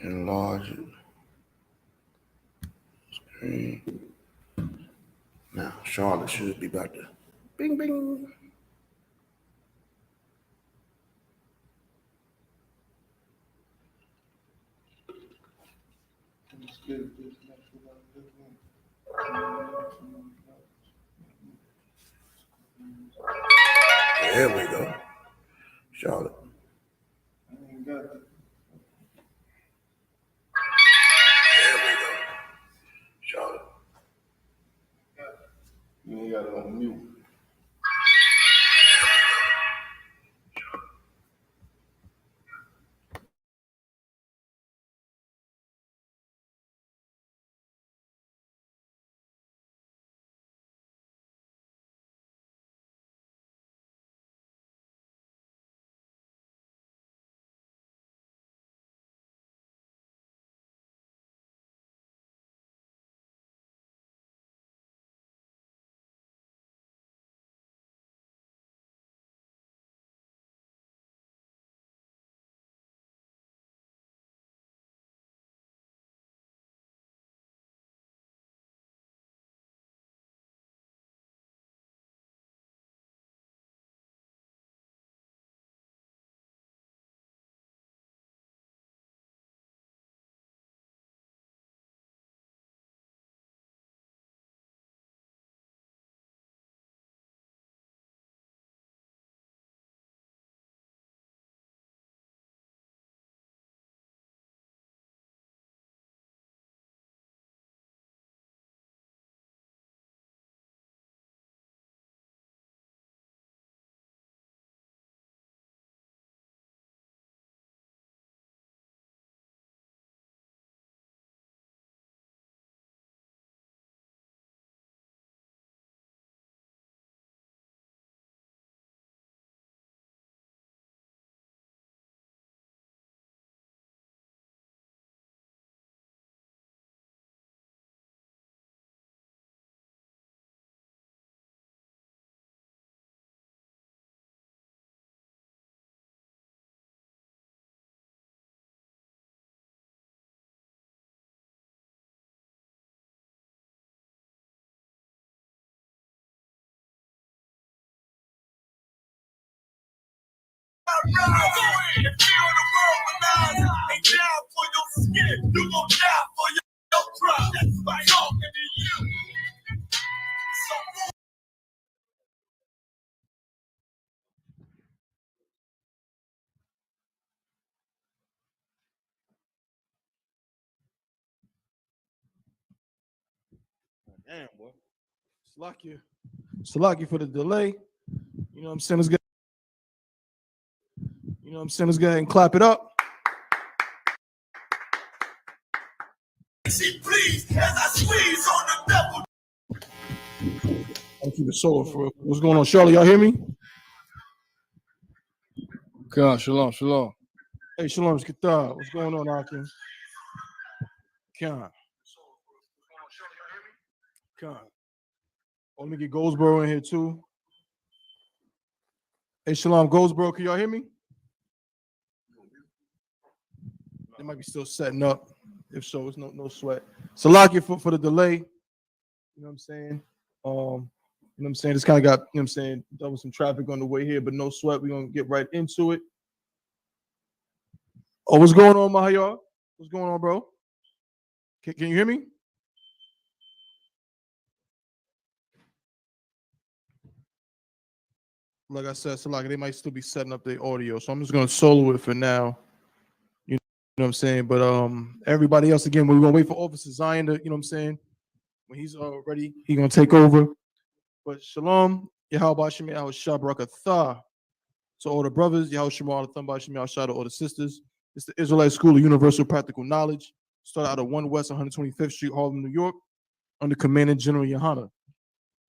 Enlarge it. Okay. Now, Charlotte should be about to bing, bing. There we go. Charlotte. There we go. Charlotte. You ain't got it on mute. Damn, boy. Salakia for the delay. You know what I'm saying? Let's get. You know what I'm saying? Let's go ahead and clap it up. Please, as I squeeze on the devil. I'll keep it solo for real. What's going on, Charlotte? Y'all hear me? God, shalom, shalom. Hey, shalom, Skatar. What's going on, Akim? Khan. Khan. Oh, let me get Goldsboro in here too. Hey, shalom, Goldsboro. Can y'all hear me? They might be still setting up. If so, it's no sweat. Salakia for the delay. You know what I'm saying? You know what I'm saying? Just kind of got, you know what I'm saying, there was some traffic on the way here, but no sweat. We're going to get right into it. Oh, what's going on, Mahayar? What's going on, bro? Can you hear me? Like I said, Salaka, they might still be setting up their audio, so I'm just going to solo it for now. You know what I'm saying? But everybody else, again, we're going to wait for Officer Zion to, you know what I'm saying? When he's ready, he's going to take over. But shalom, Yahweh Shem Yahweh Shabrakatha. To all the brothers, Yahweh Shem Yahweh Thumba Shem Yahweh Shah to all the sisters. It's the Israelite School of Universal Practical Knowledge. Started out of 1 West 125th Street, Harlem, New York, under Commandant General Yohana. You know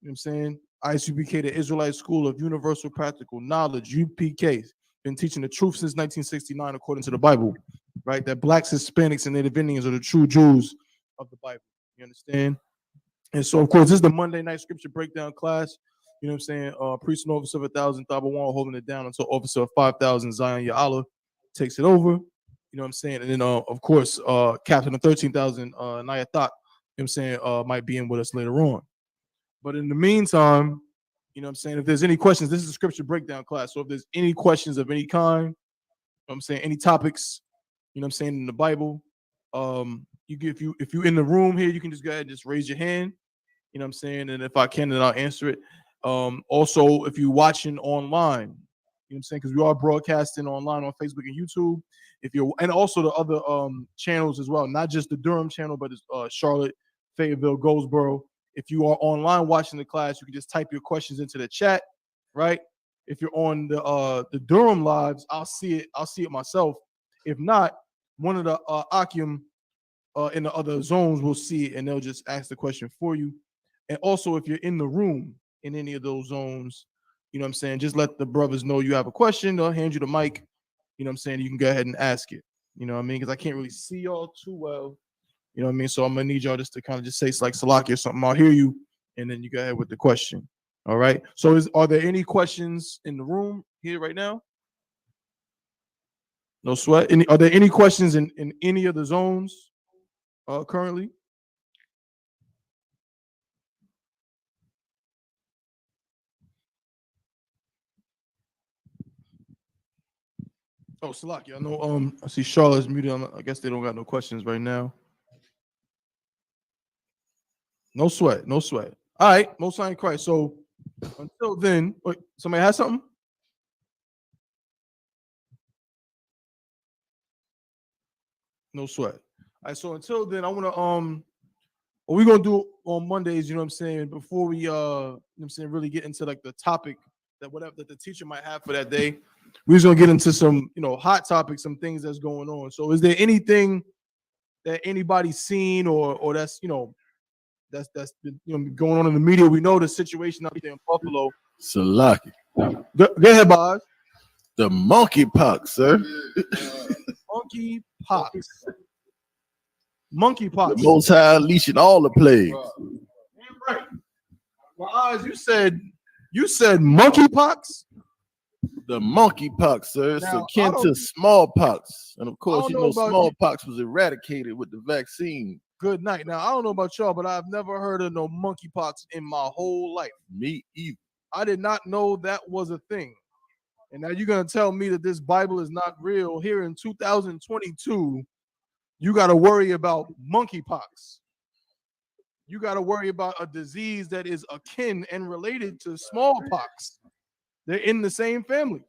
what I'm saying? ISUPK, the Israelite School of Universal Practical Knowledge, UPK. Been teaching the truth since 1969, according to the Bible, right? That blacks, Hispanics, and Native Indians are the true Jews of the Bible. You understand? And so, of course, this is the Monday night scripture breakdown class. You know what I'm saying? Priest and officer of 1,000, N.W.O holding it down until officer of 5,000, Zion Ya'ala, takes it over. You know You know what I'm saying? And then of course, Captain of 13,000, Naya Thought, you know what I'm saying, might be in with us later on. But in the meantime, you know what I'm saying, if there's any questions, this is a scripture breakdown class. So if there's any questions of any kind, you know what I'm saying, any topics, you know what I'm saying, in the Bible, if you in the room here, you can just go ahead and just raise your hand. You know what I'm saying? And if I can, then I'll answer it. Also, if you're watching online, you know what I'm saying? Because we are broadcasting online on Facebook and YouTube. And also the other channels as well, not just the Durham channel, but it's Charlotte, Fayetteville, Goldsboro. If you are online watching the class, you can just type your questions into the chat, right? If you're on the Durham lives, I'll see it myself. If not, one of the Akim in the other zones will see it, and they'll just ask the question for you. And also, if you're in the room in any of those zones, you know what I'm saying, just let the brothers know you have a question. They'll hand you the mic. You know what I'm saying? You can go ahead and ask it. You know what I mean? Because I can't really see y'all too well. You know what I mean? So I'm going to need y'all just to kind of just say it's like Salaki or something. I'll hear you, and then you go ahead with the question. All right? So are there any questions in the room here right now? No sweat. Are there any questions in any of the zones currently? Oh, Salaki, I know. I see Charlotte's muted. I guess they don't got no questions right now. No sweat, no sweat. All right, Most High in Christ. So until then, wait, somebody has something? No sweat. All right, so until then, I want to what we're gonna do on Mondays, you know what I'm saying, before we you know what I'm saying, really get into like the topic that whatever that the teacher might have for that day. We're just gonna get into some, you know, hot topics, some things that's going on. So is there anything that anybody's seen or that's, you know, that's been, you know, going on in the media? We know the situation out there in Buffalo. Salaki. Go ahead, Boz. The monkeypox, sir. Monkeypox. Monkeypox. The Most High leashing all the plagues. Right. Well, Oz, you said monkeypox. The monkeypox, sir. It's Now, akin to smallpox, and of course, don't you know know about smallpox was eradicated with the vaccine. Good night. Now, I don't know about y'all, but I've never heard of no monkeypox in my whole life. Me either. I did not know that was a thing. And now you're gonna tell me that this Bible is not real here in 2022. You got to worry about monkeypox. You got to worry about a disease that is akin and related to smallpox. They're in the same family.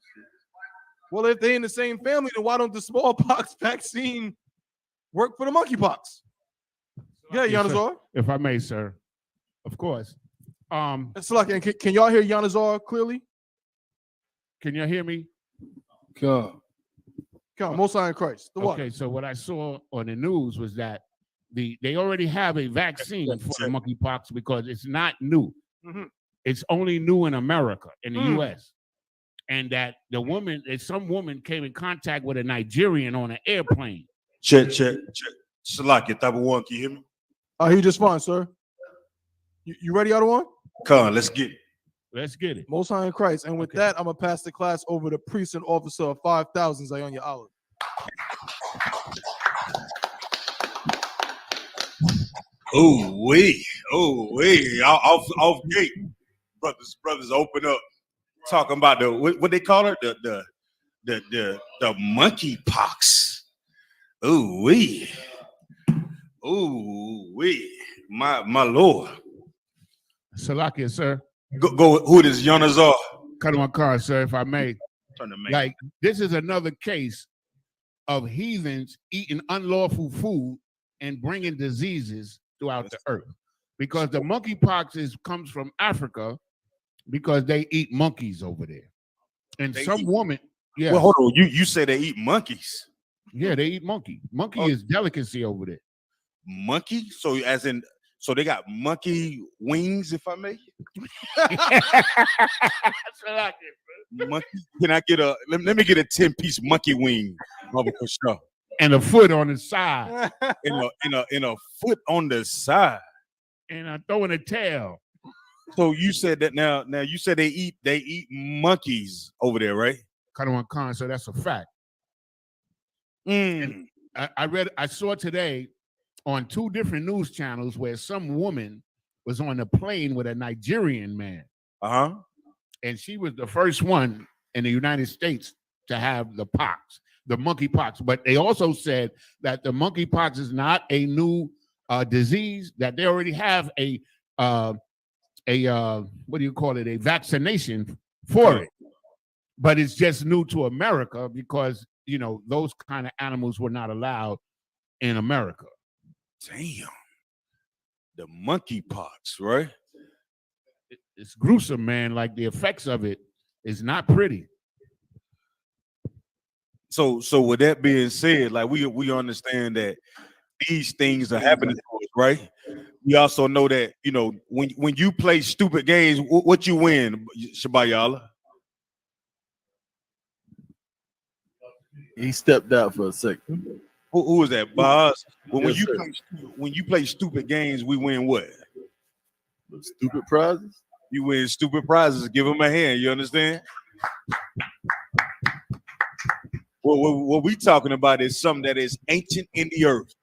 Well, if they're in the same family, then why don't the smallpox vaccine work for the monkeypox? Yeah, Yanazar. If I may, sir. Of course. It's like, can y'all hear Yanazar clearly? Can you hear me? God. Come on, Most High in Christ. The Okay, so what I saw on the news was that they already have a vaccine for the monkeypox because it's not new. Mm-hmm. It's only new in America, in the U.S. And that some woman came in contact with a Nigerian on an airplane. Check. Salaki, N.W.O, can you hear me? He just fine, sir. You ready, other one? Come on, let's get it. Let's get it. Most High in Christ. And with that, I'm going to pass the class over to Priest and Officer of 5,000, Zion Olive. Oh, wait. Off gate. Brothers, open up. Talking about what they call it? The monkey pox. Oh, wait. My Lord. Salakia, sir. Go. Who this Yanazar? Cut on my car, sir, if I may. Turn the mic. Like, this is another case of heathens eating unlawful food and bringing diseases throughout the earth. Because the monkeypox comes from Africa because they eat monkeys over there. And woman, yeah. Well, hold on. You say they eat monkeys? Yeah, they eat monkey. Monkey is delicacy over there. Monkey? So they got monkey wings, if I may. Monkey. Can I get let me get a 10-piece monkey wing, for sure. And a foot on the side. and a foot on the side. And throwing a tail. So you said that now you said they eat monkeys over there, right? Kind of on con, so that's a fact. Mm. I saw today on 2 different news channels where some woman was on a plane with a Nigerian man, Uh-huh. and she was the first one in the United States to have the pox, the monkeypox. But they also said that the monkeypox is not a new disease; that they already have a what do you call it? A vaccination for it, but it's just new to America because those kind of animals were not allowed in America. Damn. The monkeypox, right? It's gruesome, man. Like the effects of it is not pretty. So with that being said, like we understand that these things are happening to us, right? We also know that, when you play stupid games, what you win, Shabayala? He stepped out for a second. Who is that, Boz? When Yes, sir. when you play stupid games, we win what? Stupid prizes. You win stupid prizes. Give them a hand. You understand? What we talking about is something that is ancient in the earth.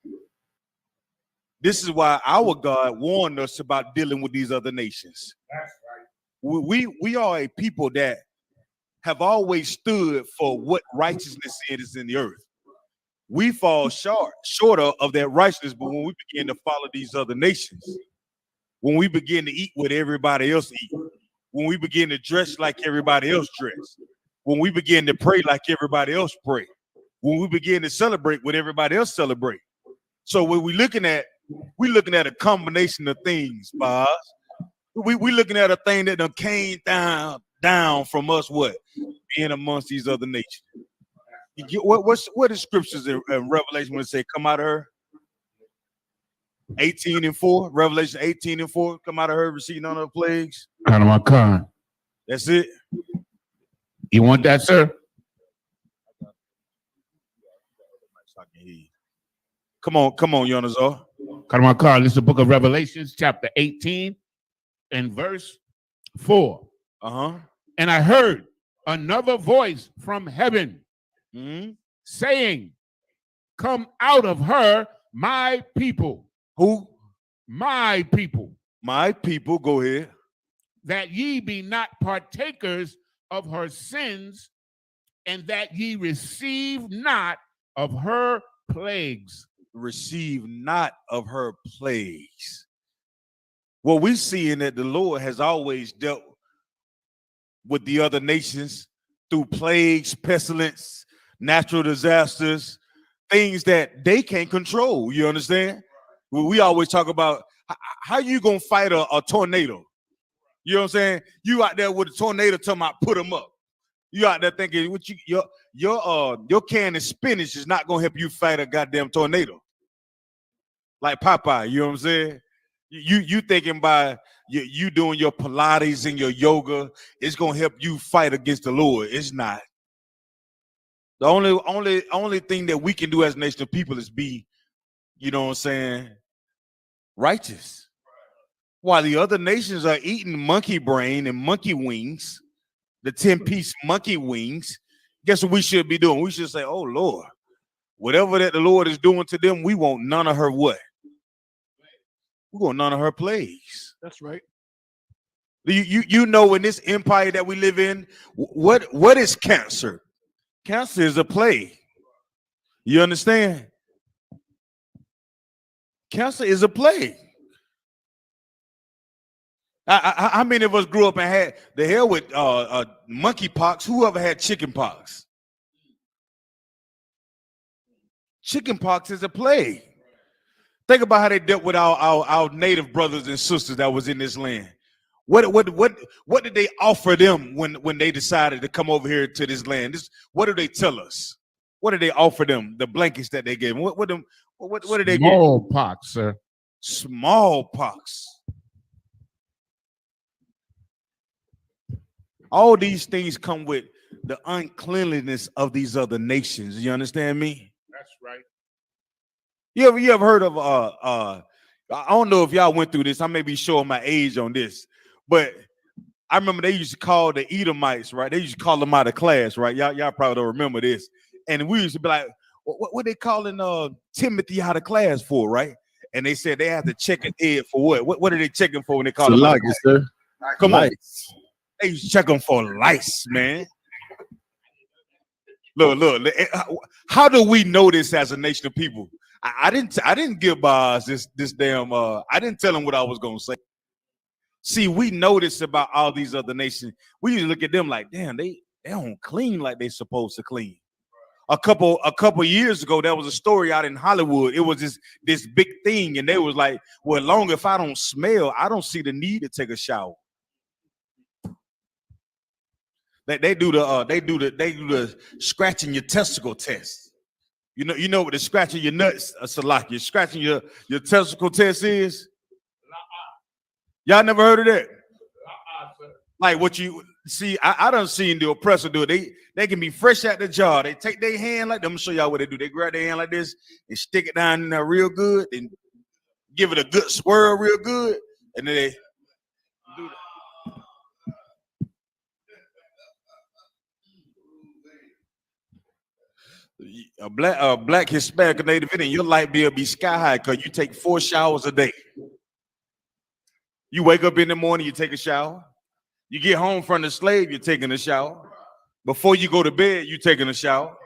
This is why our God warned us about dealing with these other nations. That's right. We are a people that have always stood for what righteousness is in the earth. We fall short of that righteousness, but when we begin to follow these other nations, when we begin to eat what everybody else eat, when we begin to dress like everybody else dress, when we begin to pray like everybody else pray, when we begin to celebrate what everybody else celebrate. So when we're looking at a combination of things, Boz. We looking at a thing that done came down from us, what? Being amongst these other nations. What is scriptures in Revelation when it say come out of her? 18:4, Revelation 18:4, come out of her, receive none of the plagues. That's it. You want that, sir? Come on, Yonazar. This is the book of Revelations, chapter 18 and verse 4. Uh-huh. And I heard another voice from heaven Mm-hmm. saying, come out of her, my people. Who? My people. My people, go ahead. That ye be not partakers of her sins, and that ye receive not of her plagues. Receive not of her plagues. Well, we seeing that the Lord has always dealt with the other nations through plagues, pestilence, natural disasters, things that they can't control. You understand? We always talk about how you gonna fight a tornado. You know what I'm saying? You out there with a tornado talking about put them up. You out there thinking what your can of spinach is not gonna help you fight a goddamn tornado. Like Popeye, you know what I'm saying? You thinking by you doing your Pilates and your yoga, it's gonna help you fight against the Lord. It's not. The only thing that we can do as a nation of people is be, you know what I'm saying, righteous. While the other nations are eating monkey brain and monkey wings, the 10-piece monkey wings, guess what we should be doing? We should say, oh Lord, whatever that the Lord is doing to them, we want none of her what? We want none of her plagues. That's right. You know, in this empire that we live in, what is cancer? Cancer is a plague. You understand? Cancer is a plague. How many of us grew up and had the hell with monkeypox? Whoever had chickenpox? Chickenpox is a plague. Think about how they dealt with our native brothers and sisters that was in this land. What did they offer them when they decided to come over here to this land? What did they tell us? What did they offer them? The blankets that they gave them. What did they get? Smallpox, sir. Smallpox. All these things come with the uncleanliness of these other nations. You understand me? That's right. You ever heard of I don't know if y'all went through this. I may be showing my age on this, but I remember they used to call the Edomites, right? They used to call them out of class, right? Y'all probably don't remember this. And we used to be like, what they calling Timothy out of class for, right? And they said they have to check his head for what? What are they checking for when they call him out of Salaki, sir. class? Come on, Lights. they check him for lice, man. Look. How do we know this as a nation of people? I didn't give this damn. I didn't tell them what I was gonna say. See, we know this about all these other nations. We usually look at them like, damn, they don't clean like they supposed to clean. A couple years ago, there was a story out in Hollywood. It was this big thing, and they was like, well, long if I don't smell, I don't see the need to take a shower. They do the scratching your testicle test. You know what the scratching your nuts, Salaki, scratching your testicle test is? Y'all never heard of that? Like what you see, I done seen the oppressor do it. They can be fresh out the jar. They take their hand like, I'm gonna show y'all what they do. They grab their hand like this and stick it down in there real good and give it a good swirl real good. And then they do that. A black Hispanic Native Indian, your light bill be sky high because you take 4 showers a day. You wake up in the morning, you take a shower. You get home from the slave, you're taking a shower. Before you go to bed, you're taking a shower.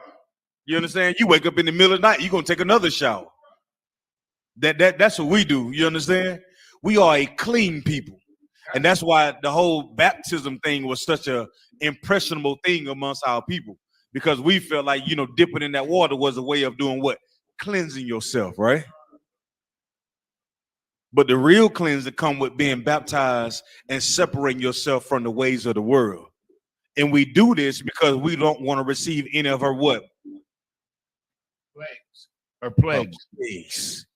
You understand? You wake up in the middle of the night, you're gonna take another shower. That's what we do. You understand? We are a clean people. And that's why the whole baptism thing was such a impressionable thing amongst our people. Because we felt like, dipping in that water was a way of doing what? Cleansing yourself, right? But the real cleansing come with being baptized and separating yourself from the ways of the world. And we do this because we don't want to receive any of her what? Plagues. Or plagues. Plagues.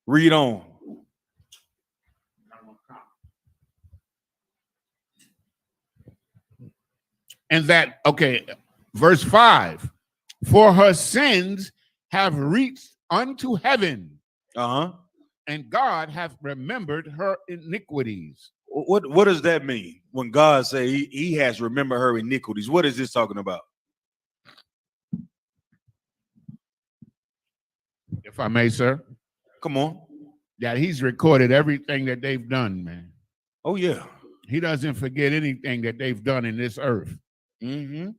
Read on. And that, okay, verse 5. For her sins have reached unto heaven. Uh-huh. And God hath remembered her iniquities. What does that mean when God say he has remembered her iniquities? What is this talking about? If I may, sir. Come on. That he's recorded everything that they've done, man. Oh, yeah. He doesn't forget anything that they've done in this earth. Mm-hmm.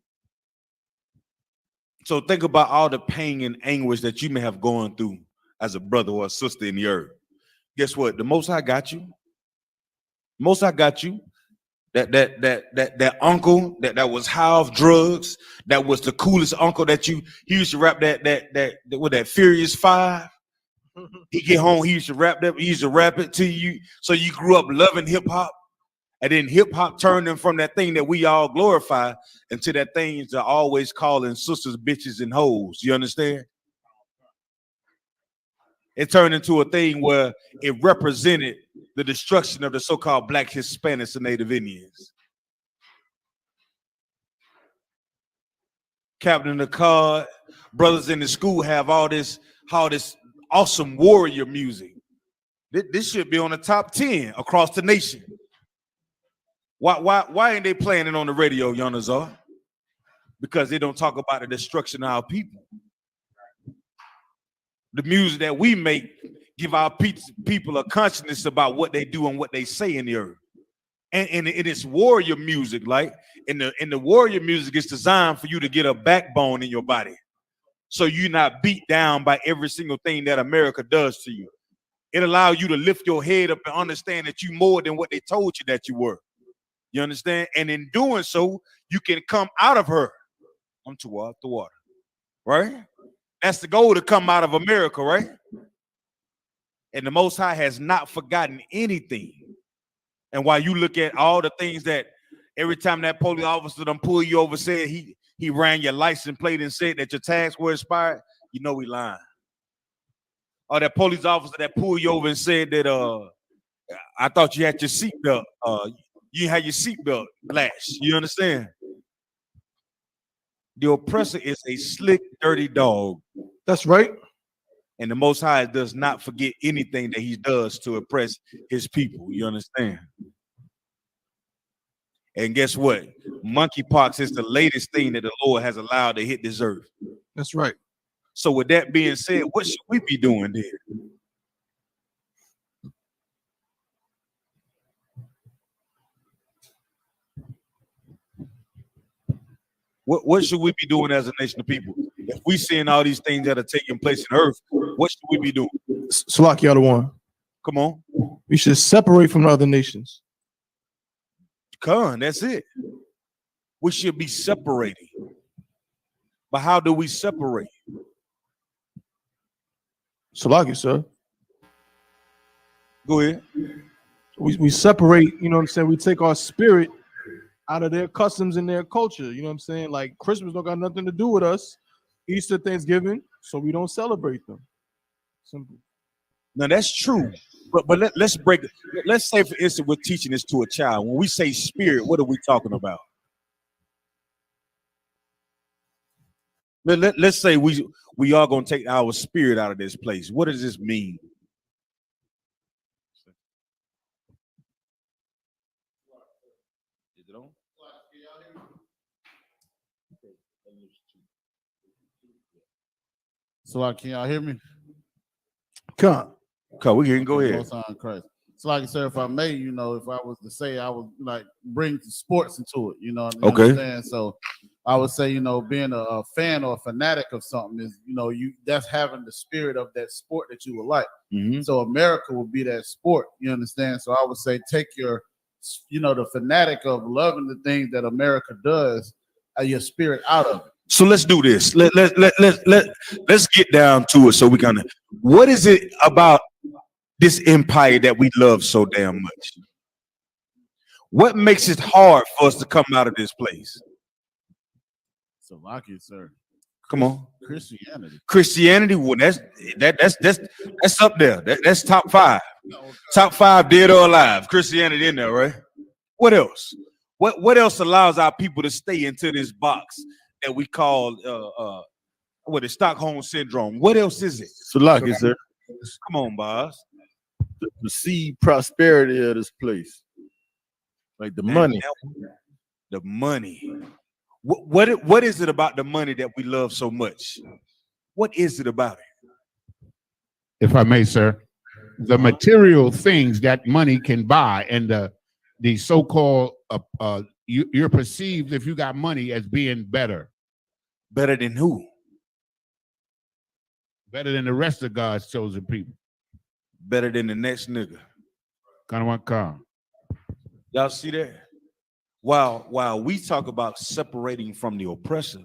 So think about all the pain and anguish that you may have gone through as a brother or a sister in the earth. Guess what? The Most High got you. Most High got you. That uncle that was high off drugs, that was the coolest uncle that he used to rap that Furious 5. He get home, he used to rap it to you. So you grew up loving hip hop. And then hip hop turned them from that thing that we all glorify into that thing that always calling sisters, bitches, and hoes. You understand? It turned into a thing where it represented the destruction of the so-called black Hispanics and Native Indians. Captain of the Card, brothers in the school have all this awesome warrior music. This should be on the top 10 across the nation. Why ain't they playing it on the radio, Yonazar? Because they don't talk about the destruction of our people. The music that we make give our people a consciousness about what they do and what they say in the earth. And it is warrior music, like in the warrior music is designed for you to get a backbone in your body. So you're not beat down by every single thing that America does to you. It allows you to lift your head up and understand that you're more than what they told you that you were. You understand? And in doing so, you can come out of her. I'm too out the water, right? That's the goal, to come out of America, right? And the Most High has not forgotten anything. And while you look at all the things that every time that police officer done pull you over, said he ran your license plate and said that your tags were expired, you know he lying. Or that police officer that pulled you over and said that I thought you had your seatbelt, you had your seatbelt latched. You understand? The oppressor is a slick, dirty dog. That's right. And the Most High does not forget anything that he does to oppress his people. You understand? And guess what? Monkeypox is the latest thing that the Lord has allowed to hit this earth. That's right. So with that being said, what should we be doing there? What should we be doing as a nation of people? If we seeing all these things that are taking place in earth, what should we be doing? Salaki other one. Come on. We should separate from the other nations. That's it. We should be separating. But how do we separate? Salaki, sir. Go ahead. We separate, you know what I'm saying? We take our spirit out of their customs and their culture. You know what I'm saying? Like Christmas don't got nothing to do with us. Easter, Thanksgiving, so we don't celebrate them. Simple. Now that's true. But let's break it. Let's say, for instance, we're teaching this to a child. When we say spirit, what are we talking about? Let's say we are going to take our spirit out of this place. What does this mean? Is it on? So, like, can y'all hear me? Come. We can go ahead. Most High Christ. So, like, sir, if I may, you know, if I was to say, I would like bring sports into it. You know, what I Okay. understand? So, I would say, you know, being a fan or a fanatic of something is, you know, that's having the spirit of that sport that you would like. Mm-hmm. So, America would be that sport. You understand? So, I would say, take your, you know, the fanatic of loving the things that America does, your spirit out of it. So let's do this. Let's get down to it. So we kind of, what is it about this empire that we love so damn much? What makes it hard for us to come out of this place? So, like it, sir. Come on, Christianity. Well, that's up there. That's top 5. Top 5, dead or alive. Christianity in there, right? What else? What else allows our people to stay into this box that we call the Stockholm syndrome? What else is it? Salaki, sir. Come on, boss. The perceived prosperity of this place, like the money. The money. What is it about the money that we love so much? What is it about it? If I may, sir, the material things that money can buy, and the so-called you're perceived, if you got money, as being better. Better than who? Better than the rest of God's chosen people. Better than the next nigga. Y'all see that? While we talk about separating from the oppressor,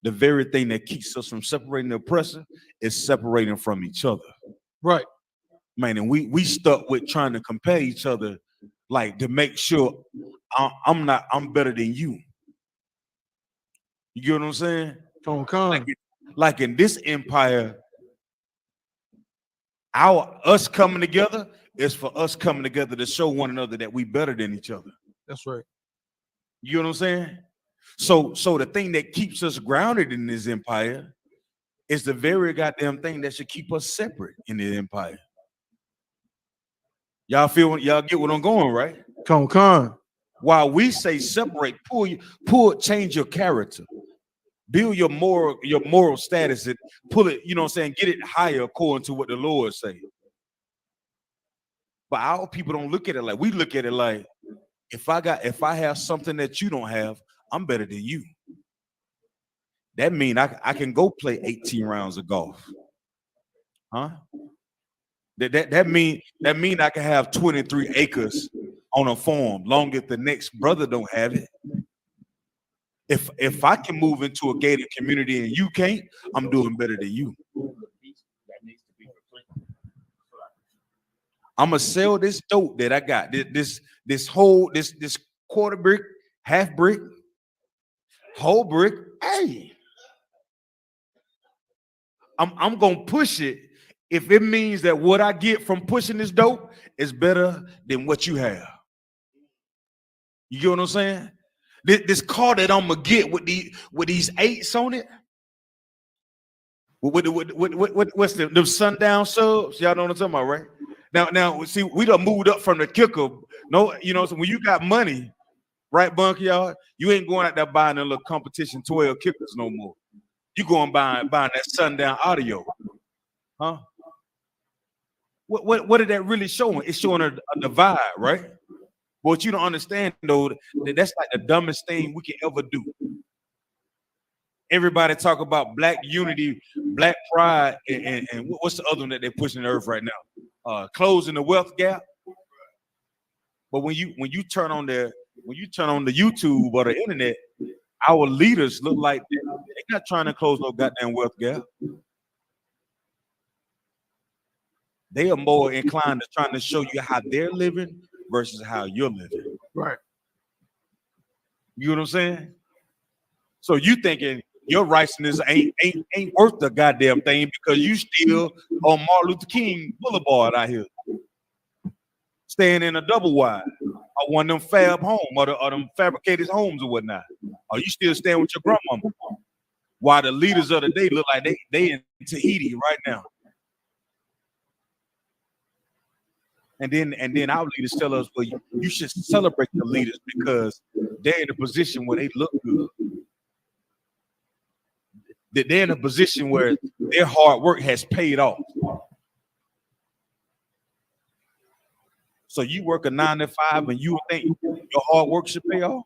the very thing that keeps us from separating the oppressor is separating from each other. Right. Man, and we stuck with trying to compare each other, like to make sure I'm better than you. You get what I'm saying? Like in this empire, us coming together is for us coming together to show one another that we better than each other. That's right. You know what I'm saying? So the thing that keeps us grounded in this empire is the very goddamn thing that should keep us separate in the empire. Y'all get what I'm going, right? While we say separate, change your character, build your moral status, and pull it, you know what I'm saying, get it higher according to what the Lord say. But our people don't look at it like we look at it like, if I have something that you don't have, I'm better than you. That mean I can go play 18 rounds of golf. Huh? That mean I can have 23 acres on a farm, long as the next brother don't have it. If I can move into a gated community and you can't, I'm doing better than you. I'm gonna sell this dope that I got. This whole quarter brick, half brick, whole brick. Hey, I'm gonna push it if it means that what I get from pushing this dope is better than what you have. You get what I'm saying? This car that I'm gonna get with these 8s on it. What's the sundown subs? Y'all know what I'm talking about, right? Now, see, we done moved up from the kicker. No, you know, so when you got money, right, Bunky, y'all, you ain't going out there buying a little competition 12 kickers no more. You going buying that sundown audio, huh? What did that really showing? It's showing a divide, right? But what you don't understand though, that's like the dumbest thing we can ever do. Everybody talk about black unity, black pride, and what's the other one that they're pushing the earth right now? Closing the wealth gap. But when you turn on the YouTube or the internet, our leaders look like they're not trying to close no goddamn wealth gap. They are more inclined to trying to show you how they're living versus how you're living. Right. You know what I'm saying? So you thinking your righteousness ain't worth the goddamn thing because you still on Martin Luther King Boulevard out here, staying in a double wide, or one of them fab home, or them fabricated homes or whatnot. Or you still staying with your grandmama? While the leaders of the day look like they in Tahiti right now. And then our leaders tell us, well, you should celebrate the leaders because they're in a position where they look good. That they're in a position where their hard work has paid off. So you work a 9 to 5 and you think your hard work should pay off?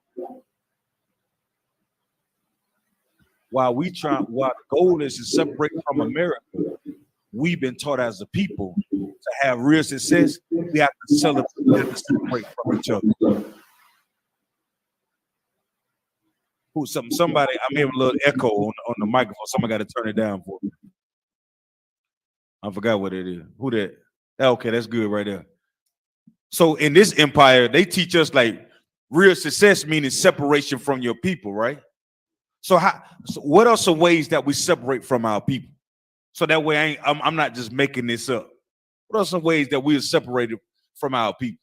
While the goal is to separate from America, we've been taught as a people to have real success, we have to celebrate, we have to separate from each other. Somebody, I'm hearing a little echo on the microphone. Somebody got to turn it down for me. I forgot what it is. Who that? Okay, that's good right there. So in this empire, they teach us like real success meaning separation from your people, right? So what are some ways that we separate from our people? So that way I'm not just making this up. What are some ways that we are separated from our people?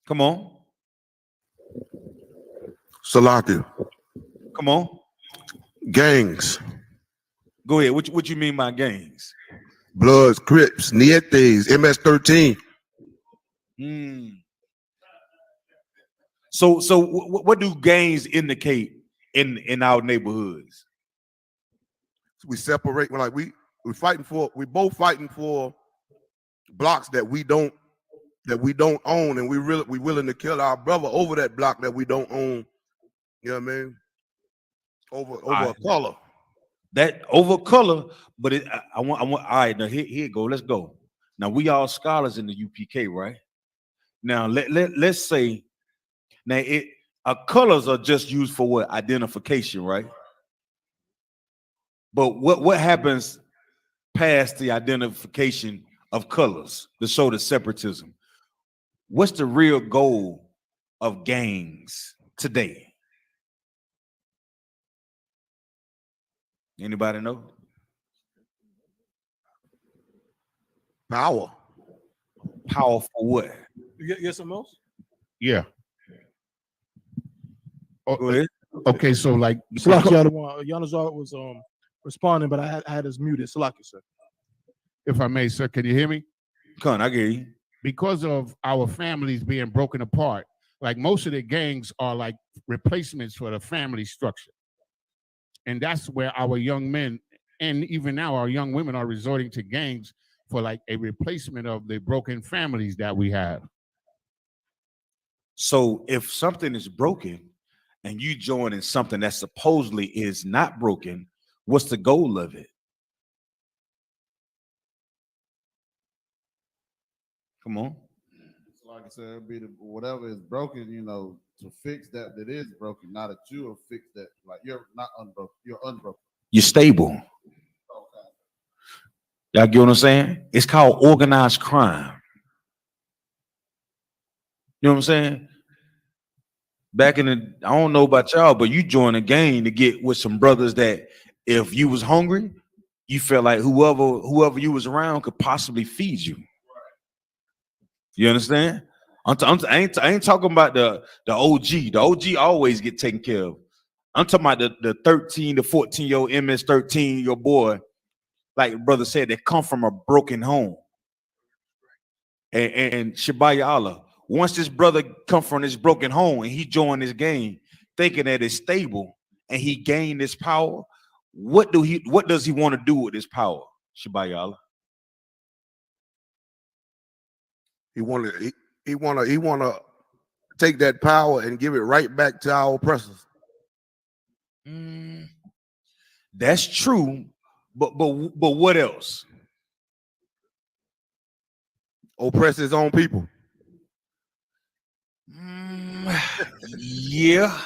Come on. Salakia. Come on. Gangs. Go ahead. What you mean by gangs? Bloods, Crips, Nietes, MS-13. So what do gangs indicate in our neighborhoods? We separate. We're like we both fighting for blocks that we don't own, and we willing to kill our brother over that block that we don't own. You know what I mean? Over a color. That over color, but I want all right, now here you go. Let's go. Now we all scholars in the UPK, right? Now let's say now colors are just used for what? Identification, right? But what happens past the identification of colors to show the separatism? What's the real goal of gangs today? Anybody know? Power. Power for what? You get something else? Yeah. Go ahead. Okay, so like Salaki, Yanazar was responding, but I had us muted. Salaki, sir. if I may, sir, can you hear me? Con, I get you. Because of our families being broken apart, like most of the gangs are like replacements for the family structure. And that's where our young men, and even now our young women, are resorting to gangs for like a replacement of the broken families that we have. So if something is broken and you join in something that supposedly is not broken, what's the goal of it? Come on. Like I said, it'd be whatever is broken, to fix that is broken, not that you will fix that. Like you're not unbroken, you're unbroken. You're stable. Okay. Y'all get what I'm saying? It's called organized crime. You know what I'm saying? Back in the, I don't know about y'all, but you join a gang to get with some brothers that if you was hungry, you felt like whoever you was around could possibly feed you. You understand? I ain't talking about the OG. The OG always get taken care of. I'm talking about the 13 to 14-year-old MS-13, your boy, like brother said, that come from a broken home. And Shabaya Allah, once this brother come from this broken home and he joined this game thinking that it's stable and he gained this power, what does he want to do with this power, Shabayala? He wanna take that power and give it right back to our oppressors. That's true, but what else? Oppress his own people. Yeah.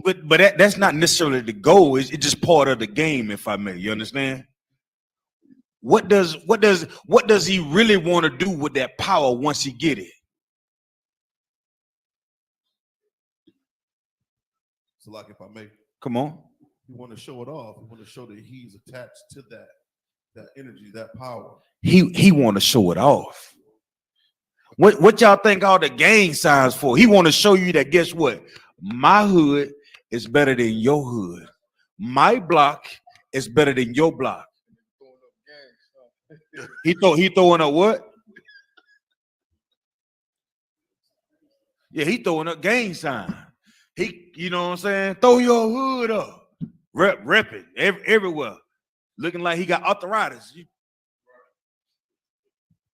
But that's not necessarily the goal. It's just part of the game, if I may. You understand? What does he really want to do with that power once he get it? So, like, if I may, Come on. you want to show it off. You want to show that he's attached to that energy, that power. He want to show it off. What y'all think all the gang signs for? He want to show you that, guess what? My hood is better than your hood. My block is better than your block. He throwing up what? Yeah, he throwing up gang sign. You know what I'm saying? Throw your hood up. Repping everywhere. Looking like he got arthritis.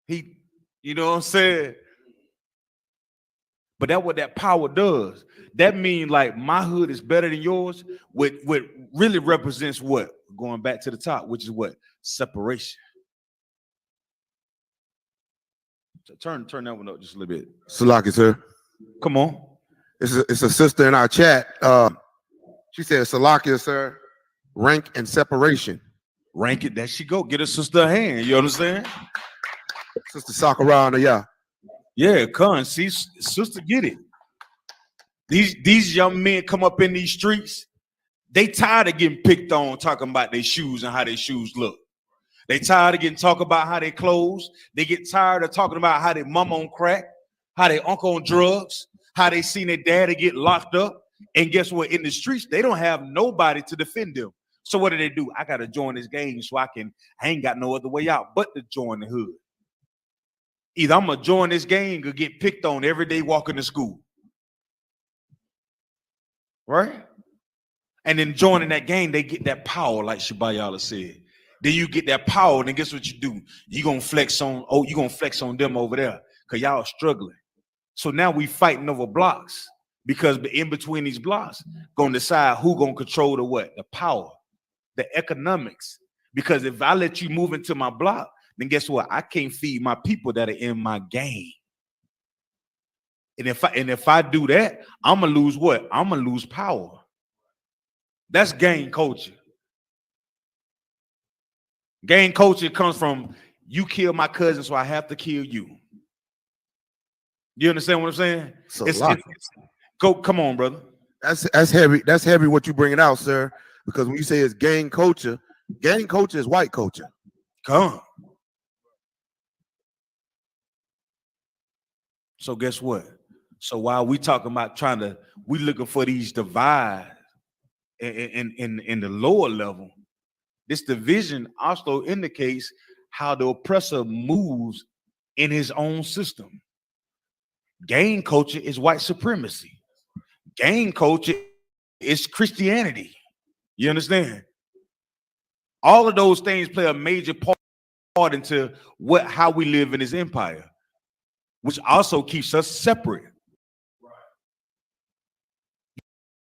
You know what I'm saying? But that's what that power does. That means like my hood is better than yours. What really represents what? Going back to the top, which is what? Separation. So turn that one up just a little bit. Salaki, sir. Come on. It's a sister in our chat. She said, Salakia, sir, rank and separation. Rank it. There she go. Get her sister a hand. You understand? Sister Sakurana, yeah. Yeah, come see, sister, get it. These young men come up in these streets. They tired of getting picked on, talking about their shoes and how their shoes look. They tired of getting talk about how they clothes. They get tired of talking about how their mama on crack, how their uncle on drugs, how they seen their daddy get locked up. And guess what? In the streets, they don't have nobody to defend them. So what do? I gotta join this game so I ain't got no other way out but to join the hood. Either I'm gonna join this gang or get picked on every day walking to school. Right? And then joining that gang, they get that power, like Shabayala said. Then you get that power, and then guess what you do? You're gonna flex on them over there because y'all struggling. So now we fighting over blocks because in between these blocks, gonna decide who gonna control the what? The power, the economics. Because if I let you move into my block, then guess what? I can't feed my people that are in my game. And if I do that, I'm gonna lose what? I'm gonna lose power. That's gang culture. Gang culture comes from you kill my cousin, so I have to kill you. You understand what I'm saying? Come on, brother. That's heavy. That's heavy what you bringing out, sir. Because when you say it's gang culture is white culture. Come. So guess what? So while we talking about we looking for these divides in the lower level, this division also indicates how the oppressor moves in his own system. Gang culture is white supremacy. Gang culture is Christianity. You understand? All of those things play a major part into how we live in this empire, which also keeps us separate.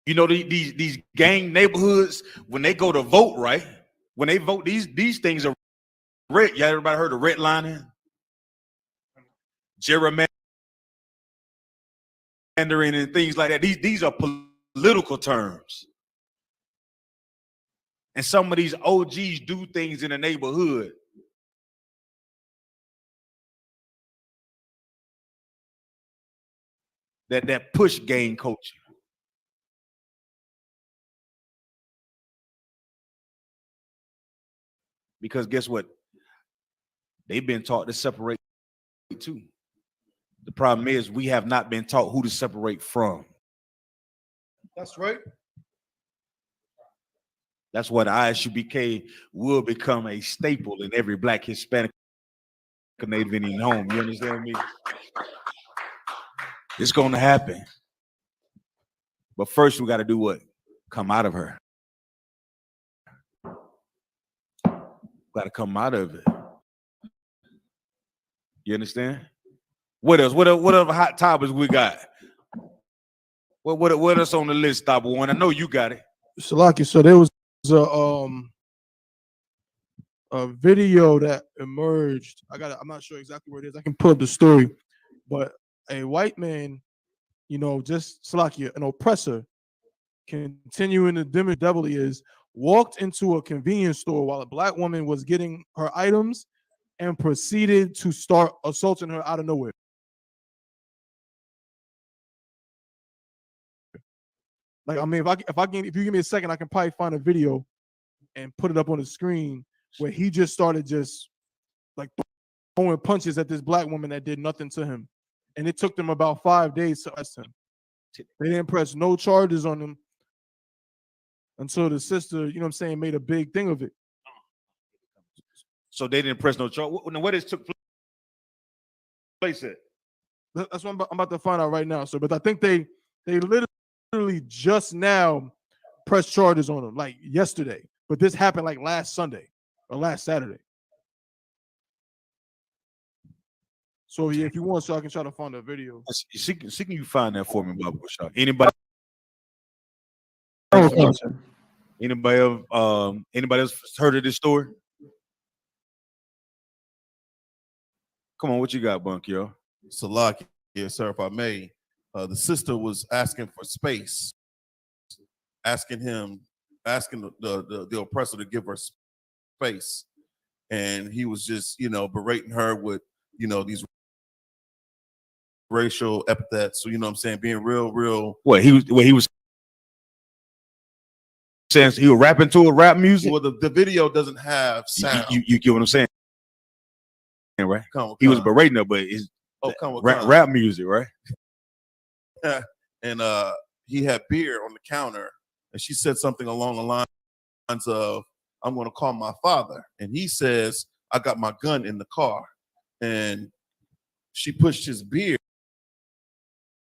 You know, these gang neighborhoods, when they go to vote, right? When they vote, these things are red. Yeah, everybody heard of redlining? Gerrymandering and things like that. These are political terms. And some of these OGs do things in the neighborhood that push gang culture. Because guess what? They've been taught to separate too. The problem is we have not been taught who to separate from. That's right. That's what ISUBK will become a staple in every Black, Hispanic, Native Indian home. You understand me? It's going to happen. But first, we got to do what? Come out of her. Got to come out of it. You understand? What else? What other hot topics we got? What else on the list, Stop One? I know you got it. Salaki, so there was a video that emerged. I'm not sure exactly where it is. I can pull up the story, but a white man, just Salaki, an oppressor, continuing to dim devil he is, walked into a convenience store while a black woman was getting her items and proceeded to start assaulting her out of nowhere. Like, I mean, if you give me a second, I can probably find a video and put it up on the screen where he just started like throwing punches at this black woman that did nothing to him. And it took them about 5 days to arrest him. They didn't press no charges on him until the sister, made a big thing of it. So they didn't press no charge. What is took place at? That's what I'm about to find out right now. So, but I think they literally just now pressed charges on him, like yesterday. But this happened like last Sunday or last Saturday. So yeah, if you want, so I can try to find a video. See, can you find that for me, Bob? Anybody? Anybody else heard of this story? Come on, what you got, Bunk, yo? Salaki, yes, sir, if I may. The sister was asking for space, asking the oppressor to give her space. And he was just, berating her with, these racial epithets. So, you know what I'm saying? Being real. What he was saying, he was rapping to a rap music? Well, the video doesn't have sound. You get what I'm saying? Right? He was berating her, but it's rap music, right? And he had beer on the counter, and she said something along the lines of, "I'm going to call my father," and he says, "I got my gun in the car," and she pushed his beer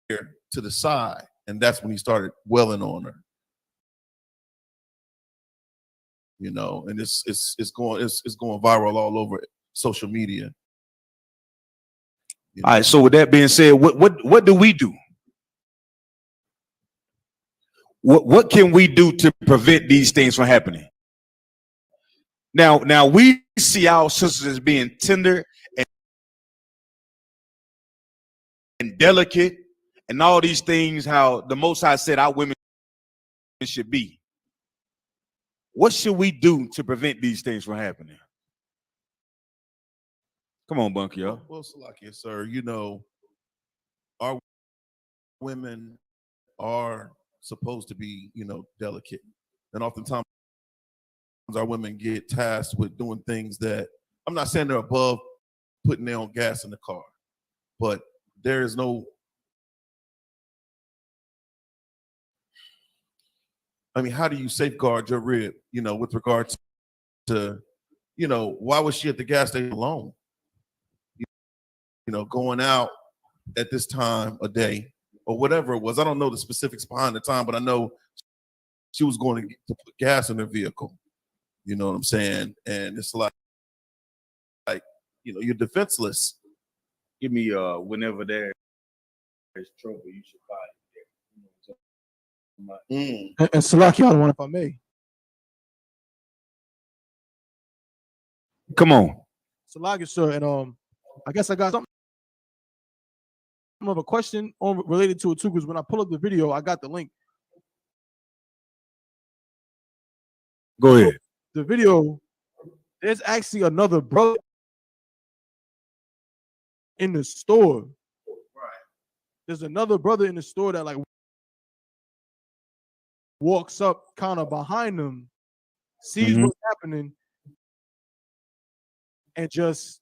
to the side, and that's when he started welling on her. And it's going viral all over social media. All right. So with that being said, what do we do? What can we do to prevent these things from happening? Now we see our sisters as being tender and delicate and all these things, how the Most High said our women should be. What should we do to prevent these things from happening? Come on, Bunky, yo. Well, Salakia, sir, our women are supposed to be, delicate. And oftentimes our women get tasked with doing things that, I'm not saying they're above putting their own gas in the car, but there is no, how do you safeguard your rib, with regards to, why was she at the gas station alone? Going out at this time of day or whatever it was. I don't know the specifics behind the time, but I know she was going to put gas in her vehicle. You know what I'm saying? And it's like you're defenseless. Give me whenever there's trouble, you should buy it. And Salaki, I want, if I may. Come on. Salaki, sir, and I guess I got something of a question related to it too, because when I pull up the video, I got the link. Go ahead. The video, there's actually another brother in the store. Right. There's another brother in the store that walks up kind of behind them, sees what's happening, and just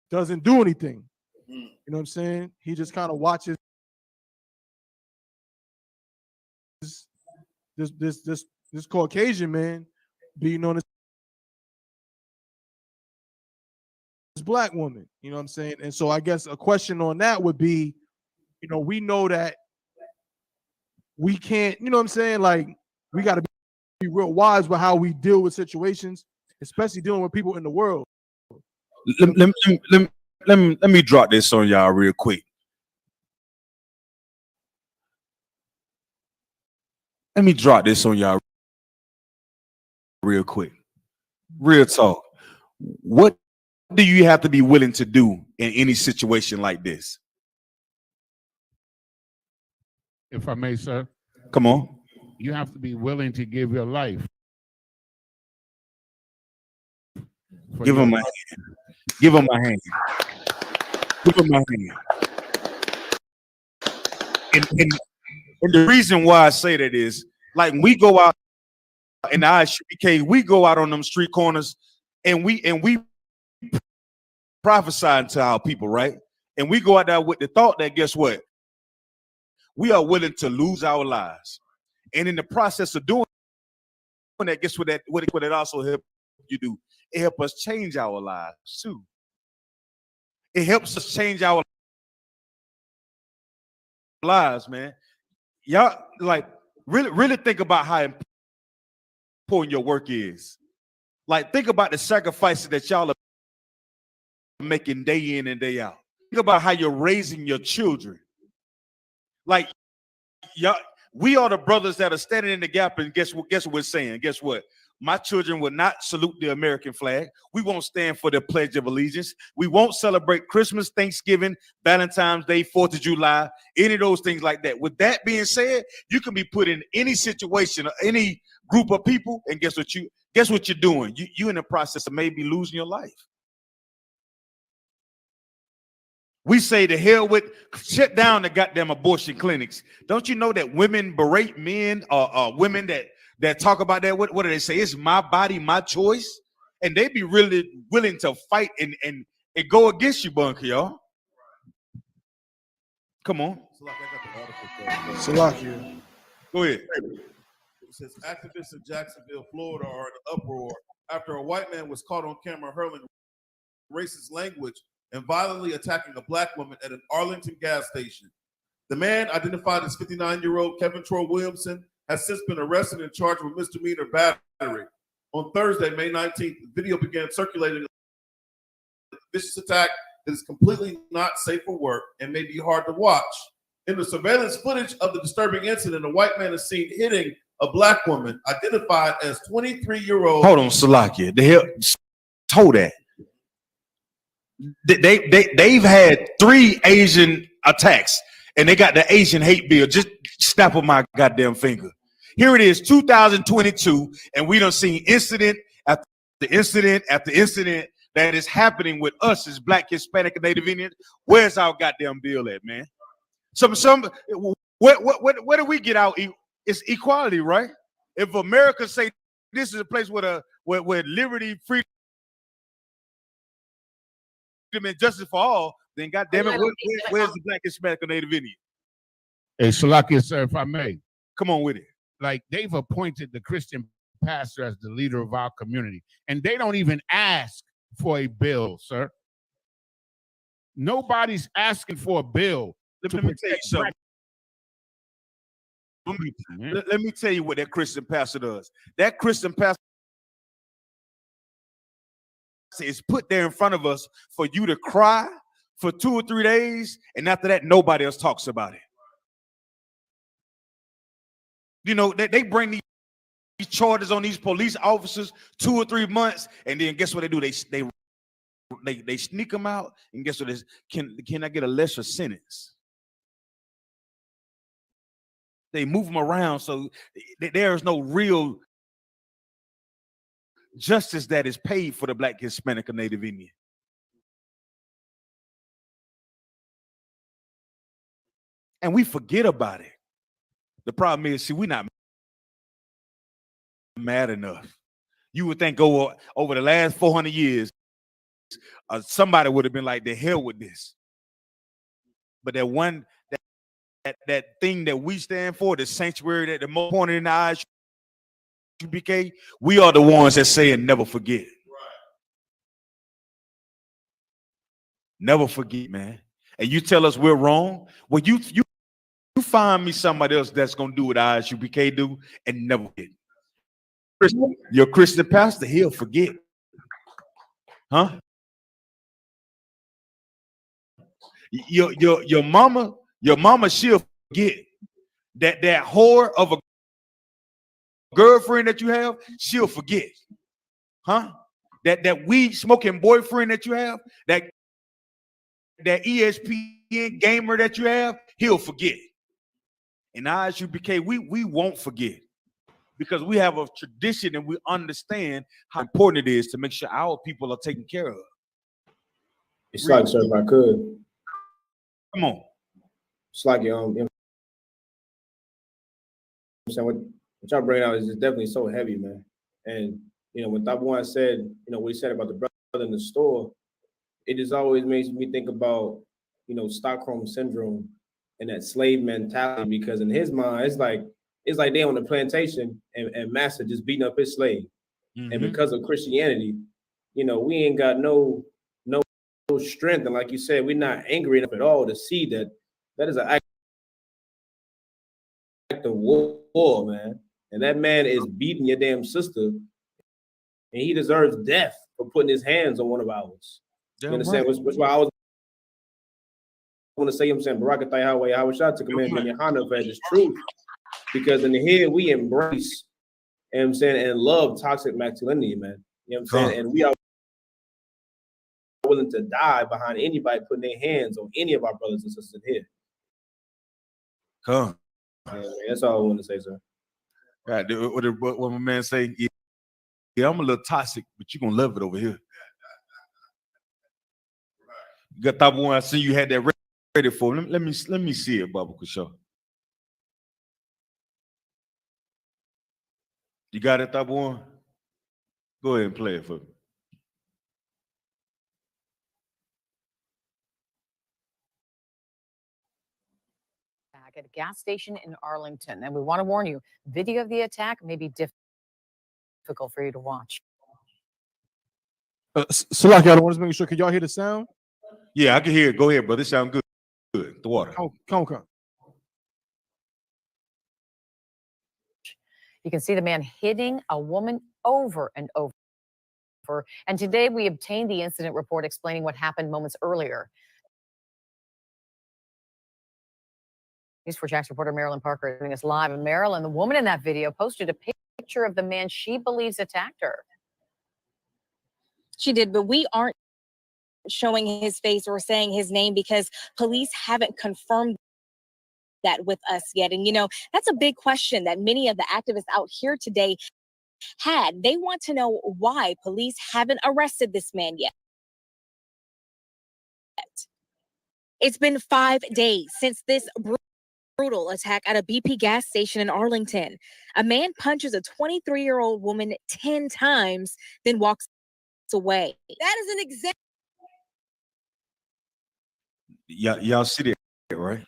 doesn't do anything. You know what I'm saying? He just kind of watches this Caucasian man beating on this black woman. You know what I'm saying? And so I guess a question on that would be, we know that we can't, you know what I'm saying? Like, we got to be real wise with how we deal with situations, especially dealing with people in the world. Let me drop this on y'all real quick. Let me drop this on y'all real quick. Real talk. What do you have to be willing to do in any situation like this? If I may, sir, Come on. you have to be willing to give your life. Give him my hand. Give him my hand. Give him my hand. And the reason why I say that is, like, when we go out in the ISUPK, we go out on them street corners and we prophesy to our people, right? And we go out there with the thought that, guess what? We are willing to lose our lives. And in the process of doing that, guess what it also helps you do? It helps us change our lives too. It helps us change our lives, man. Y'all, like, really think about how important your work is. Like, think about the sacrifices that y'all are making day in and day out. Think about how you're raising your children. Like, y'all, we are the brothers that are standing in the gap, and guess what we're saying? Guess what? My children will not salute the American flag. We won't stand for the Pledge of Allegiance. We won't celebrate Christmas, Thanksgiving, Valentine's Day, 4th of July, any of those things like that. With that being said, you can be put in any situation or any group of people, and guess what you're doing? You in the process of maybe losing your life. We say to hell with, shut down the goddamn abortion clinics. Don't you know that women berate men or women that talk about that? What do they say? It's my body, my choice. And they be really willing to fight and go against you, Bunker, y'all. Come on. Salakia. Go ahead. It says activists in Jacksonville, Florida are in an uproar after a white man was caught on camera hurling racist language and violently attacking a black woman at an Arlington gas station. The man, identified as 59-year-old Kevin Troy Williamson, has since been arrested and charged with misdemeanor battery. On Thursday, May 19th, the video began circulating. A vicious attack that is completely not safe for work and may be hard to watch. In the surveillance footage of the disturbing incident, a white man is seen hitting a black woman identified as 23-year-old. Hold on, Salakia. The hell told that. They've had 3 Asian attacks, and they got the Asian hate bill. Just snap on my goddamn finger. Here it is, 2022, and we done seen incident after incident after incident that is happening with us as Black, Hispanic, and Native Indians. Where's our goddamn bill at, man? Where do we get out? It's equality, right? If America say this is a place where liberty, freedom, and justice for all, then goddamn it, where's the Black, Hispanic, or Native Indian? Hey, Salakia, sir, if I may. Come on with it. Like, they've appointed the Christian pastor as the leader of our community, and they don't even ask for a bill, sir. Nobody's asking for a bill. Let me tell you something. Let me tell you what that Christian pastor does. That Christian pastor is put there in front of us for you to cry for 2 or 3 days, and after that, nobody else talks about it. You know, they bring these charges on these police officers 2 or 3 months, and then guess what they do? They sneak them out, and guess what? Can I get a lesser sentence? They move them around, so there is no real justice that is paid for the Black, Hispanic, or Native Indian. And we forget about it. The problem is, see, we're not mad enough. You would think over the last 400 years, somebody would have been like, the hell with this. But that thing that we stand for, the sanctuary, that the most important in the eyes, UPK, we are the ones that say and never forget. Never forget, man. And you tell us we're wrong. Well, you find me somebody else that's gonna do what ISUPK do and never did. Your Christian pastor, he'll forget. Huh? Your mama, she'll forget. That whore of a girlfriend that you have, she'll forget. Huh? That weed smoking boyfriend that you have, that ESPN gamer that you have, he'll forget. And ISUPK, we won't forget, because we have a tradition and we understand how important it is to make sure our people are taken care of. It's like, sir, if I could. Come on. It's like, you know what I'm saying, what y'all bring out is just definitely so heavy, man. And, you know, when N.W.O said, you know, what he said about the brother in the store, it just always makes me think about, you know, Stockholm syndrome and that slave mentality, because in his mind, it's like they on the plantation and master just beating up his slave. Mm-hmm. And because of Christianity, you know, we ain't got no strength. And like you said, we're not angry enough at all to see that is an act of war, man. And that man is beating your damn sister, and he deserves death for putting his hands on one of ours. You understand? Right. Which why I was want to say, I'm saying, Barakatai Highway, I wish I took a man in your Honda for this truth. Because in here we embrace, you know what I'm saying, and love toxic masculinity, man. You know what I'm saying? And we are willing to die behind anybody putting their hands on any of our brothers and sisters in here. Yeah, man, that's all I want to say, sir. Right. What my man say? Yeah, I'm a little toxic, but you're gonna love it over here. You got N.W.O, I see you had that ready for. Let me see it, Bubba Kushaw. You got it, N.W.O? Go ahead and play it for me. At a gas station in Arlington, and we want to warn you, video of the attack may be difficult for you to watch. Salaki, I want to make sure. Can y'all hear the sound? Yeah, I can hear it. Go ahead, brother. It sounds good. Good. The water. Come. You can see the man hitting a woman over and over. And today we obtained the incident report explaining what happened moments earlier. News 4 Jax reporter Marilyn Parker is doing us live. And Marilyn, the woman in that video, posted a picture of the man she believes attacked her. She did, but we aren't showing his face or saying his name because police haven't confirmed that with us yet. And, you know, that's a big question that many of the activists out here today had. They want to know why police haven't arrested this man yet. It's been 5 days since this brutal attack at a BP gas station in Arlington. A man punches a 23-year-old woman 10 times, then walks away. That is an example. Y'all see that, right?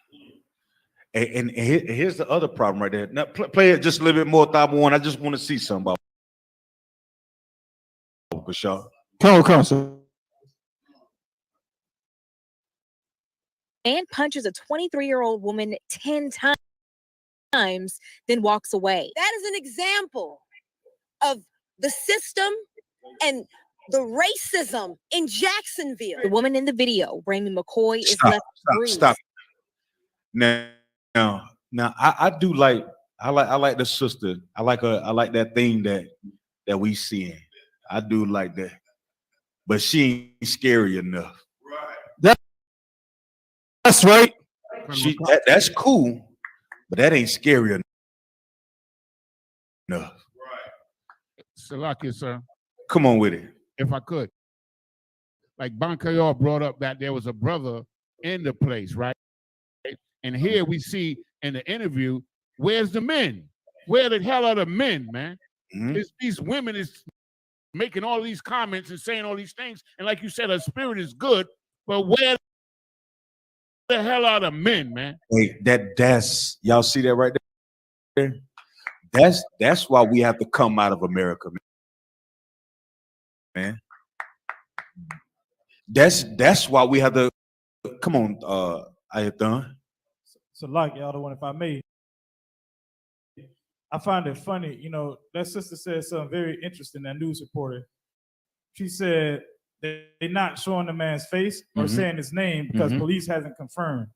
And here's the other problem right there. Now play it just a little bit more, N.W.O. I just want to see something about Kushaw. Come, sir. Man punches a 23-year-old woman 10 times, then walks away. That is an example of the system and the racism in Jacksonville. The woman in the video, Raymond McCoy, is left bruised. Stop. Now, I do like the sister. I like that thing that we seeing. I do like that, but she ain't scary enough. That's right. That's cool, but that ain't scary enough. Salakia, sir. Come on with it. If I could. Like Bankayor brought up that there was a brother in the place, right? And here we see in the interview, where's the men? Where the hell are the men, man? Mm-hmm. These women is making all these comments and saying all these things. And like you said, her spirit is good, but where the hell are the men, man? Hey, that's y'all see that right there? That's why we have to come out of America, man. That's why we have to come on, Ayathan. So like the other one, if I may, I find it funny, you know, that sister said something very interesting, that news reporter. She said they're not showing the man's face or saying his name because police hasn't confirmed.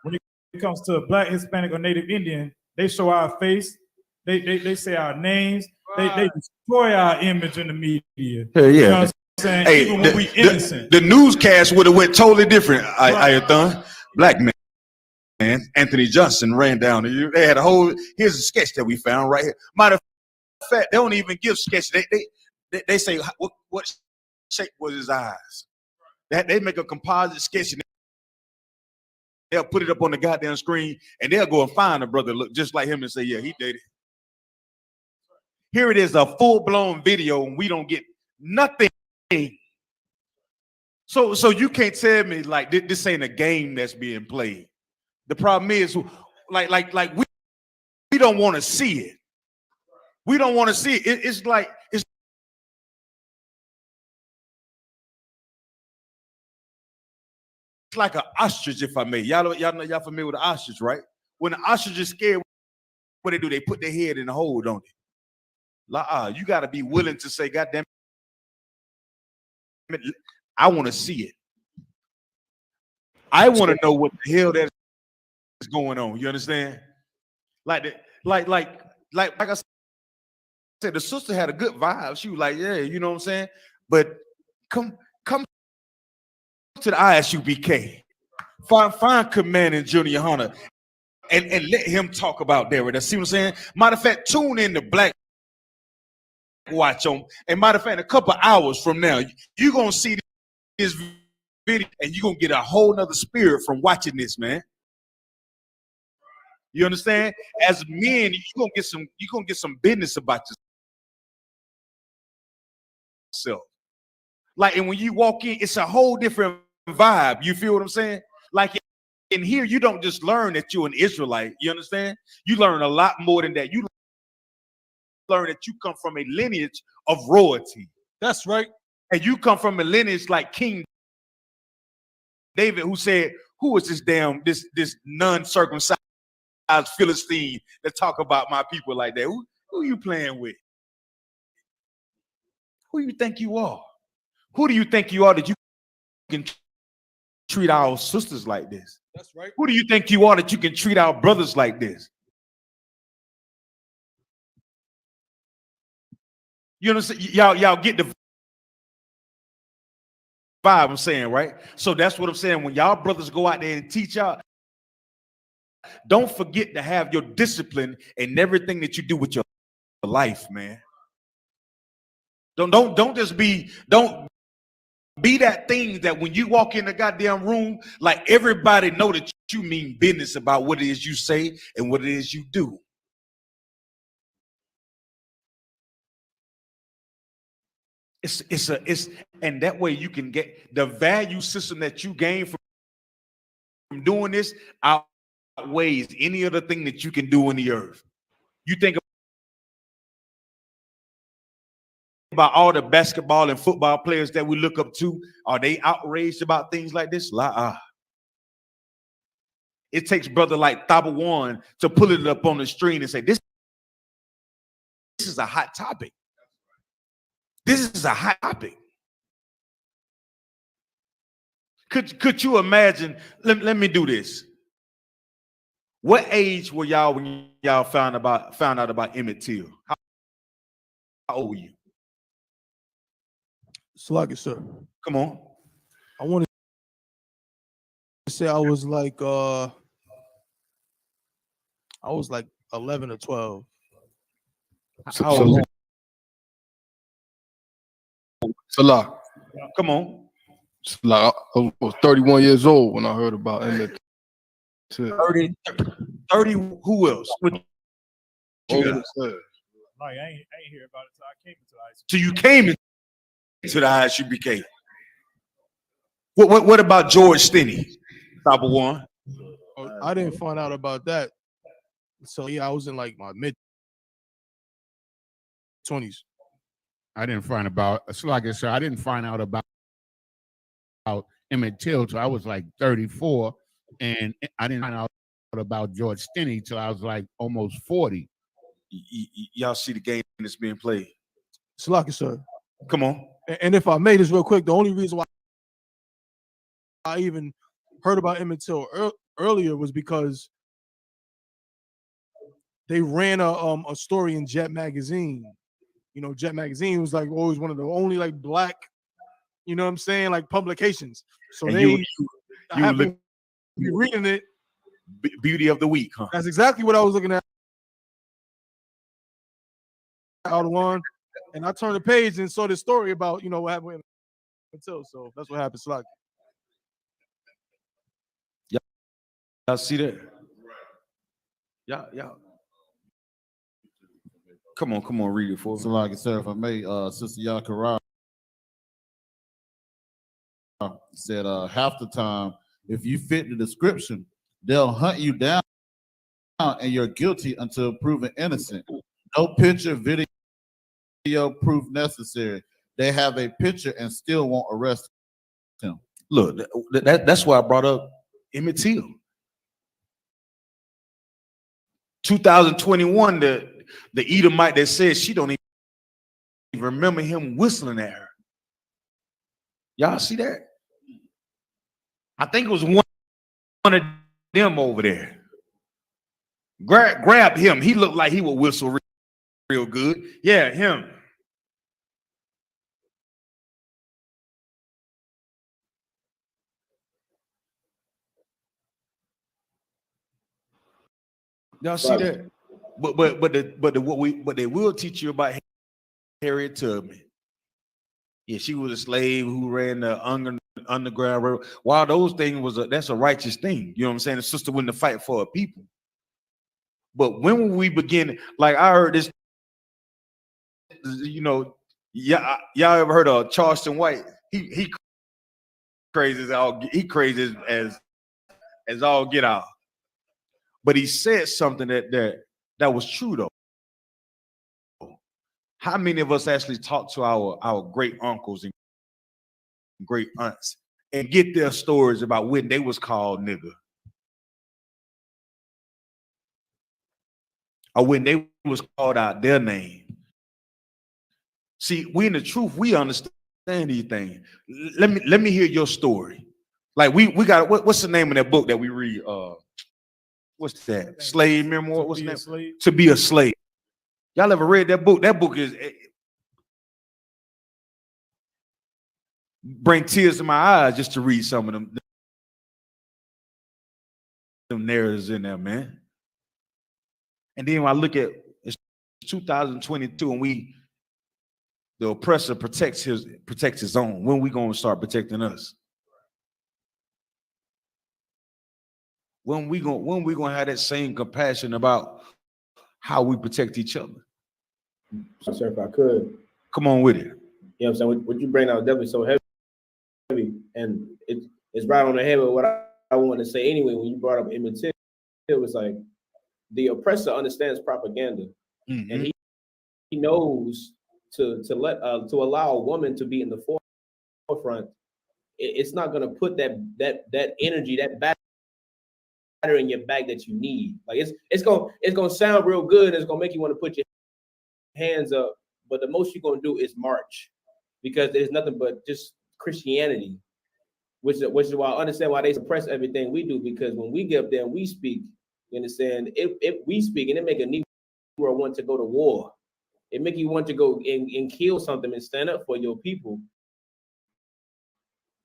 When it comes to Black, Hispanic, or Native Indian, they show our face, they say our names, they destroy our image in the media. Hell You know yeah. what I'm saying? Hey, Even when we innocent. the newscast would have went totally different. Ayathon, black man. Anthony Johnson ran down. They had a whole. Here's a sketch that we found right here. Matter of fact, they don't even give sketches. They say what shape was his eyes. That they make a composite sketch and they'll put it up on the goddamn screen and they'll go and find a brother look just like him and say, yeah, he dated. Here it is, a full-blown video, and we don't get nothing. So you can't tell me like this ain't a game that's being played. The problem is, like we don't want to see it. We don't want to see it. It's like an ostrich, if I may. Y'all familiar with the ostrich, right? When the ostrich is scared, what they do? They put their head in the hole, don't they? You got to be willing to say, God damn it, I want to see it. I want to know what the hell that is going on. You understand? Like I said, the sister had a good vibe. She was like, yeah, you know what I'm saying? But come to the ISUBK. Find Commandant Junior Hunter and let him talk about that. See what I'm saying? Matter of fact, tune in to Black Watch on. And matter of fact, a couple hours from now, you're gonna see this video and you're gonna get a whole nother spirit from watching this, man. You understand? As men, you're gonna get some business about yourself. Like, and when you walk in, it's a whole different vibe. You feel what I'm saying? Like in here, you don't just learn that you're an Israelite. You understand? You learn a lot more than that. You learn that you come from a lineage of royalty. That's right. And you come from a lineage like King David, who said, who is this non-circumcised Philistine that talk about my people like that? Who you playing with? Who you think you are? Who do you think you are that you can treat our sisters like this? That's right. Who do you think you are that you can treat our brothers like this? You understand? Y'all get the vibe I'm saying, right? So that's what I'm saying. When y'all brothers go out there and teach y'all, don't forget to have your discipline in everything that you do with your life, man. Don't just be that thing that when you walk in the goddamn room, like everybody know that you mean business about what it is you say and what it is you do. It's and that way you can get the value system that you gain from doing this outweighs any other thing that you can do in the earth. You think about all the basketball and football players that we look up to. Are they outraged about things like this? It takes brother like N.W.O to pull it up on the screen and say, this is a hot topic. This is a hot topic. Could you imagine? Let me do this. What age were y'all when y'all found out about Emmett Till? How old were you? Sluggy, sir. Come on. I want to say I was like 11 or 12. Salah. Come on. Salah. I was 31 years old when I heard about Emmett Till. 30, who else? What you got? Like, I ain't hear about it, so I came into ISUBK. So you came into the ISUBK. What about George Stinney? N.W.O. I didn't find out about that. So yeah, I was in like my mid-20s. I didn't find about, so like I said, I didn't find out about Emmett Till till I was like 34, and I didn't find out about George Stinney till I was like almost 40. Y'all see the game that's being played. Salaki, sir. Come on. And if I may this real quick, the only reason why I even heard about Emmett Till earlier was because they ran a story in Jet magazine. You know, Jet magazine was like always one of the only like black, you know what I'm saying, like publications. So And they you happened to be reading it. Beauty of the week, huh? That's exactly what I was looking at. Out of one, and I turned the page and saw this story about, you know, what happened with Emmett Till. So that's what happened. Salaki. Y'all see that? Yeah. Come on, read it for me. So, like I said, if I may, Sister Yakara said, half the time, if you fit the description, they'll hunt you down and you're guilty until proven innocent. No picture, video proof necessary. They have a picture and still won't arrest him. Look, that's why I brought up Emmett Till. 2021, the Edomite that said she don't even remember him whistling at her. Y'all see that? I think it was one of them over there. Grab him. He looked like he would whistle real good. Yeah, him. Y'all see that? But what they will teach you about Harriet Tubman. Yeah, she was a slave who ran the underground railroad. While those things that's a righteous thing. You know what I'm saying? The sister wouldn't fight for her people. But when we begin, like I heard this, you know, y'all ever heard of Charleston White? He crazy as all get out. But he said something that was true though. How many of us actually talk to our great uncles and great aunts and get their stories about when they was called nigger? Or when they was called out their name? See, we in the truth, we understand these things. Let me hear your story. Like we got what's the name of that book that we read? What's that? Slave Memoir? What's that? To Be a Slave. Y'all ever read that book? That book is bring tears to my eyes just to read some of them narratives in there, man. And then when I look at it's 2022 and the oppressor protects his own. When we gonna start protecting us? When we gonna have that same compassion about how we protect each other? So, sir, if I could, come on with it. You know what I'm saying? What you bring out is definitely so heavy, and it's right on the head with what I want to say anyway. When you brought up Emmett Till, it was like the oppressor understands propaganda, and he knows to allow a woman to be in the forefront. It's not going to put that energy, that batter in your bag that you need. Like it's gonna sound real good. And it's gonna make you want to put your hands up, but the most you're gonna do is march, because there's nothing but just Christianity, which is why I understand why they suppress everything we do, because when we get up there and we speak, you understand, if we speak and it make a Negro want to go to war, it make you want to go and kill something and stand up for your people.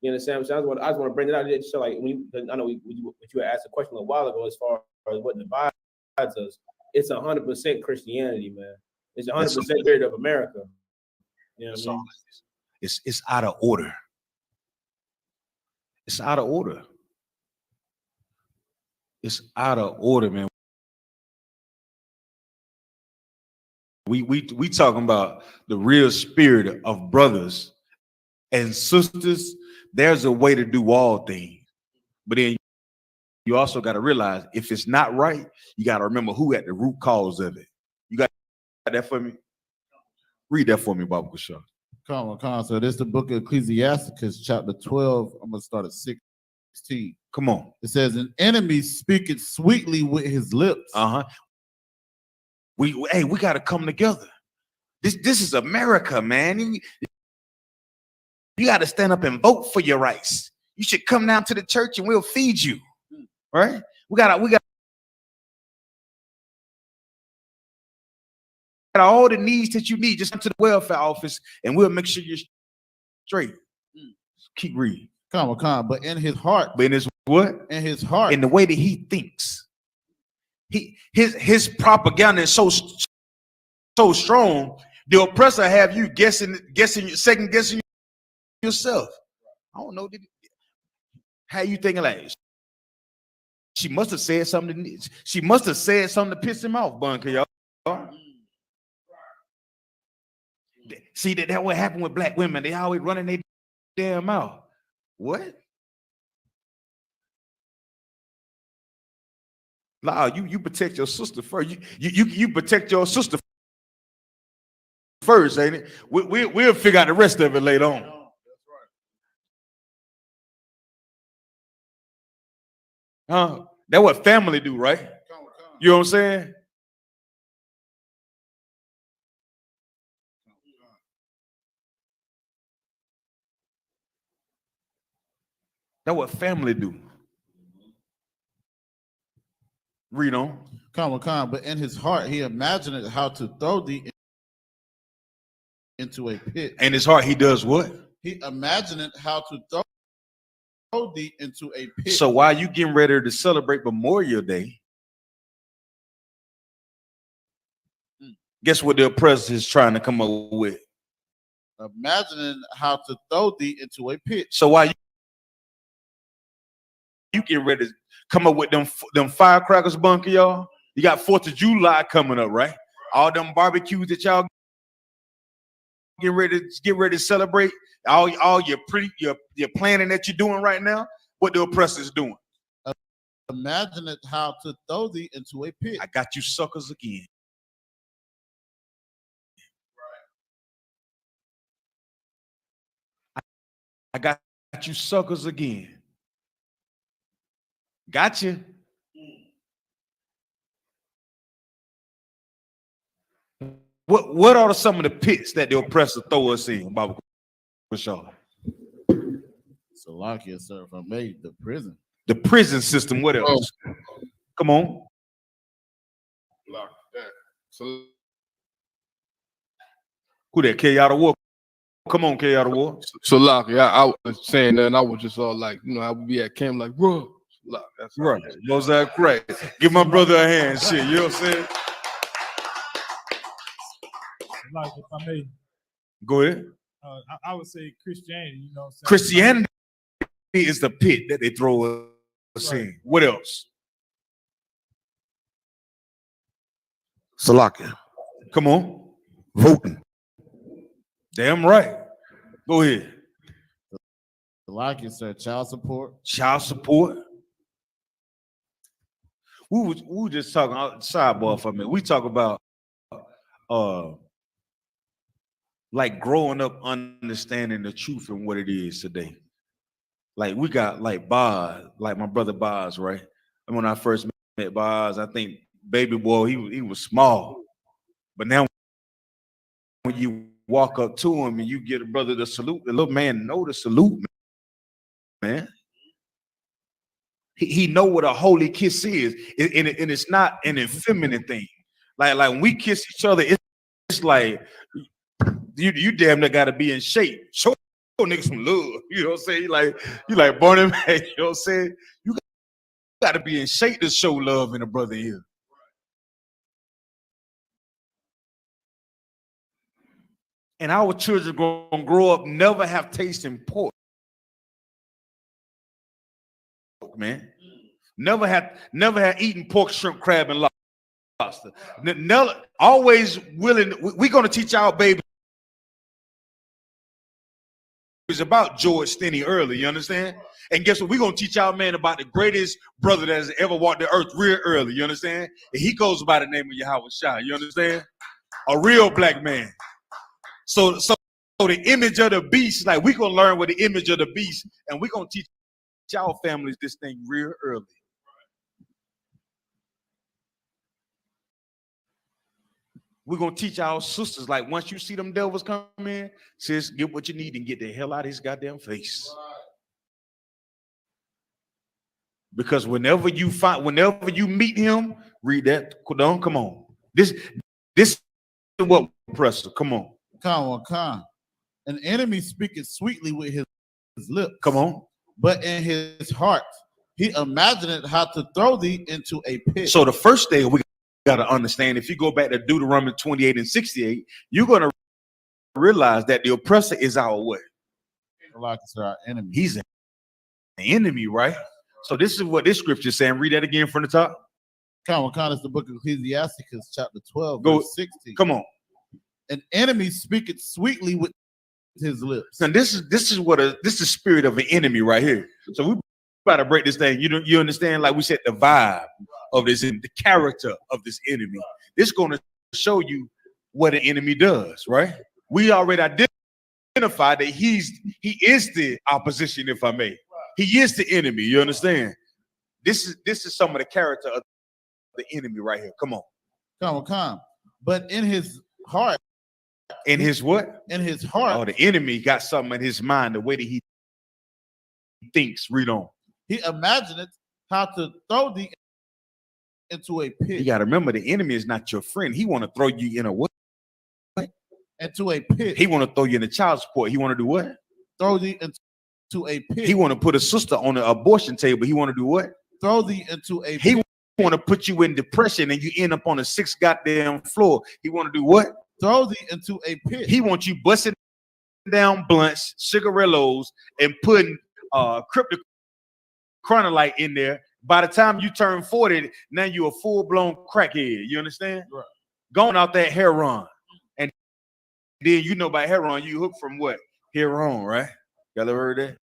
You understand? So I just want to bring it out. So like I know you asked a question a while ago as far as what divides us. It's 100% Christianity, man. It's 100% spirit of America. You know what I mean? It's out of order. It's out of order. It's out of order, man. We talking about the real spirit of brothers and sisters. There's a way to do all things, but then you also got to realize if it's not right, you got to remember who at the root cause of it. You got that for me? Read that for me, Baba Kushar. Come on. So this is the book of Ecclesiasticus, chapter 12. I'm gonna start at 6. Come on. It says, an enemy speaketh sweetly with his lips. We got to come together. This is America, man. You got to stand up and vote for your rights. You should come down to the church and we'll feed you. Right? We got all the needs that you need. Just come to the welfare office and we'll make sure you're straight. Keep reading. Come on. But in his heart. But in his what? In his heart. In the way that he thinks. His propaganda is so strong, the oppressor have you second guessing yourself. I don't know. How you thinking like she must have said something. She must have said something to piss him off, Bunker, y'all. See that what happened with black women? They always running their damn mouth. What? Nah, you protect your sister first. You protect your sister first, ain't it? We'll figure out the rest of it later on. That's what family do, right? You know what I'm saying? That's what family do. Read on. Come on. But in his heart, he imagined how to throw thee into a pit. In his heart, he does what? He imagined how to throw thee into a pit. So while you getting ready to celebrate Memorial Day, guess what the oppressor is trying to come up with? Imagining how to throw thee into a pit. So while you get ready to come up with them firecrackers, Bunker, y'all, you got 4th of July coming up, right? All them barbecues that y'all get ready to celebrate, all your planning that you're doing right now, what the oppressor is doing. Imagine how to throw thee into a pit. I got you suckers again. I got you suckers again. Gotcha. What are some of the pits that the oppressor throw us in, Baba Shaw? Salakia, sir, if I made the prison. The prison system. What else? Come on. Who that? N.W.O? Come on, N.W.O. Salakia, I was saying that, and I was just all like, I would be at camp like, bro. That's right. Mosaic crack. Give my brother a hand. Shit, you know what I'm saying? Like, if I may, go ahead. I would say Christianity. You know what I'm saying? Christianity is the pit that they throw us in. What else? Salakia. Come on. Voting. Damn right. Go ahead. Salakia, sir, child support. Child support. We were just talking sidebar for a minute. We talk about like growing up understanding the truth and what it is today. Like we got like Boz, like my brother Boz, right? And when I first met Boz, I think baby boy, he was small. But now when you walk up to him and you get a brother to salute, the little man know to salute, man. He know what a holy kiss is, and it's not an effeminate thing. Like when we kiss each other, it's like you damn near gotta be in shape. Show niggas some love. You know what I'm saying? You like Barney Man, you know what I'm saying? You gotta be in shape to show love in a brother here. And our children gonna grow up never have tasted pork. Man, never had eaten pork, shrimp, crab, and lobster. Never, always willing. We're gonna teach our babies about George Stinney early. You understand? And guess what? We're gonna teach our man about the greatest brother that has ever walked the earth real early. You understand? And he goes by the name of Yahweh Shah. You understand? A real black man. So the image of the beast, like we're gonna learn with the image of the beast, and we're gonna teach y'all families this thing real early. We're gonna teach our sisters, like, once you see them devils come in, sis, get what you need and get the hell out of his goddamn face. Because whenever you meet him, read that. Come on. This is what oppressor. Come on. Con. An enemy speaketh sweetly with his lips. Come on. But in his heart, he imagined how to throw thee into a pit. So the first thing we got to understand, if you go back to Deuteronomy 28 and 68, you're going to realize that the oppressor is our what? Like it's our enemy. He's an enemy, right? So this is what this scripture is saying. Read that again from the top. Con is the book of Ecclesiasticus, chapter 12, Go, verse 16. Come on. An enemy speaketh sweetly with his lips. And this is the spirit of an enemy right here. So we about to break this thing. You understand? Like we said, the vibe of this, the character of this enemy. This is going to show you what an enemy does, right? We already identified that he is the opposition, if I may. He is the enemy. You understand? This is some of the character of the enemy right here. Come on. Come. But in his heart. In his what? In his heart. Oh, the enemy got something in his mind, the way that he thinks. Read on. He imagined how to throw thee into a pit. You got to remember, the enemy is not your friend. He want to throw you in a what? Into a pit. He want to throw you in a child support. He want to do what? Throw thee into a pit. He want to put a sister on an abortion table. He want to do what? Throw thee into a pit. He want to put you in depression and you end up on a 6th goddamn floor. He want to do what? Throw thee into a pit. He wants you busting down blunts, cigarillos, and putting cryptochromolite in there. By the time you turn 40, now you're a full-blown crackhead. You understand? Right. Going out that heroin. And then you know about heroin, you hook from what? Heroin, right? Y'all ever heard that?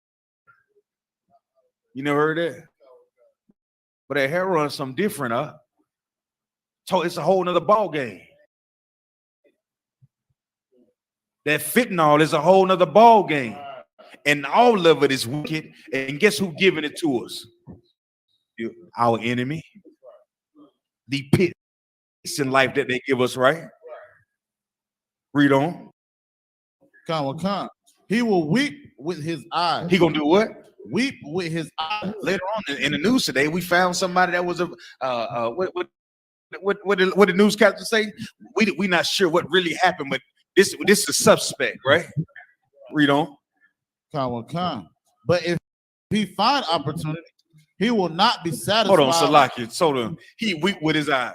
You never heard that? But that heroin is something different, huh? So it's a whole nother ball game. That fentanyl is a whole nother ball game. And all of it is wicked. And guess who giving it to us? Our enemy. The pits in life that they give us, right? Read on. Come. He will weep with his eyes. He gonna do what? Weep with his eyes. Later on in the news today, we found somebody that was what did the newscaster say? We not sure what really happened, but this is a suspect, right? Read on. Come. But if he find opportunity, he will not be satisfied. Hold on, Salaki. So he weep with his eyes.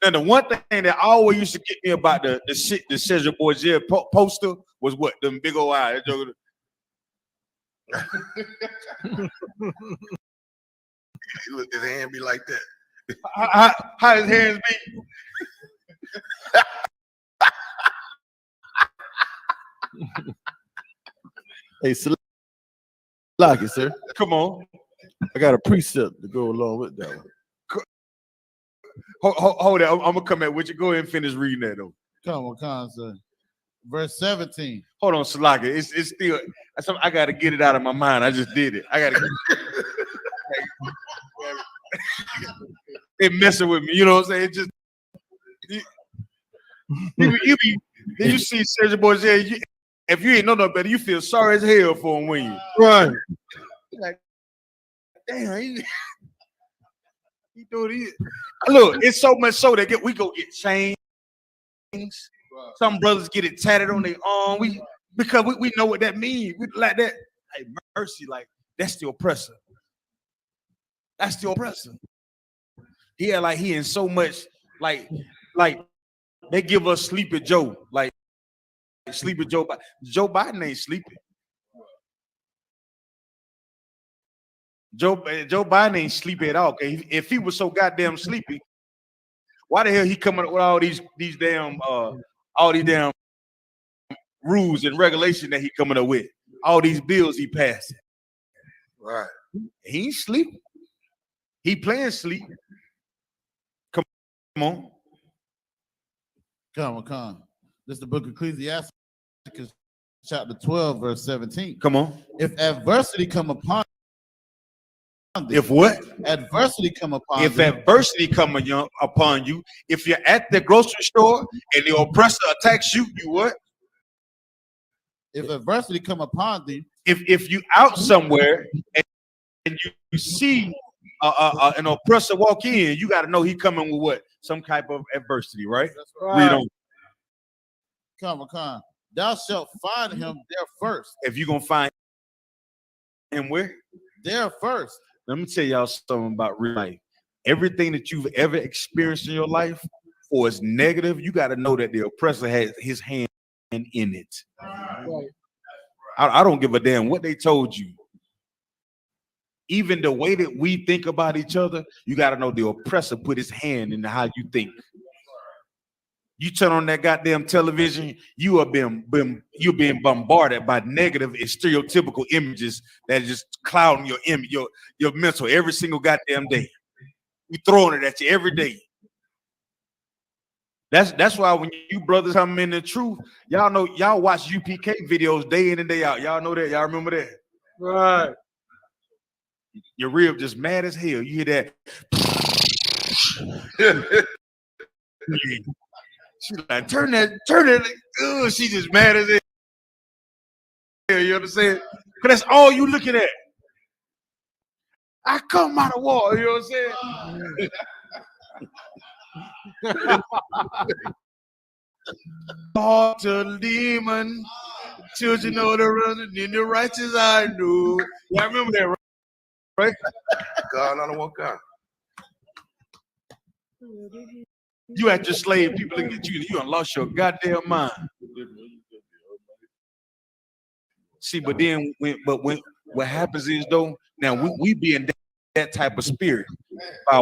Now the one thing that always used to get me about the shit, the Cesar Borgia poster was what? Them big old eyes. His hand be like that. How his hands be? Hey, Salaki, sir. Come on. I got a precept to go along with that one. Hold on. I'm gonna come back with you. Go ahead and finish reading that though. Come, sir. Verse 17. Hold on, Salaka. It's still. I gotta get it out of my mind. I just did it. I gotta. It messing with me. You know what I'm saying? It just. You see Sergio Borgia. If you ain't know no better, you feel sorry as hell for him when you. Right. Like, damn, he doing it. Look, it's so much so that we go get chains. Some brothers get it tatted on their arm. Because we know what that means. We like that. Hey, mercy, like that's the oppressor. That's the oppressor. Yeah, like he in so much like they give us Sleepy Joe, like Sleepy Joe. Joe Biden ain't sleeping. Joe Biden ain't sleepy at all. Okay, if he was so goddamn sleepy, why the hell he coming up with all these damn rules and regulations that he coming up with? All these bills he passing. Right. He ain't sleeping. He playing sleep. Come on. Come. This is the book of Ecclesiasticus, chapter 12, verse 17. Come on. If adversity come upon thee. If what? Adversity come upon If thee. adversity come upon you, if you're at the grocery store and the oppressor attacks you, you what? If adversity come upon thee, If you out somewhere and you see an oppressor walk in, you got to know he coming with what? Some type of adversity, right? Read on. come. Thou shalt find him there first. If you're gonna find him where? There first. Let me tell y'all something about real life. Everything that you've ever experienced in your life, or it's negative, you got to know that the oppressor has his hand in it. I don't give a damn what they told you. Even the way that we think about each other, you got to know the oppressor put his hand into how you think. You turn on that goddamn television, you're being bombarded by negative and stereotypical images that are just clouding your image, your mental every single goddamn day. We throwing it at you every day. That's why when you brothers come in the truth, y'all know y'all watch UPK videos day in and day out. Y'all know that. Y'all remember that? Right. Your rib just mad as hell. You hear that? She's like, turn that. Ugh, she just mad as hell. You understand? Because that's all you looking at. I come out of war. You know what I'm saying? Heart to demon, children know the running in the righteous I do. Yeah, I remember that, right? God, I don't want God. You at your slave, people looking at you, you done lost your goddamn mind. See, but then when what happens is though, now we be in that type of spirit by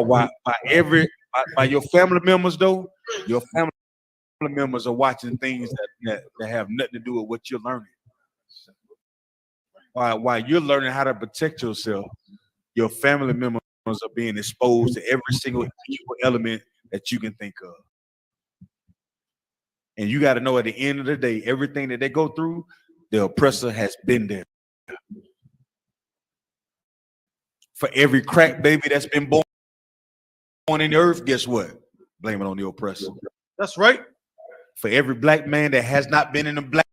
your family members though. Your family members are watching things that have nothing to do with what you're learning. While you're learning how to protect yourself, your family members are being exposed to every single evil element that you can think of. And you got to know at the end of the day, everything that they go through, the oppressor has been there. For every crack baby that's been born in the earth, guess what? Blame it on the oppressor. That's right. For every black man that has not been in the black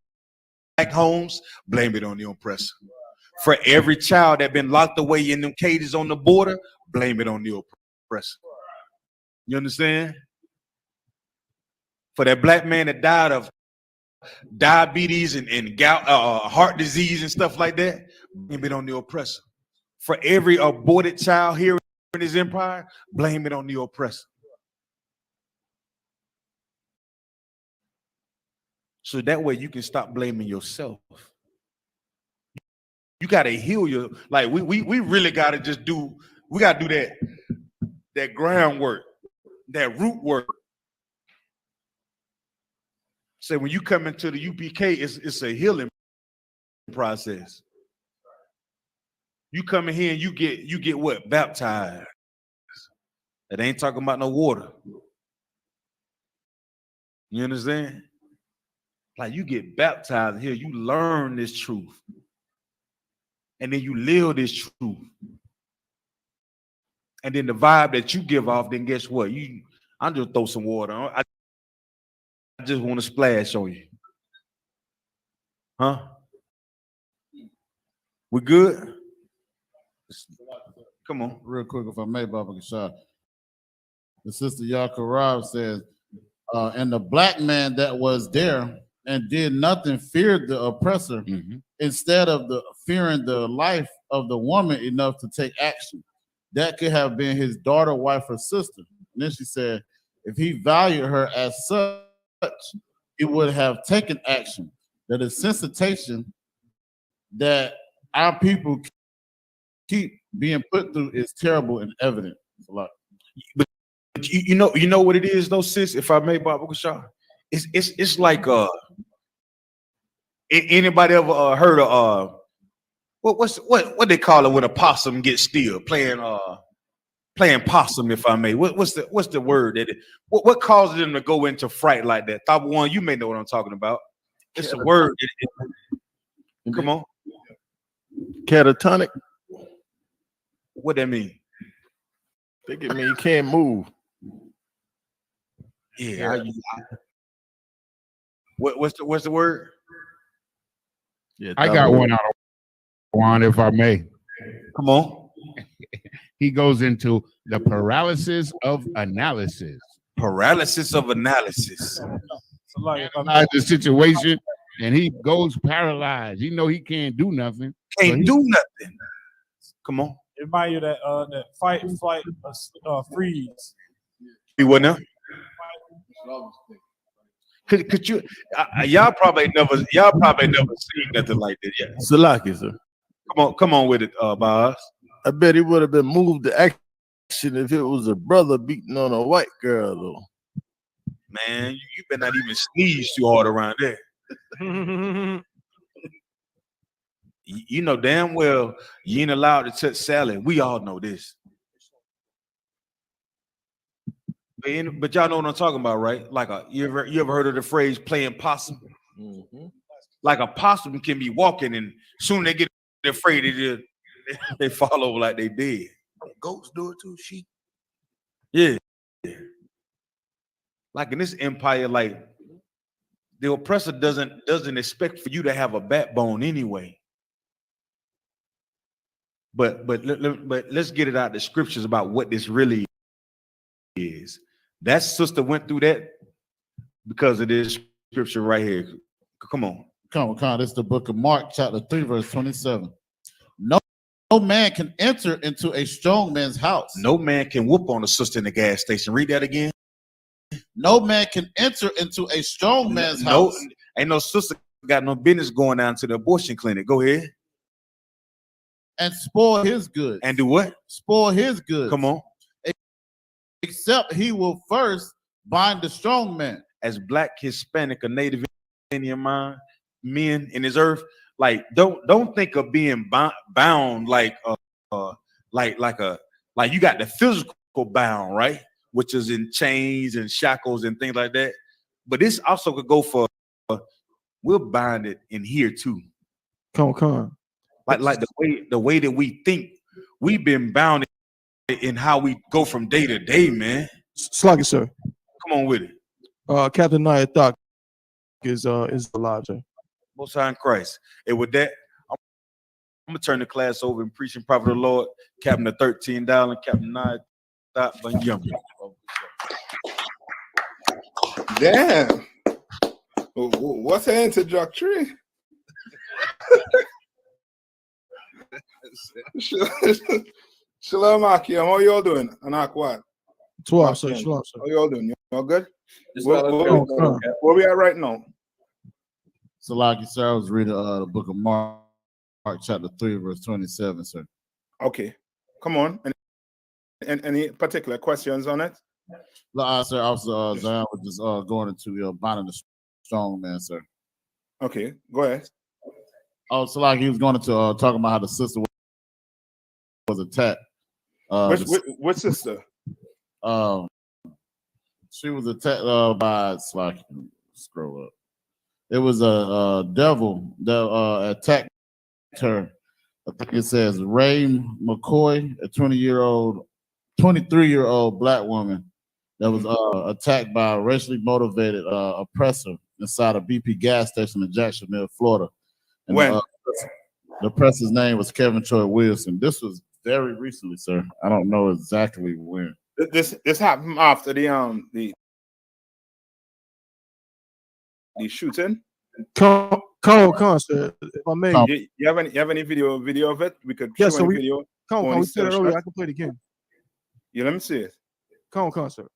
homes, blame it on the oppressor. For every child that been locked away in them cages on the border, blame it on the oppressor. You understand? For that black man that died of diabetes and gout, heart disease and stuff like that, blame it on the oppressor. For every aborted child here in his empire, blame it on the oppressor. So that way you can stop blaming yourself. You got to heal your, like we really got to just do, we got to do that groundwork, that root work. So when you come into the UPK, it's a healing process. You come in here and you get what? Baptized. It ain't talking about no water. You understand? Like you get baptized here, you learn this truth. And then you live this truth. And then the vibe that you give off, then guess what? I'm just throw some water on. I just want to splash on you. Huh? We good? Come on. Real quick, if I may, Baba Kashad. The sister Yakarab says, and the black man that was there and did nothing feared the oppressor instead of fearing the life of the woman enough to take action. That could have been his daughter, wife, or sister. And then she said, if he valued her as such, he would have taken action. That the sensitization that our people keep being put through is terrible and evident. It's a lot. But you know what it is though, sis, if I may, Baba Kashad? It's like anybody ever heard of what they call it when a possum gets still, playing possum, if I may. What's the word that what causes them to go into fright like that? Top one, you may know what I'm talking about. It's a word. Come on. Catatonic. What that mean? Think it mean you can't move. Yeah. What's the word? Yeah, I got one out of Juan, if I may. Come on. He goes into the paralysis of analysis. Paralysis of analysis. So like, Analyze the situation, and he goes paralyzed. He know he can't do nothing. Can't do nothing. Come on. remind you that that fight, flight, freeze. You what now? Could you? Y'all probably never seen nothing like this yet. Salaki, sir. Come on with it, Boz. I bet he would have been moved to action if it was a brother beating on a white girl, though. Man, you better not even sneeze too hard around there. You know damn well you ain't allowed to touch salad. We all know this. But y'all know what I'm talking about, right? Like you ever heard of the phrase playing possum? Mm-hmm. Like a possum can be walking, and soon they get afraid, they fall over like they dead. Goats do it too, sheep. Yeah. Like in this empire, like the oppressor doesn't expect for you to have a backbone anyway. But let's get it out the scriptures about what this really is. That sister went through that because of this scripture right here. Come on. Come on. This is the book of Mark, chapter 3, verse 27. No man can enter into a strong man's house. No man can whoop on a sister in the gas station. Read that again. No man can enter into a strong man's house. Ain't no sister got no business going down to the abortion clinic. Go ahead. And spoil his goods. And do what? Spoil his goods. Come on. Except he will first bind the strong man. As Black, Hispanic, or Native Indian men in his earth, like don't think of being bound like you got the physical bound, right? Which is in chains and shackles and things like that. But this also could go for we'll bind it in here too. Come on. Like the way that we think, we've been bound in how we go from day to day, man. Sluggy, sir. Come on with it. Captain Nia Thok is alive, sir. Most High in Christ. And with that, I'm gonna turn the class over and preaching prophet of the Lord, Captain of 13 Down, Captain Nia Thok Banyum. Damn. What's an introductory? Shalom, Akim. How y'all doing? Anak what? 12, sir. Shalom, sir. How y'all doing? Y'all good? Where we at right now? Salaki, sir, I was reading the book of Mark, chapter 3, verse 27, sir. Okay. Come on. Any particular questions on it? Sir, I was Zion was just going into binding the strong man, sir. Okay, go ahead. Oh, Salaki, he was going into talking about how the sister was attacked. Which sister? She was attacked by Salaki. Scroll up. It was a devil that attacked her. I think it says Ray McCoy, a 23-year-old Black woman that was attacked by a racially motivated oppressor inside a BP gas station in Jacksonville, Florida. And when? The oppressor's name was Kevin Troy Wilson. This was very recently, sir. I don't know exactly when. This happened after the shooting. Come on, sir. If I may. You have any video of it? We could Yeah, show so any video. Come on, we said it earlier. I can play it again. Yeah, let me see it. Come on, sir.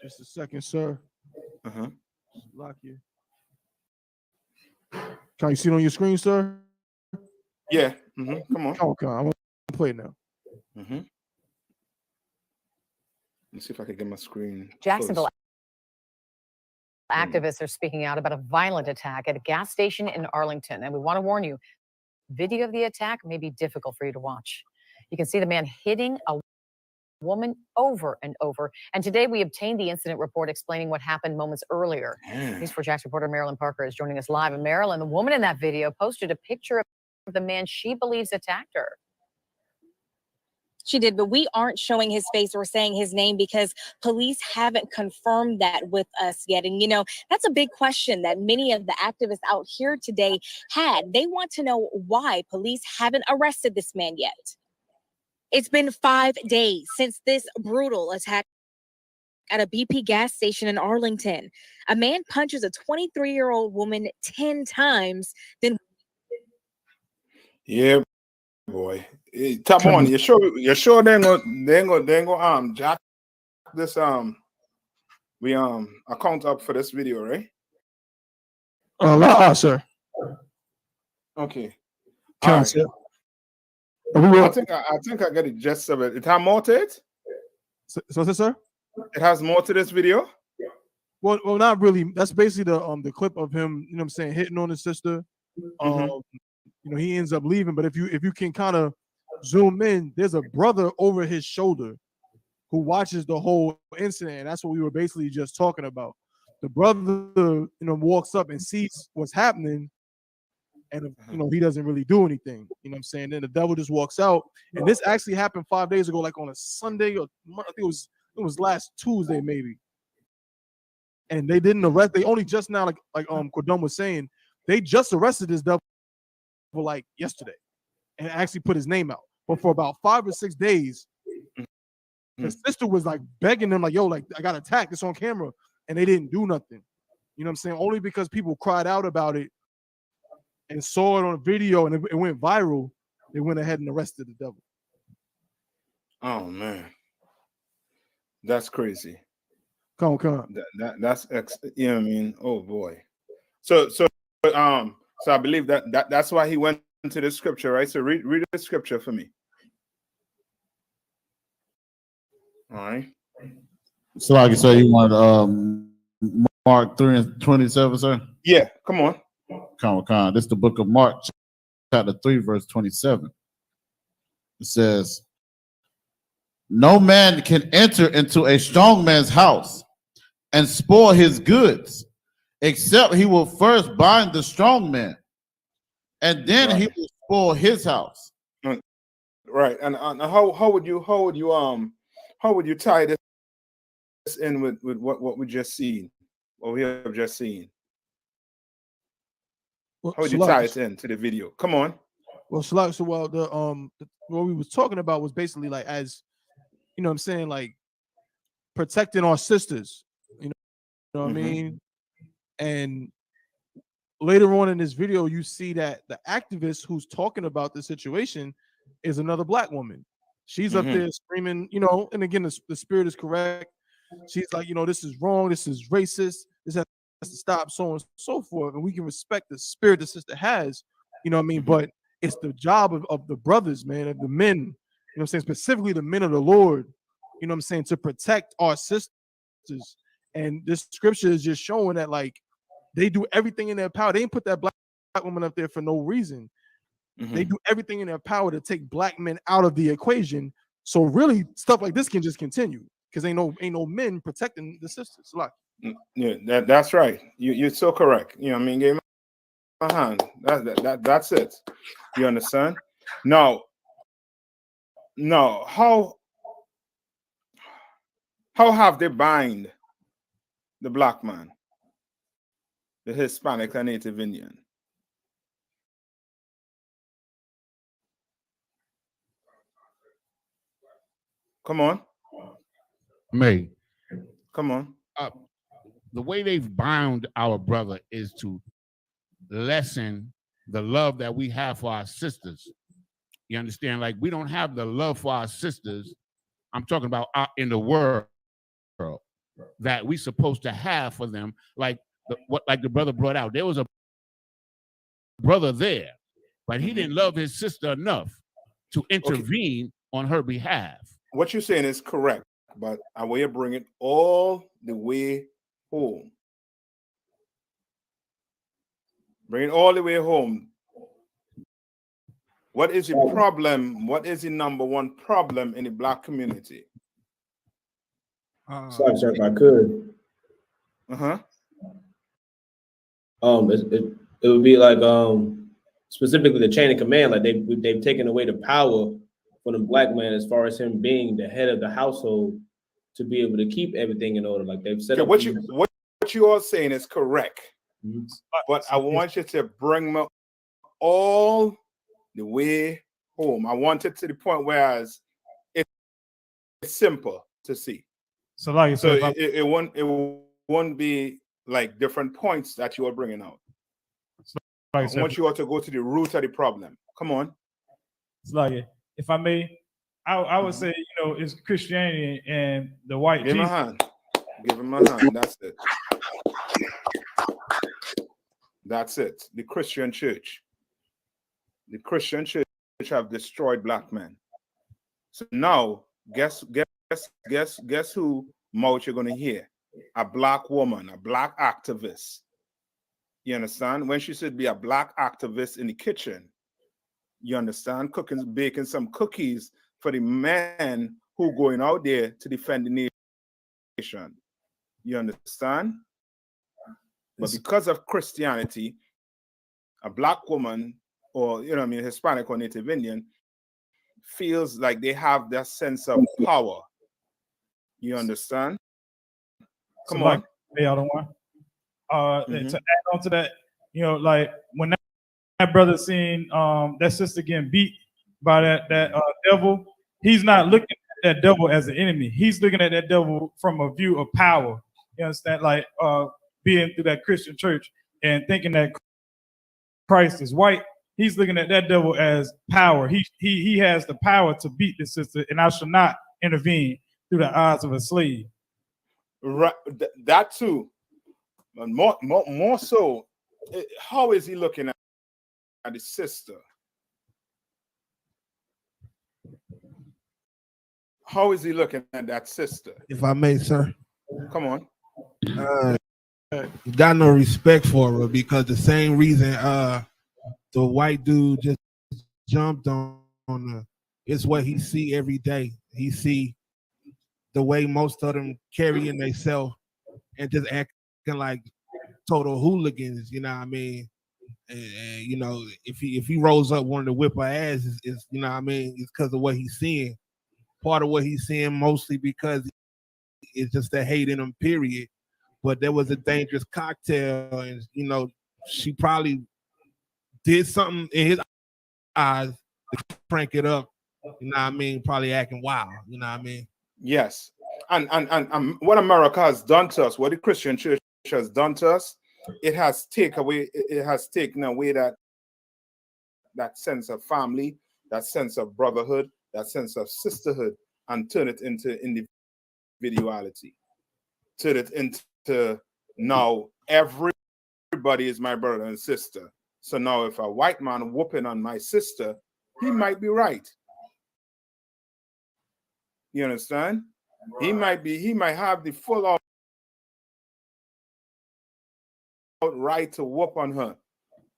Just a second, sir. Lock you. Can you see it on your screen, sir? Yeah. Come on. Come on. I'm gonna play it now. Let's see if I can get my screen. Jacksonville activists are speaking out about a violent attack at a gas station in Arlington. And we want to warn you, video of the attack may be difficult for you to watch. You can see the man hitting a woman over and over. And today we obtained the incident report explaining what happened moments earlier. News 4 Jax reporter Marilyn Parker is joining us live. And Marilyn, the woman in that video posted a picture of the man she believes attacked her. She did, but we aren't showing his face or saying his name because police haven't confirmed that with us yet. And, you know, that's a big question that many of the activists out here today had. They want to know why police haven't arrested this man yet. It's been 5 days since this brutal attack at a BP gas station in Arlington. A man punches a 23-year-old woman 10 times, then. Yeah, boy. Hey, top on. You sure they ain't gonna jack this account up for this video, right? Sir. Okay. Count, All right. I think I get the gist of it. It has more to it? So, sir? It has more to this video? Well, not really. That's basically the clip of him, you know what I'm saying, hitting on his sister. You know, he ends up leaving. But if you can kind of zoom in, there's a brother over his shoulder who watches the whole incident. And that's what we were basically just talking about. The brother, you know, walks up and sees what's happening, and you know, he doesn't really do anything. You know what I'm saying? Then the devil just walks out. And this actually happened 5 days ago, like on a Sunday, or I think it was last Tuesday, maybe. And they didn't arrest. They only just now, like Cordum was saying, they just arrested this devil like yesterday, and actually put his name out. But for about 5 or 6 days, the sister was like begging them, like, "Yo, like I got attacked. It's on camera," and they didn't do nothing. You know what I'm saying? Only because people cried out about it and saw it on video and it went viral, they went ahead and arrested the devil. Oh man, that's crazy. Come on. That's you know what I mean? Oh boy. So I believe that's why he went into the scripture, right? So read the scripture for me. All right. So like you say, you want Mark 3:27, sir? Yeah, come on. Come on. This is the book of Mark, chapter 3, verse 27. It says, "No man can enter into a strong man's house and spoil his goods, except he will first bind the strong man, and then he will spoil his house." Right. And how would you tie this in with what we just seen, what we have just seen? Well, How would you tie it into the video? Come on. Well, what we was talking about was basically like, as you know what I'm saying, like protecting our sisters, you know what I mean? And later on in this video, you see that the activist who's talking about the situation is another black woman. She's up there screaming, you know, and again, the spirit is correct. She's like, you know, this is wrong, this is racist, this has to stop, so on and so forth. And we can respect the spirit the sister has, you know what I mean? But it's the job of the brothers, man, of the men, you know what I'm saying, specifically the men of the Lord, you know what I'm saying, to protect our sisters. And this scripture is just showing that, like, they do everything in their power. They didn't put that black woman up there for no reason. They do everything in their power to take black men out of the equation. So really, stuff like this can just continue because ain't no men protecting the sisters. Like, yeah, that's right. You're so correct. You know what I mean? Give me my hand. That's it. You understand? Now, how have they bind the black man, the Hispanic and Native Indian? Come on. May. Come on. The way they've bound our brother is to lessen the love that we have for our sisters. You understand? Like, we don't have the love for our sisters. I'm talking about out in the world that we supposed to have for them. Like the brother brought out. There was a brother there, but he didn't love his sister enough to intervene on her behalf. What you're saying is correct, but I want you to bring it all the way home. Bring it all the way home. What is the problem? What is the number one problem in the black community? Sorry, sir, if I could. Uh-huh. It would be like specifically the chain of command, like they've taken away the power from the black man as far as him being the head of the household to be able to keep everything in order. Like they've set up. What you all saying is correct, Mhm. but I want you to bring me all the way home. I want it to the point whereas it's simple to see. So like So so it won't be like different points that you are bringing out. like I want you all to go to the root of the problem. Come on. it's like if I may, I would say, you know, it's Christianity and the white Give him a Jesus. hand. Give him a hand. That's it. That's it. The Christian church. The Christian church have destroyed black men. So now, guess who mouth you're gonna hear? A black woman, a black activist. You understand? When she should be a black activist in the kitchen, you understand? Cooking, baking some cookies for the men who going out there to defend the nation. You understand? But because of Christianity, a black woman or, you know, Hispanic or Native Indian feels like they have that sense of power. You understand? Come So on. like the other one. To add on to that, you know, like when that brother seen that sister getting beat by that devil, he's not looking at that devil as an enemy. He's looking at that devil from a view of power. You understand? Like being through that Christian church and thinking that Christ is white. He's looking at that devil as power. He has the power to beat the sister, and I shall not intervene through the eyes of a slave. Right, that too. But more so, how is he looking at his sister? How is he looking at that sister? If I may, sir. Come on. Got no respect for her because the same reason the white dude just jumped on her. It's what he see every day. He see the way most of them carrying themselves and just acting like total hooligans, you know what I mean? And you know, if he rolls up wanting to whip her ass, is you know what I mean, it's because of what he's seeing. Part of what he's seeing mostly because it's just the hate in him, period. But there was a dangerous cocktail, and you know, she probably did something in his eyes to crank it up. You know what I mean? Probably acting wild. You know what I mean? Yes. And what America has done to us, what the Christian church has done to us, it has taken away that sense of family, that sense of brotherhood, that sense of sisterhood, and turn it into individuality. Turn it into now everybody is my brother and sister. So now if a white man whooping on my sister, he might be right. You understand? He might have the full out right to whoop on her,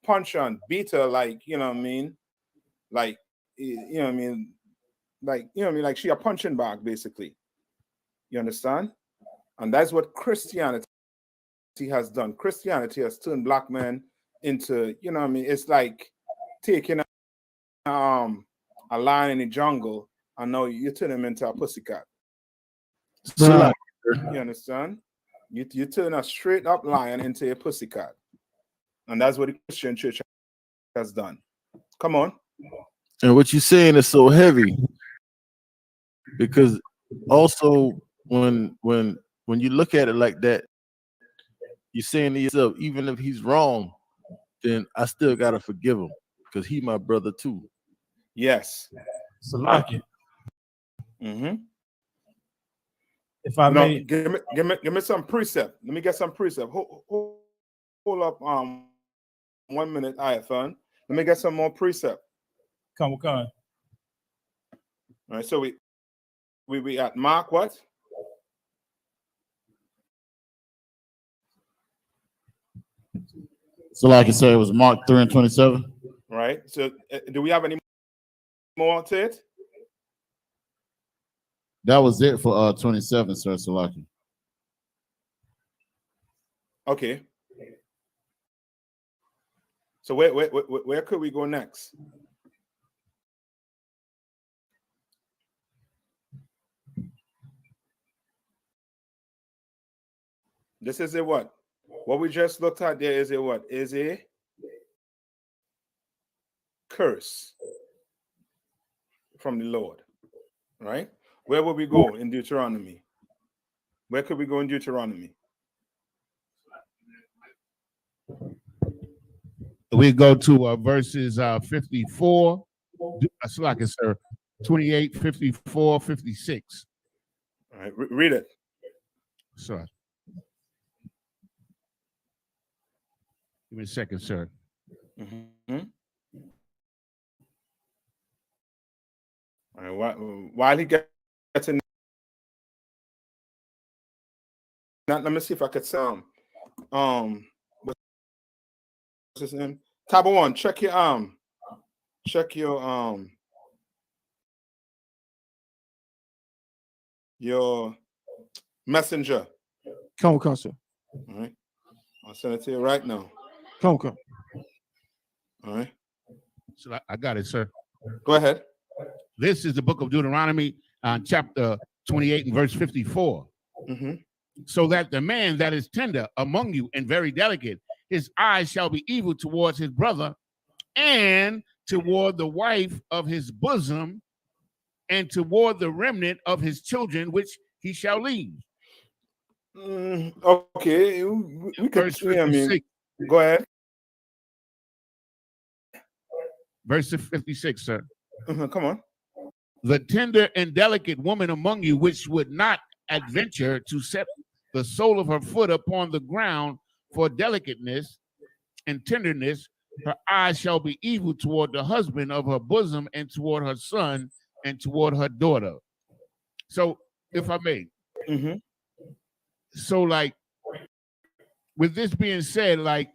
punch her, and beat her like, you know what I mean? Like, you know what I mean? Like, you know what I mean? Like she a punching bag, basically. You understand? And that's what Christianity has done. Christianity has turned black men into, you know what I mean? It's like taking a lion in the jungle and now you turn him into a pussycat. So, You understand? You turn a straight up lion into a pussycat. And that's what the Christian church has done. Come on. and what you're saying is so heavy because also when you look at it like that, you're saying to yourself, even if he's wrong, then I still gotta forgive him because he's my brother too. Yes. So like it. Mm-hmm. If I No, may, give me some precept. Let me get some precept. Hold up 1 minute, iPhone. Let me get some more precept. come. All right, so we at Mark what? So, like I said, it was Mark 3:27. Right. So do we have any more to it? That was it for 27, sir. Salaki. Okay. So where could we go next? This is a what? What we just looked at there is a what? Is a curse from the Lord, right? Where would we go in Deuteronomy? Where could we go in Deuteronomy? We go to verses 54, Salaki, sir, 28, 54, 56. All right, read it. Sorry. Give me a second, sir. Mm-hmm. All right, while he gets in, let me see if I could sound. What's his name? Tabo one. Check your messenger. Come, sir. All right, I'll send it to you right now. Come. All right. So I got it, sir. Go ahead. This is the book of Deuteronomy, chapter 28 and verse 54. Mm-hmm. So that the man that is tender among you and very delicate, his eyes shall be evil towards his brother and toward the wife of his bosom and toward the remnant of his children, which he shall leave. Okay, we could. I mean, go ahead. Verse 56, sir. Come on. The tender and delicate woman among you, which would not adventure to set the sole of her foot upon the ground for delicateness and tenderness, her eyes shall be evil toward the husband of her bosom and toward her son and toward her daughter. So, if I may, so like, with this being said, like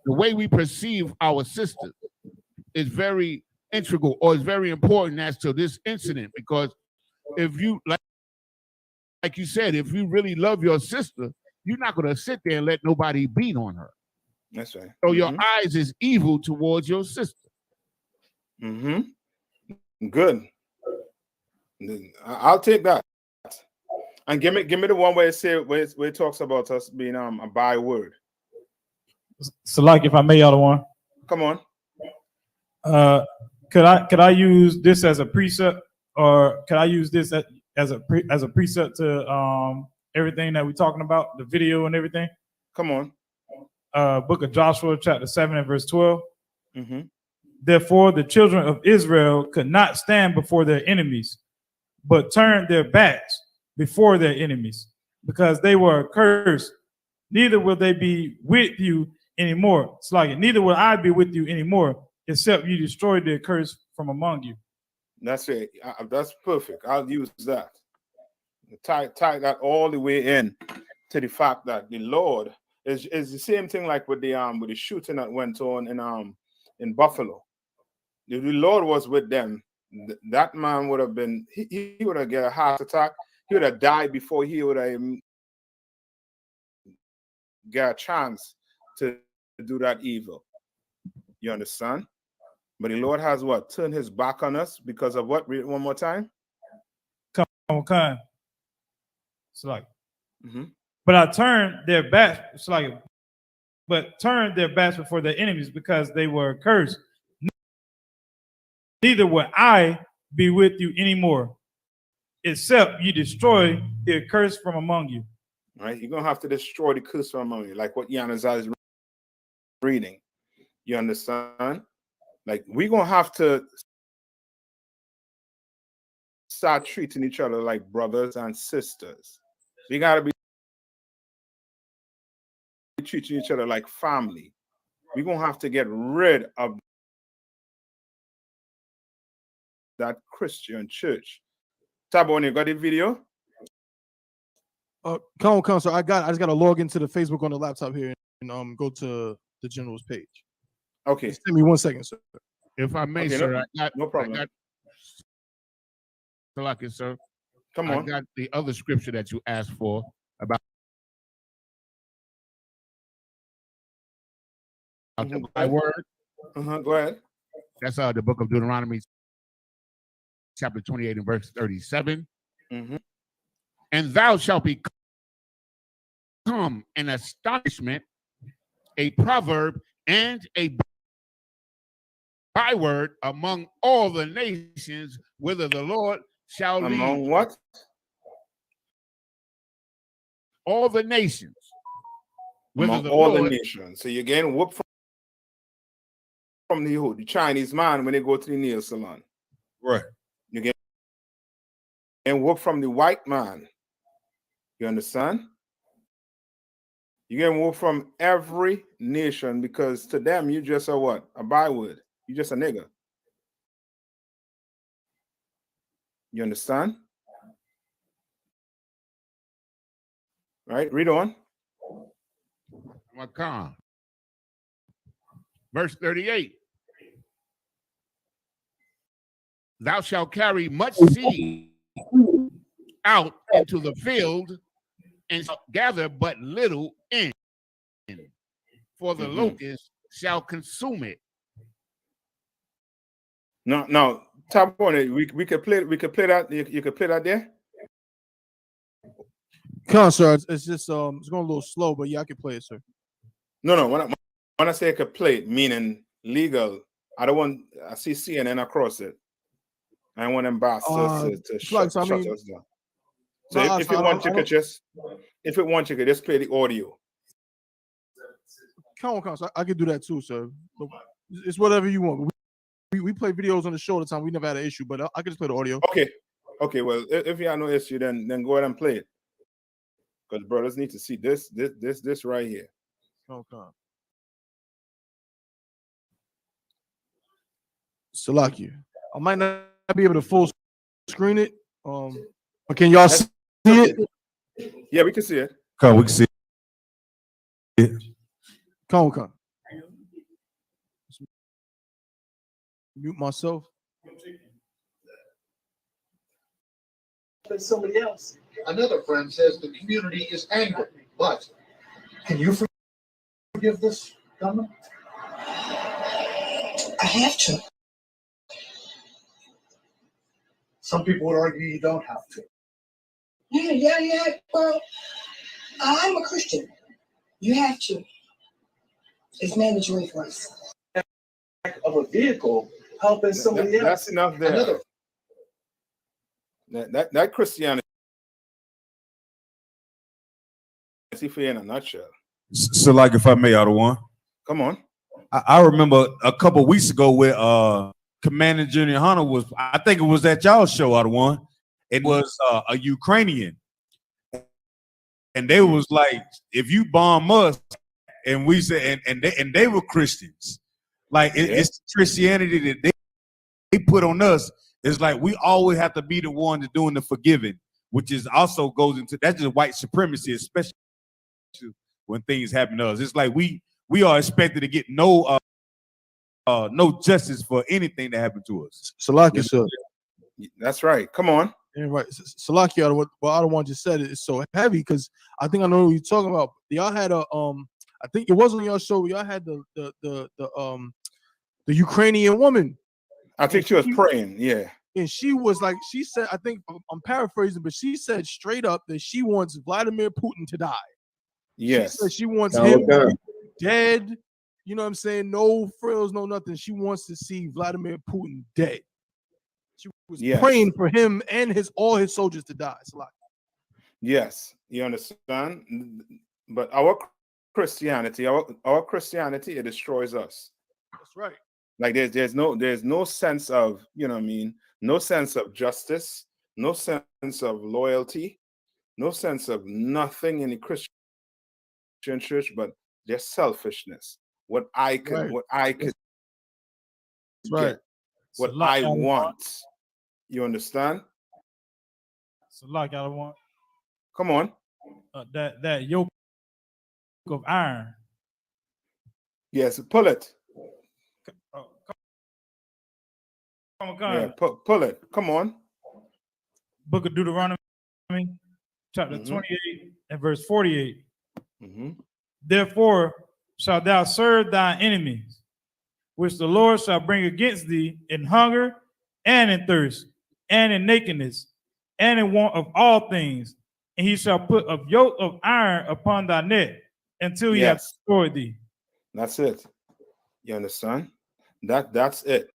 the way we perceive our sisters is very integral or is very important as to this incident, because if you like you said, if you really love your sister, you're not going to sit there and let nobody beat on her. That's right. So your eyes is evil towards your sister. Good. I'll take that. And give me the one where it talks about us being a byword. So, like, if I may, other one. Come on. Could I use this as a precept, or could I use this as a precept to everything that we're talking about, the video and everything? Come on. Book of Joshua, chapter 7 and verse 12. Therefore, the children of Israel could not stand before their enemies, but turned their backs before their enemies, because they were cursed. Neither will they be with you anymore. It's like, neither will I be with you anymore, except you destroy their curse from among you. That's it. That's perfect. I'll use that. Tie that all the way in to the fact that the Lord is the same thing like with the shooting that went on in Buffalo. If the Lord was with them, that man would have been, he would have get a heart attack. He would have died before he would have get a chance to do that evil. You understand? But the Lord has what? Turned his back on us because of what? Read it one more time. Come. It's like, but I turned their backs. It's like, but turned their backs before their enemies, because they were cursed. Neither will I be with you anymore, except you destroy the curse from among you. Right? You're gonna have to destroy the curse from among you, like what Yanazar is reading. You understand? Like, we're gonna have to start treating each other like brothers and sisters. We gotta be treating each other like family. We're gonna have to get rid of that Christian church. Tabo, you got the video? Come, so I just gotta log into the Facebook on the laptop here and go to the general's page. Okay. Just give me 1 second, sir. If I may, Okay, sir, no problem. Salaki, sir. Come I on. got the other scripture that you asked for about Mhm, the word. Go ahead. That's the book of Deuteronomy, chapter 28 and verse 37. Mhm. And thou shalt become an astonishment, a proverb, and a byword among all the nations, whither the Lord shall lead. Among what? All the nations. Whither Among the all Lord, the nations. So you're getting whooped from the Chinese man when they go to the nail salon. Right. You get and whooped from the white man. You understand? You get whooped from every nation because to them you just a what? A byword. You just a nigger. You understand? Right? Read on. verse 38. Thou shalt carry much seed out into the field and shalt gather but little in, for the locust shall consume it. No, tap on it. We could play that. You could play that there. Come on, sir. It's just it's going a little slow, but yeah, I can play it, sir. No. When I say I could play it, meaning legal, I don't want I see CNN across it. I don't want them bastards to shut us down. So if it wants, you could just play the audio. Come on, sir. I could do that too, sir. But it's whatever you want. We play videos on the show all the time. We never had an issue, but I can just play the audio. Okay. Well, if you have no issue, then go ahead and play it. Because brothers need to see this right here. Okay. Salakia. I might not be able to full screen it. But can y'all see it? Yeah, we can see it. We can see it. Come on. Mute myself. Somebody else. Another friend says the community is angry, but can you forgive this gunman? I have to. Some people would argue you don't have to. Yeah. Well, I'm a Christian. You have to. It's mandatory for us. Of a vehicle helping somebody else. That's enough there. That Christianity for you in a nutshell. So, like, if I may, N.W.O. Come on. I remember a couple of weeks ago where Commander Junior Hunter was, I think it was at y'all show, N.W.O. It was a Ukrainian. And they was like, if you bomb us, and we said, and they were Christians. Like, it's Christianity that they put on us. It's like we always have to be the one that's doing the forgiving, which is also goes into, that's just white supremacy, especially when things happen to us. It's like we are expected to get no justice for anything that happened to us. Salakia, sir. That's right. Come on. Yeah, right. Salakia, what N.W.O. just said is so heavy because I think I know what you're talking about. Y'all had a I think it was on your show. Y'all had the Ukrainian woman. I think she was praying. Yeah. And she was like, she said, I think I'm paraphrasing, but she said straight up that she wants Vladimir Putin to die. Yes. She said she wants him dead. You know what I'm saying? No frills, no nothing. She wants to see Vladimir Putin dead. She was praying for him and all his soldiers to die. It's a lot. Yes, you understand. But our Christianity, it destroys us. That's right. Like there's no sense of, you know what I mean, no sense of justice, no sense of loyalty, no sense of nothing in the Christian church, but there's selfishness. What I could get, what I want. You understand? So like I want. Come on. That yoke of iron. Yes, pull it. Come on. Yeah, pull it. Come on. Book of Deuteronomy, chapter Mhm. 28 and verse 48. Mhm. Therefore shalt thou serve thine enemies, which the Lord shall bring against thee in hunger and in thirst and in nakedness and in want of all things. And he shall put a yoke of iron upon thy neck until he hath Yes, destroyed thee. that's it. You understand? That's it.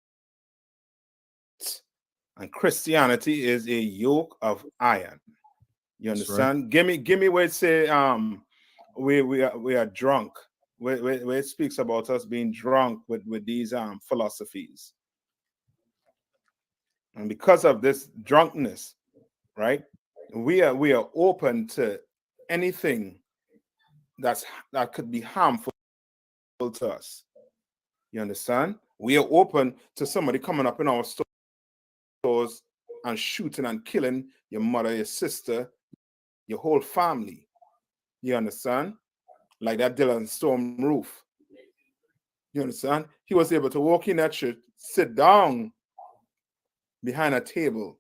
And Christianity is a yoke of iron. You That's right. understand? Give me where it say we are drunk. Where it speaks about us being drunk with these philosophies. And because of this drunkenness, right? We are open to anything that could be harmful to us. You understand? We are open to somebody coming up in our stores and shooting and killing your mother, your sister, your whole family. You understand? Like that Dylan Storm Roof. You understand? He was able to walk in that church, sit down behind a table,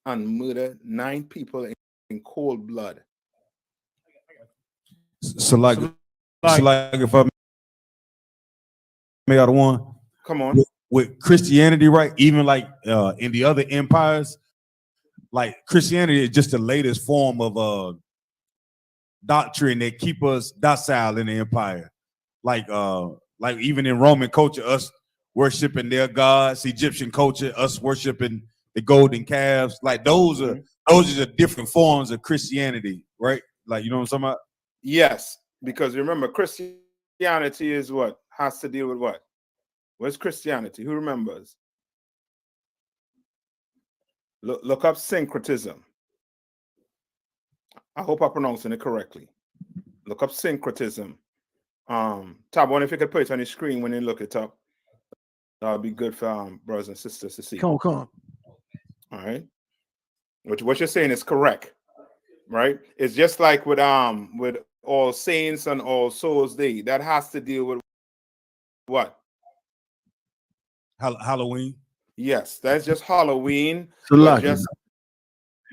and murder 9 people in cold blood. So like if I may out of one, Come on. with Christianity, right? Even like in the other empires, like Christianity is just the latest form of doctrine that keep us docile in the empire. Like even in Roman culture, us worshiping their gods, Egyptian culture, us worshiping the golden calves. Like those are the different forms of Christianity, right? Like, you know what I'm talking about? Yes, because remember, Christianity is what? Has to deal with what? What's Christianity? Who remembers? Look up syncretism. I hope I'm pronouncing it correctly. Look up syncretism. Tab one, if you could put it on your screen when you look it up, that would be good for brothers and sisters to see. Come. All right. What you're saying is correct, right? It's just like with All Saints and All Souls Day. That has to deal with what? Halloween. Yes, that's just Halloween, So but lucky. just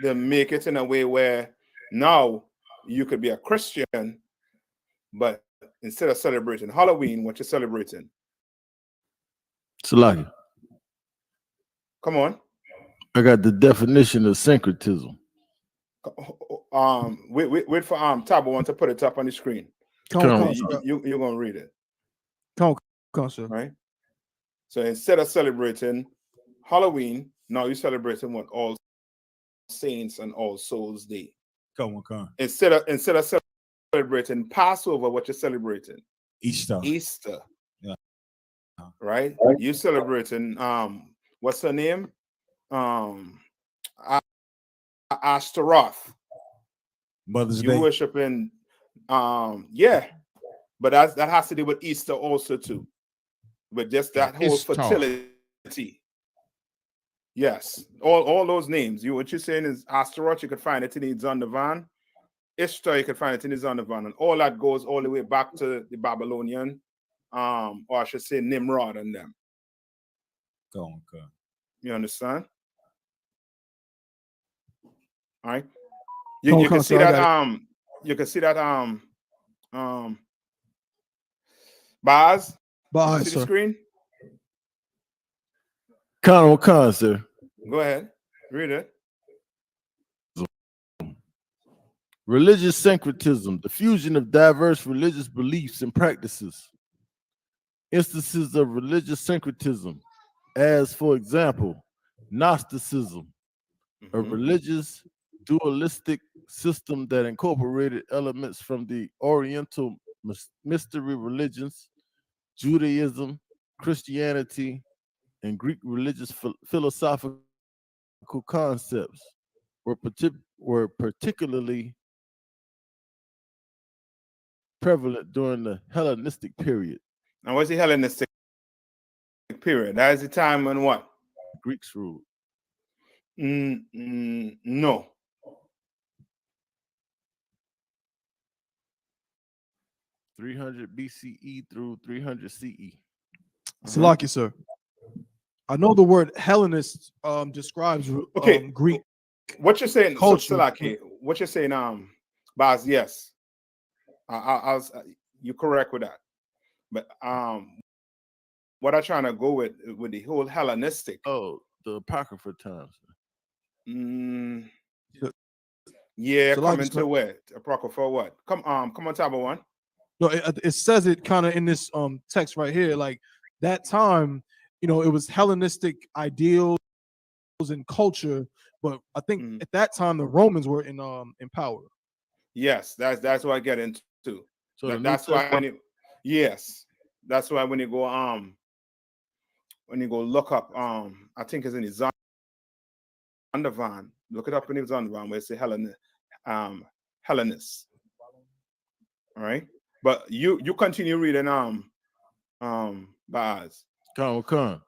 to make it in a way where now you could be a Christian, but instead of celebrating Halloween, what you're celebrating? So lucky. Come on. I got the definition of syncretism. Wait for Tabo want to put it up on the screen. Come, you're gonna read it. Come, sir. Right. So instead of celebrating Halloween, now you're celebrating what? All Saints and All Souls Day. Come. Instead of celebrating Passover, what you're celebrating? Easter. Yeah. Right? You celebrating what's her name? Ashtaroth. Mother's You Day. worshiping yeah, but that has to do with Easter also too. But just that whole fertility. Yes, all those names. What you're saying is Astaroth, you could find it in the Zondervan. Ishtar, you could find it in the Zondervan, and all that goes all the way back to the Babylonian, or I should say Nimrod and them. Come. You understand? All right. You can see that you can see that Baz. Baz, see the sir. screen? Con, sir. Go ahead. Read it. Religious syncretism, the fusion of diverse religious beliefs and practices. Instances of religious syncretism, as for example, Gnosticism, a religious dualistic system that incorporated elements from the Oriental mystery religions, Judaism, Christianity, and Greek religious philosophical concepts were particularly prevalent during the Hellenistic period. And what's the Hellenistic period? That is the time when what? Greeks ruled. No. (300 BCE through 300 CE). Salaki, sir. I know the word Hellenist describes Greek What you're saying, culture. Salaki, what you're saying, Baz, yes. You're correct with that. But what I'm trying to go with the whole Hellenistic. Oh, the Apocrypha times. Yeah, So coming to where? Apocrypha what? Come on, Tabo one. No, it says it kind of in this text right here, like that time, it was Hellenistic ideals and culture, but I think at that time the Romans were in power. Yes, that's what I get into. So That's why that's why when you go look up I think it's in the Zondervan, look it up in the Zondervan where it say Hellenists. All right. But you continue reading Baz. Khan.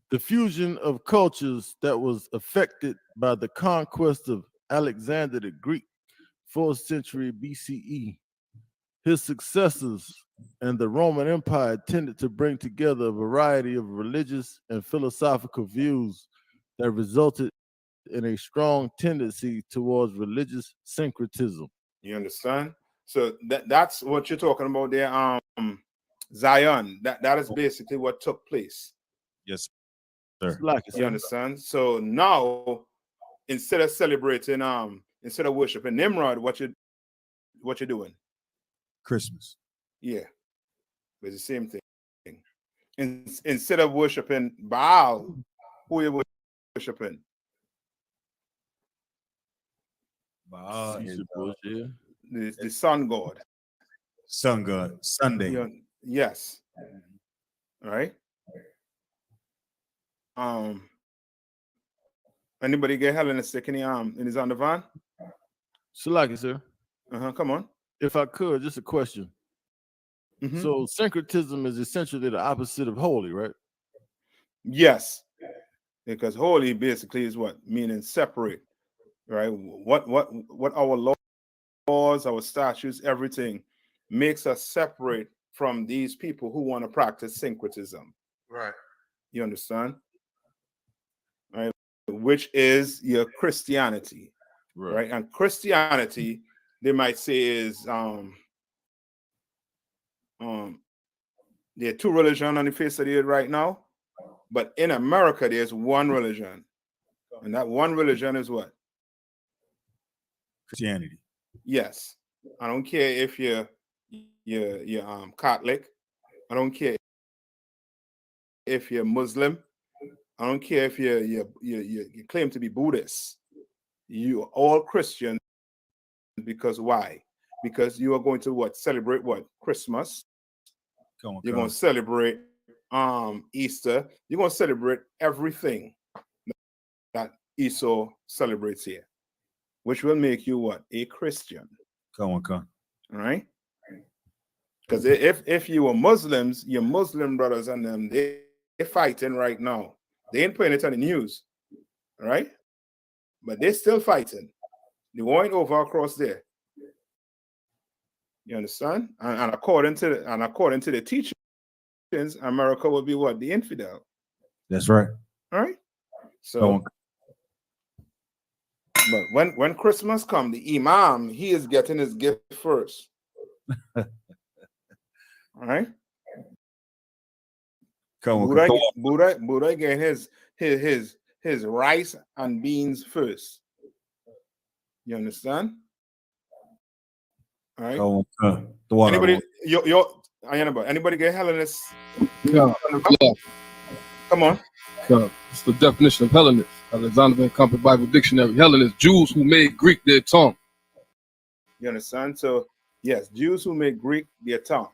The fusion of cultures that was affected by the conquest of Alexander the Greek, 4th century BCE. His successors and the Roman Empire tended to bring together a variety of religious and philosophical views that resulted in a strong tendency towards religious syncretism. You understand? So that's what you're talking about there. Zion. That is basically what took place. Yes, sir. You understand? So now, instead of celebrating, instead of worshiping Nimrod, what you're doing? Christmas. Yeah, it's the same thing. Instead of worshiping Baal, who are you worshiping? Baal is the sun god. Sun god. Sunday. Yes. All right. Anybody get Hellenistic in his on the van? Salaki, sir. Come on. If I could, just a question. So syncretism is essentially the opposite of holy, right? Yes, because holy basically is what? Meaning separate, right? What our laws, our statutes, everything makes us separate from these people who want to practice syncretism. Right. You understand? Right. Which is your Christianity. Right. And Christianity, they might say, is there are two religions on the face of the earth right now, but in America there's one religion, and that one religion is what? Christianity. Yes. I don't care if you're Catholic. I don't care if you're Muslim. I don't care if you claim to be Buddhist. You are all Christians. Because why? Because you are going to celebrate Christmas. You're going to celebrate Easter. You're going to celebrate everything that Esau celebrates here, which will make you what? A Christian. Come. All right. Because if you were Muslims, your Muslim brothers and them, they're fighting right now. They ain't putting it on the news, right? But they're still fighting. The war ain't over across there. You understand? And according to the teachings, America will be what? The infidel. That's right. All right. So, but when Christmas comes, the Imam, he is getting his gift first. All right. Buddha getting his rice and beans first. You understand? All right. Anybody get Hellenist? Yeah. Come on. It's the definition of Hellenist. Alexander Van Campen Bible Dictionary. Hellenist, Jews who made Greek their tongue. You understand? So yes, Jews who made Greek their tongue.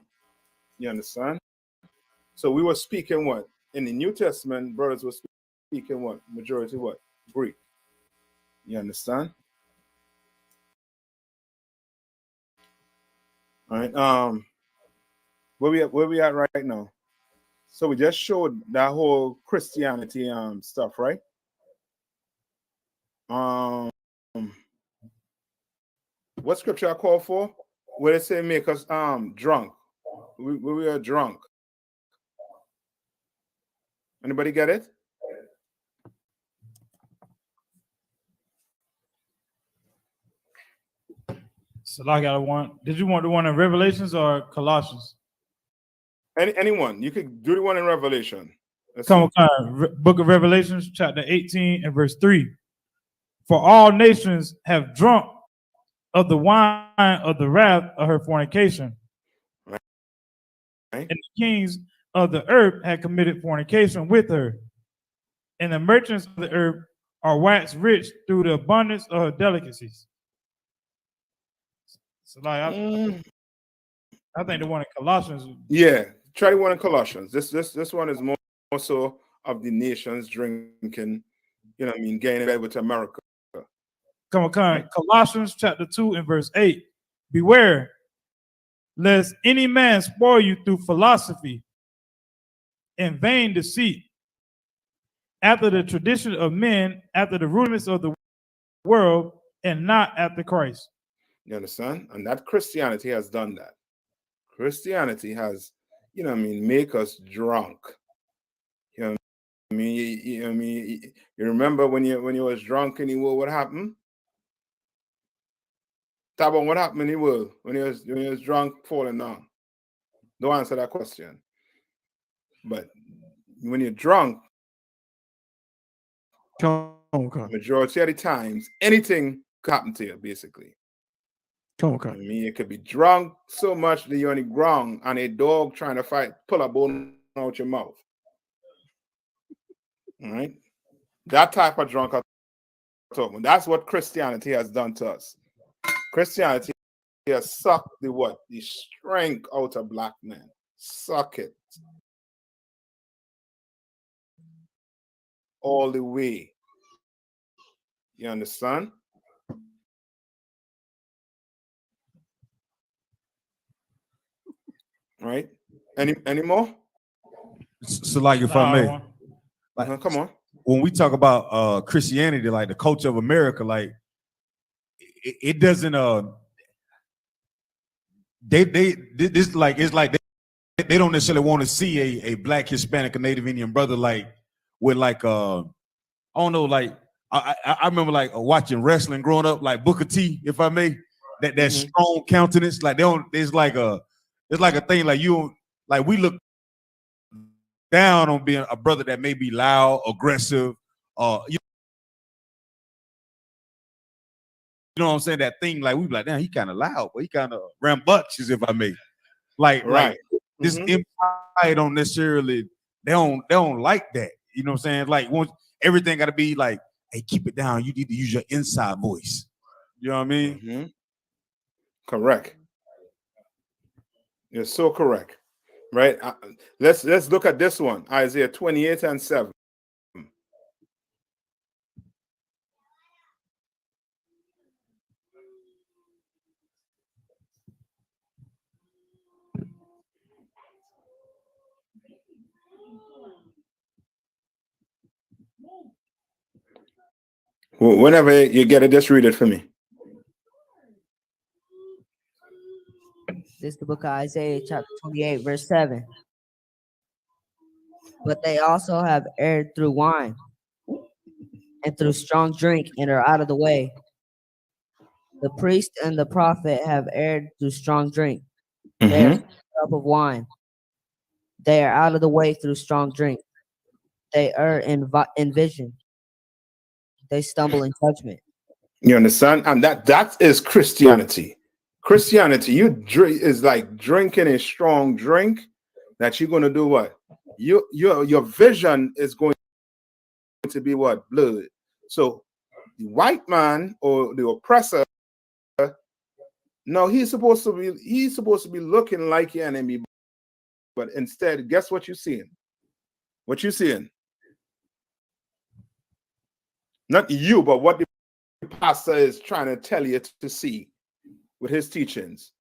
You understand? So we were speaking what? In the New Testament, brothers were speaking what? Majority what? Greek. You understand? All right. Where we at right now? So we just showed that whole Christianity stuff, right? What scripture I call for? Where they say make us drunk. We are drunk. Anybody get it? So I got one. Did you want the one in Revelations or Colossians? Anyone. You could do the one in Revelation. Come on, Book of Revelations, chapter 18 and verse 3. For all nations have drunk of the wine of the wrath of her fornication. Right. And the kings of the earth had committed fornication with her. And the merchants of the earth are waxed rich through the abundance of her delicacies. So like I think the one in Colossians. Yeah, try the one in Colossians. This one is more so of the nations drinking, you know what I mean, getting in bed with America. Come on. Colossians chapter 2 and verse 8. Beware, lest any man spoil you through philosophy and vain deceit, after the tradition of men, after the rudiments of the world, and not after Christ. You understand? And that Christianity has done that. Christianity has, you know what I mean, make us drunk. You know what I mean? You remember when you was drunk in the world, what happened? Talk about what happened in the world when you was drunk, falling down. Don't answer that question. But when you're drunk, majority of the times, anything could happen to you, basically. I mean, you could be drunk so much that you're on the ground and a dog trying to pull a bone out your mouth. All right? That type of drunk I'm talking. That's what Christianity has done to us. Christianity has sucked the what? The strength out of black men. Suck it. All the way. You understand? Right? Any more? So like if I may, like, come on. When we talk about Christianity, like the culture of America, like it doesn't it's like they don't necessarily want to see a black Hispanic or Native Indian brother like with like I don't know, like I remember like watching wrestling growing up, like Booker T, if I may, that strong countenance, like they don't, it's like a thing like like we look down on being a brother that may be loud, aggressive, you know what I'm saying? That thing, like we be like, damn, he kind of loud, but he kind of rambunctious, if I may. Like this empire don't necessarily, they don't like that. You know what I'm saying? Like once everything got to be like, hey, keep it down. You need to use your inside voice. You know what I mean? Correct. You're so correct. Right? Let's look at this one. Isaiah 28 and 7. Whenever you get it, just read it for me. This is the book of Isaiah, chapter 28, verse 7. But they also have erred through wine and through strong drink and are out of the way. The priest and the prophet have erred through strong drink. They are cup of wine. They are out of the way through strong drink. They err in vision. They stumble in judgment. You understand? And that is Christianity. Christianity, is like drinking a strong drink that you're going to do what? Your vision is going to be what? Blood. So the white man or the oppressor, no, he's supposed to be looking like your enemy, but instead, guess what you're seeing? What you're seeing? Not you, but what the pastor is trying to tell you to see with his teachings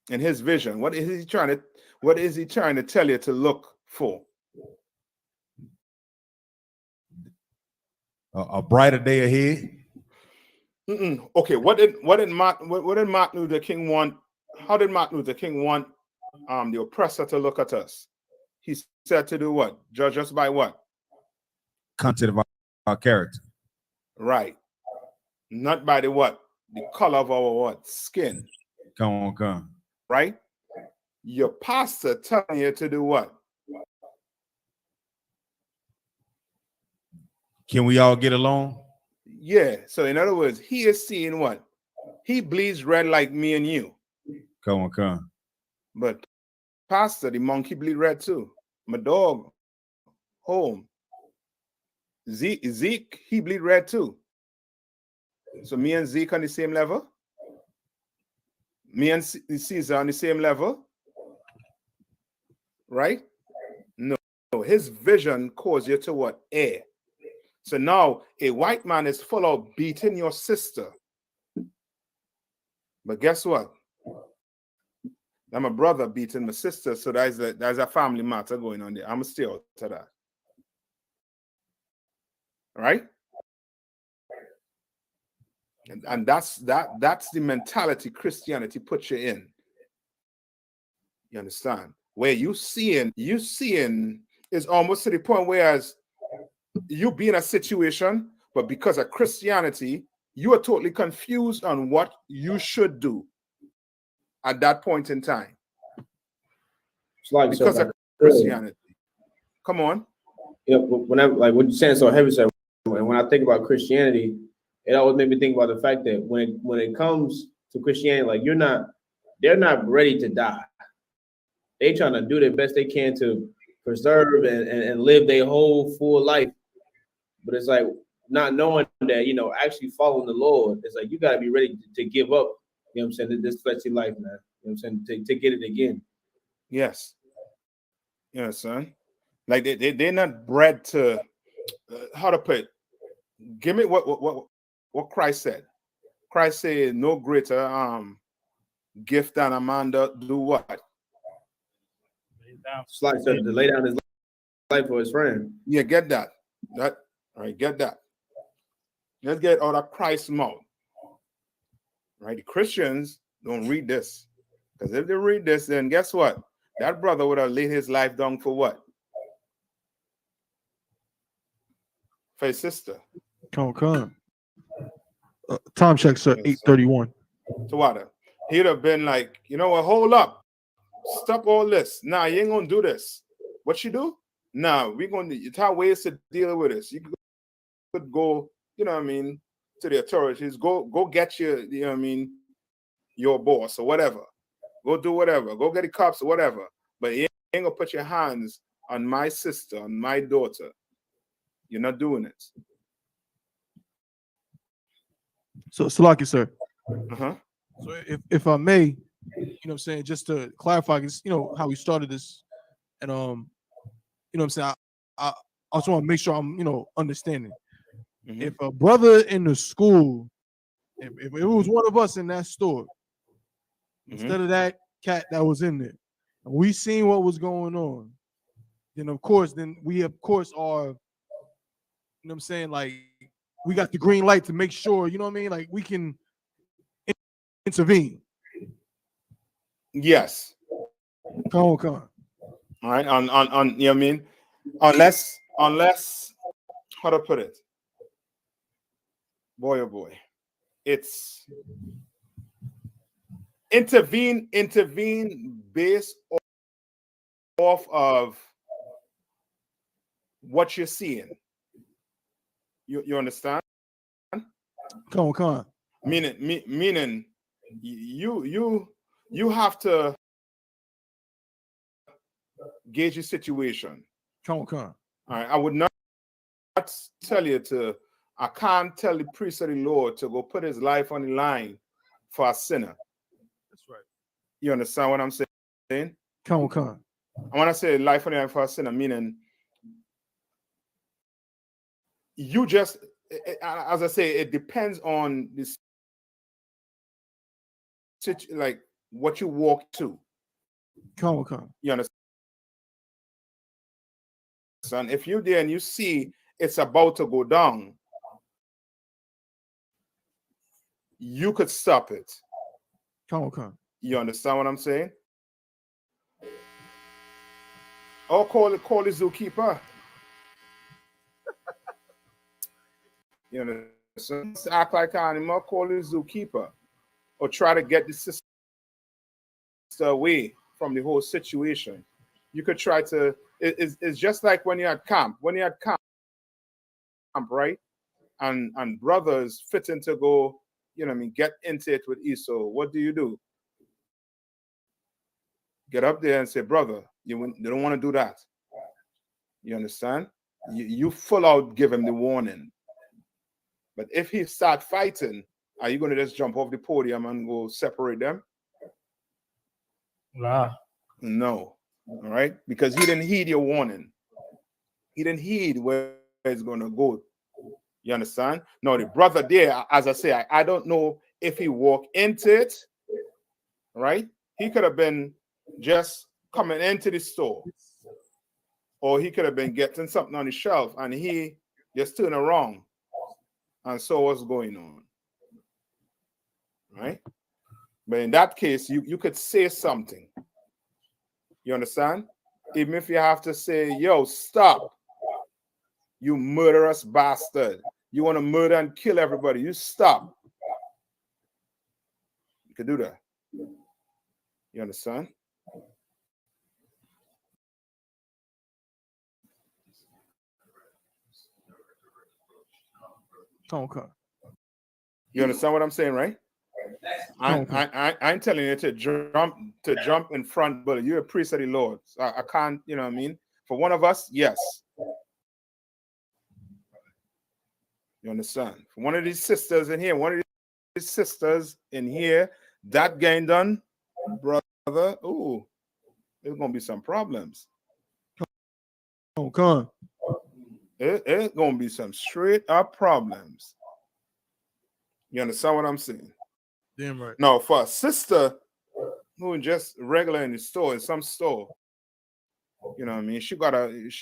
and his vision. What is he trying to tell you to look for? A brighter day ahead. Okay, what did Martin Luther King want? How did Martin Luther King want the oppressor to look at us? He said to do what? Judge us by what? Content of our character. Right. Not by the what? the color of our what? Skin, Come on. right? Your pastor telling you to do what? Can we all get along? Yeah. So in other words, he is seeing what? He bleeds red like me and you. Come on. But pastor, the monkey bleed red too. My dog, home. Zeke, he bleed red too. So me and Zeke on the same level. Me and Caesar on the same level. Right? No. His vision calls you to what? Air. So now a white man is full of beating your sister. But guess what? I'm a brother beating my sister, so there's a family matter going on there. I'm gonna stay out to that. Right? And that's the mentality Christianity puts you in. You understand? Where you seeing is almost to the point whereas you be in a situation, but because of Christianity, you are totally confused on what you should do at that point in time. It's like Because so, of Christianity. Come on. You know, whenever like what you're saying so heavy, so when I think about Christianity, it always made me think about the fact that when it comes to Christianity, like they're not ready to die. They trying to do their best they can to preserve and live their whole full life. But it's like not knowing that, you know, actually following the Lord, it's like you gotta be ready to give up, you know what I'm saying, this fleshy life, man. You know what I'm saying, to get it again. Yes. You know, son. Like they're not bred to how to put it. Give me what Christ said. Christ said no greater gift than a man do what? It's like to lay down his life for his friend. Yeah, get that. All right, get that. Let's get out of Christ's mouth. Right? The Christians don't read this. Because if they read this, then guess what? That brother would have laid his life down for what? For his sister. Come on. Time check, sir. 8:31. So what? He'd have been like, you know what? Hold up. Stop all this. Nah, you ain't gonna do this. What you do? Nah, we're gonna it's how ways to deal with this. You could go, you know what I mean, to the authorities. Go get your, you know what I mean, your boss or whatever. Go do whatever. Go get the cops or whatever. But you ain't gonna put your hands on my sister, on my daughter. You're not doing it. So, Salaki, sir. Uh-huh. So, if I may, you know what I'm saying, just to clarify, because, you know, how we started this, and, you know what I'm saying, I also want to make sure I'm, you know, understanding. Mm-hmm. If a brother in the school, if it was one of us in that store, instead of that cat that was in there, and we seen what was going on, then of course we of course are, you know what I'm saying, like we got the green light to make sure, you know what I mean, like we can intervene. Yes. Come on. All right. On you know what I mean? Unless how to put it? Boy, oh boy. It's intervene based off of what you're seeing. You understand? Come on. Meaning you have to gauge your situation. Come on. All right. I would not tell you to. I can't tell the priest of the Lord to go put his life on the line for a sinner. That's right. You understand what I'm saying? Come on. I want to say life on the line for a sinner, meaning you just, as I say, it depends on this, like what you walk to. Come on. You understand? If you're there and you see it's about to go down, you could stop it. Come on. You understand what I'm saying? Or call the zookeeper. You understand? So act like an animal, call the zookeeper, or try to get the sister away from the whole situation. You could try to. It's just like when you're at camp. When you're at camp, right? And brothers fitting to go, you know what I mean, get into it with Esau. What do? Get up there and say, brother, you don't want to do that. You understand? You full out give him the warning. But if he start fighting, are you going to just jump off the podium and go separate them? Nah. No. All right? Because he didn't heed your warning. He didn't heed where it's going to go. You understand? No, the brother there, as I say, I don't know if he walked into it, right? He could have been just coming into the store, or he could have been getting something on the shelf and he just turned around and saw what's going on, right? But in that case, you could say something. You understand? Even if you have to say, yo, stop, you murderous bastard. You want to murder and kill everybody. You stop. You could do that. You understand? Okay. You understand what I'm saying, right? I ain't telling you to jump in front, but you're a priest of the Lord. So I can't, you know what I mean? For one of us, yes. You understand? For one of these sisters in here, that getting done, brother, ooh, there's gonna be some problems. Okay. It's gonna be some straight up problems. You understand what I'm saying? Damn right. Now, for a sister who just regular in the store, in some store, you know what I mean? She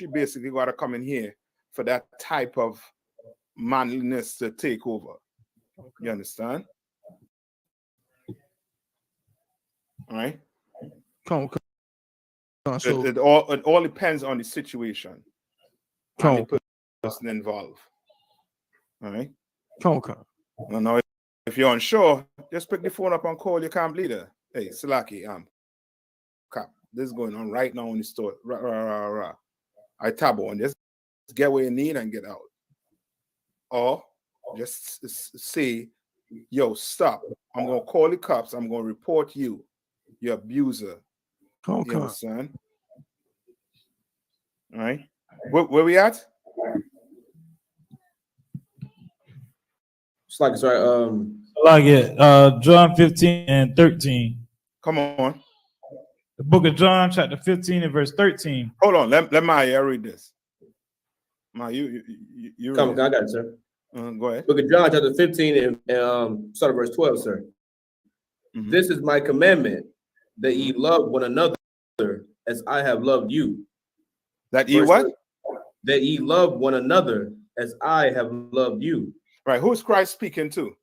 basically gotta come in here for that type of manliness to take over. Okay. You understand? All right. So it all depends on the situation and the person involved. All right. Okay. Now, if you're unsure, just pick the phone up and call your camp leader. Hey, Salaki, Cap, this is going on right now in the store. I tab on. Just get what you need and get out. Or just say, yo, stop. I'm gonna call the cops. I'm gonna report you abuser. Okay. You understand? All right. Where we at? It's like, sorry, Like it. John 15 and 13. Come on. The book of John, chapter 15 and verse 13. Hold on. Let Maya read this. Maya, you come, I got it, sir. Go ahead. Book of John, chapter 15 and start of verse 12, sir. Mm-hmm. This is my commandment, that ye love one another as I have loved you. That ye what? That ye love one another as I have loved you. Right. Who's Christ speaking to?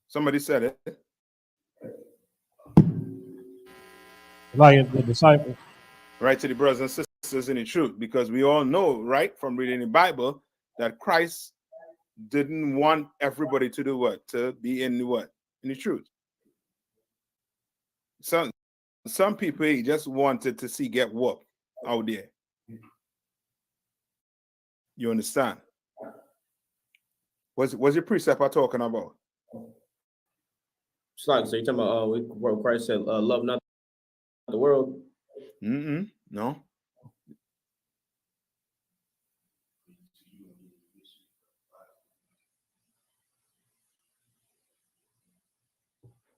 Somebody said it. Like the disciples. Right, to the brothers and sisters in the truth, because we all know, right, from reading the Bible, that Christ didn't want everybody to do what? To be in the what? In the truth. Some people he just wanted to see get whooped out there. You understand? What's your precept I'm talking about? It's like, so you're talking about where Christ said, love not the world? No.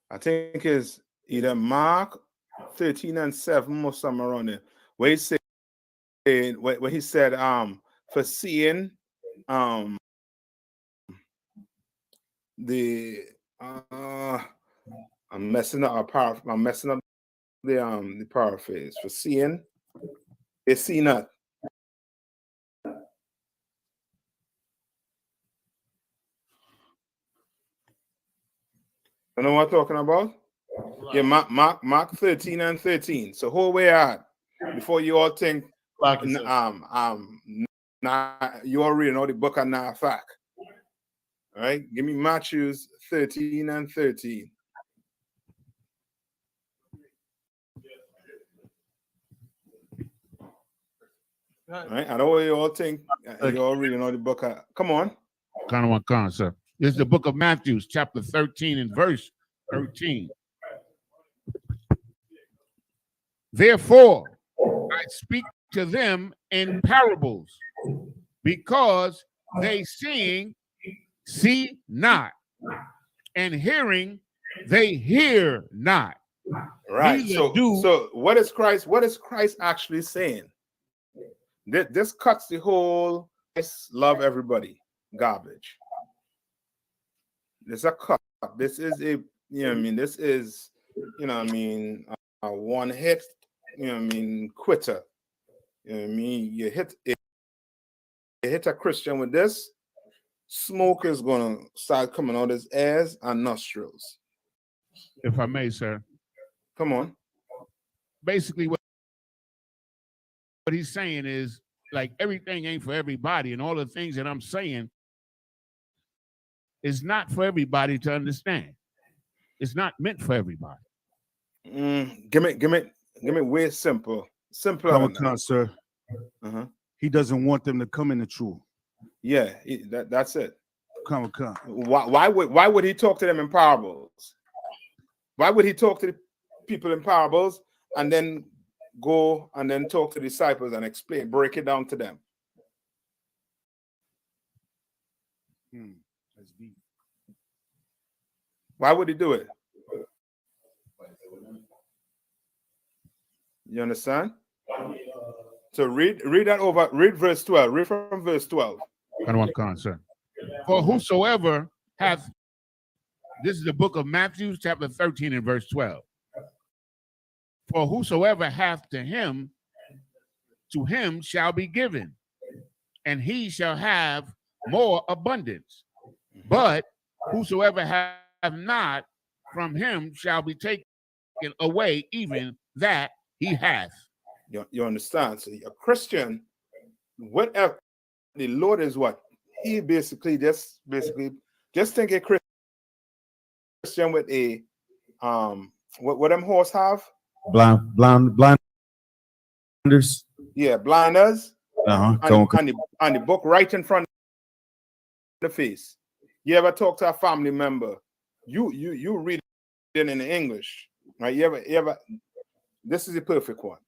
I think it's either Mark 13 and 7 or somewhere around there, where he said, for seeing the I'm messing up the paraphrase. For seeing, they see not. You know what I'm talking about? Yeah, Mark 13 and 13. So whole way out before you all think You are reading all the book of Nafak. All right, give me Matthew 13 and 13. All right, I know you all think you all reading all the book. Come on. Sir. This is the book of Matthew, chapter 13 and verse 13. Therefore, I speak to them in parables, because they seeing see not, and hearing they hear not. Right. Neither So what is Christ? What is Christ actually saying? This cuts the whole love everybody garbage. This is a cut. This is a, this is, a one hit, quitter. You hit a Christian with this, smoke is gonna start coming out his ears and nostrils. If I may, sir. Come on. Basically, what he's saying is, like, everything ain't for everybody, and all the things that I'm saying is not for everybody to understand. It's not meant for everybody. Give me way simple. Simpler than that. Sir. He doesn't want them to come in the truth. Yeah, that's it. Come. Why would he talk to them in parables? Why would he talk to the people in parables and then go and then talk to the disciples and explain, break it down to them? That's deep. Why would he do it? You understand? So read that over. Read verse 12. Read from verse 12. Sir. For whosoever hath, this is the book of Matthew, chapter 13 and verse 12. For whosoever hath to him shall be given, and he shall have more abundance. But whosoever hath not, from him shall be taken away even that he hath. You understand? So a Christian, whatever the Lord is, what he basically just think a Christian with a what them horse have? Blinders. Yeah, blinders. Uh-huh. And the book right in front of the face. You ever talk to a family member? You read it in English, right? You ever this is the perfect one.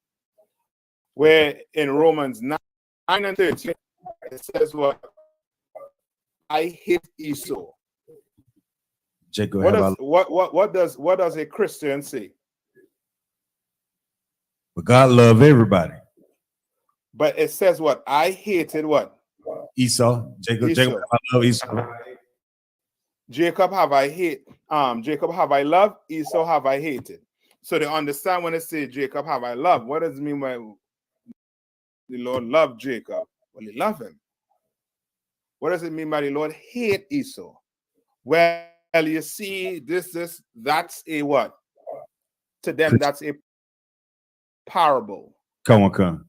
Where in Romans 9 and 13 it says what? I hate Esau. Jacob, what does a Christian say? But God loved everybody. But it says what? I hated what? Esau. Jacob, I love Esau. Jacob have I hate. Jacob have I loved. Esau have I hated. So they understand when they say Jacob have I loved. What does it mean by the Lord loved Jacob? Well, he loved him. What does it mean by the Lord hate Esau? Well, you see, that's a what? To them, that's a parable. Come.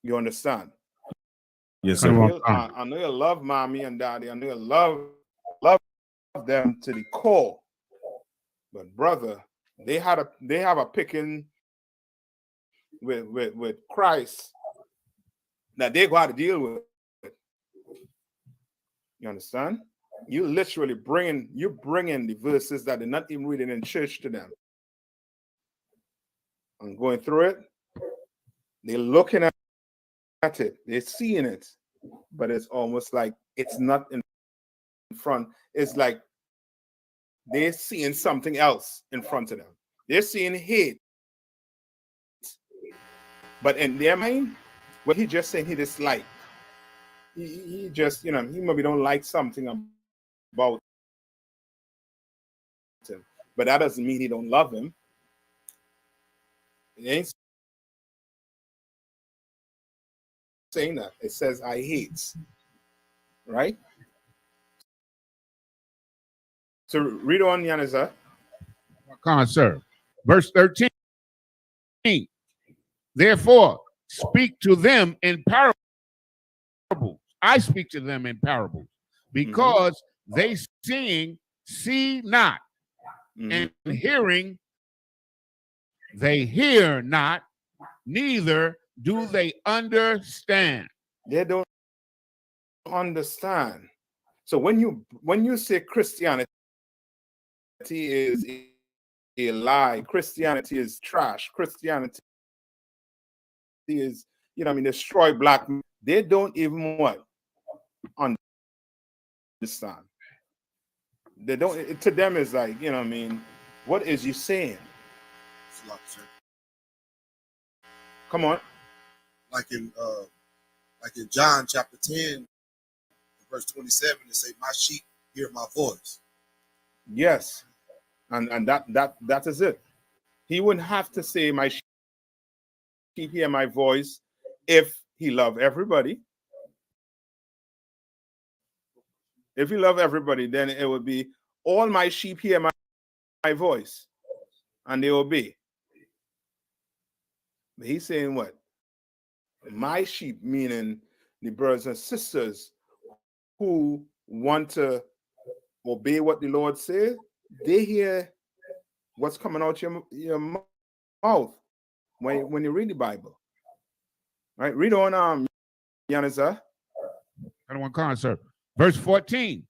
You understand? Yes, sir. I know you love mommy and daddy. I know you love them to the core. But brother, they have a picking with Christ that they got to deal with. You understand? You literally bringing the verses that they're not even reading in church to them. I'm going through it. They're looking at it. They're seeing it. But it's almost like it's not in front. It's like they're seeing something else in front of them. They're seeing hate. But in their mind, what he just saying he dislike. He just, he maybe don't like something about him. But that doesn't mean he don't love him. It ain't saying that. It says I hate. Right? So read on, Yaniza. Sir. Verse 13. Therefore, speak to them in parables. I speak to them in parables because they seeing see not, and hearing they hear not, neither do they understand. They don't understand. So when you say Christianity is a lie, Christianity is trash, Christianity is, destroy black men, they don't even what understand. They don't. To them, it's like, what is you saying? Come on. Like in John chapter 10, verse 27, it say, "My sheep hear my voice." Yes, and that is it. He wouldn't have to say, "My sheep hear my voice," if he loved everybody. If he loved everybody, then it would be, "All my sheep hear my voice, and they obey." But he's saying what? My sheep, meaning the brothers and sisters who want to obey what the Lord says, they hear what's coming out your mouth when you read the Bible. Right? Read on, Yanisa. And one concert. Verse 14.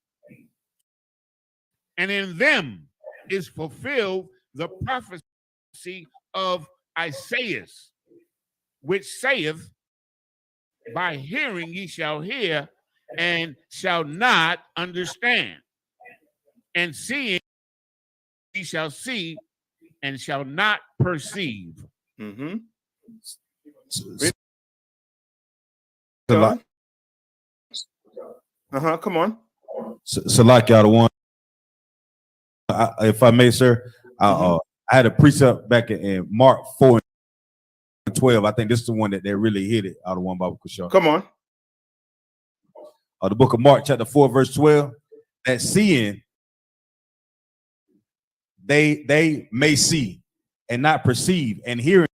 And in them is fulfilled the prophecy of Isaiah, which saith, by hearing ye shall hear and shall not understand, and seeing ye shall see and shall not perceive. Come on. So like y'all the one, if I may, sir, I had a precept back in Mark 4 and 12. I think this is the one that really hit it out of one Bible Kushar. Come on. The book of Mark, chapter 4, verse 12. That seeing they may see and not perceive, and hearing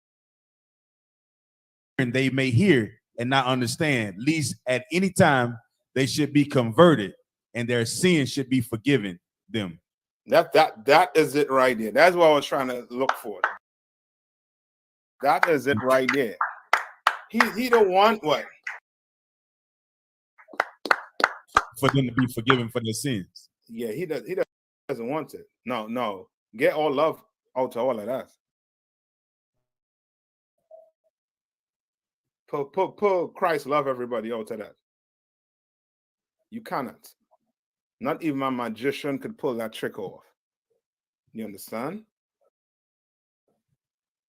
they may hear and not understand, least at any time they should be converted and their sins should be forgiven them. That is it right there. That's what I was trying to look for. That is it right there. He don't want what? For them to be forgiven for their sins. Yeah, he doesn't want it. No. Get all love out to all of that. Pull Christ love everybody out of that. You cannot. Not even a magician could pull that trick off. You understand?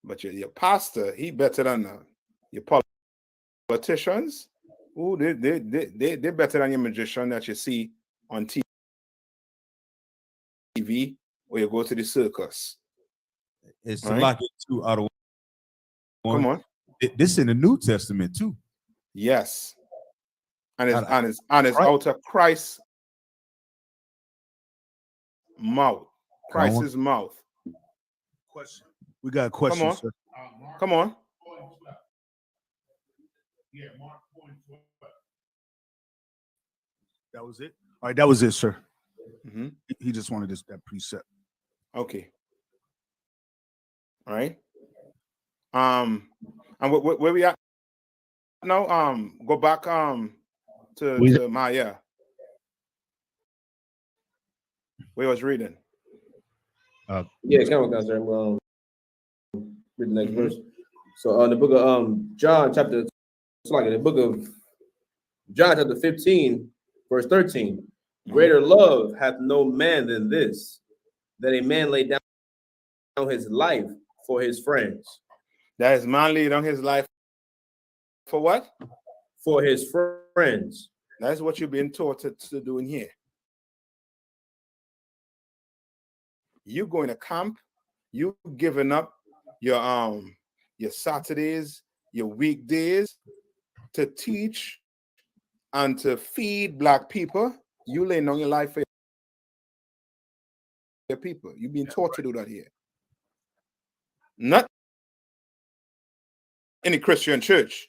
But your pastor, he better than your politicians. Ooh, they're better than your magician that you see on TV or you go to the circus. It's to lock it two out of one. Come on. This in the New Testament too. Yes. And it's out of Christ's mouth. Christ's mouth. Question. We got a question, Come on. sir. Come on. That was it? All right, that was it, sir. Mm-hmm. He just wanted that precept. Okay. All right. And where we at now? Go back to Maya. Where I was reading. Yeah, come on, guys. Read the next verse. So, the book of John, chapter, the book of John, chapter 15, verse 13. Greater love hath no man than this, that a man lay down his life for his friends. That is man laid down his life for what? For his friends. That's what you've been taught to do in here. You going to camp, you giving up your Saturdays, your weekdays to teach and to feed black people. You laying down your life for your people. You've been taught to do that here. Not in the Christian church.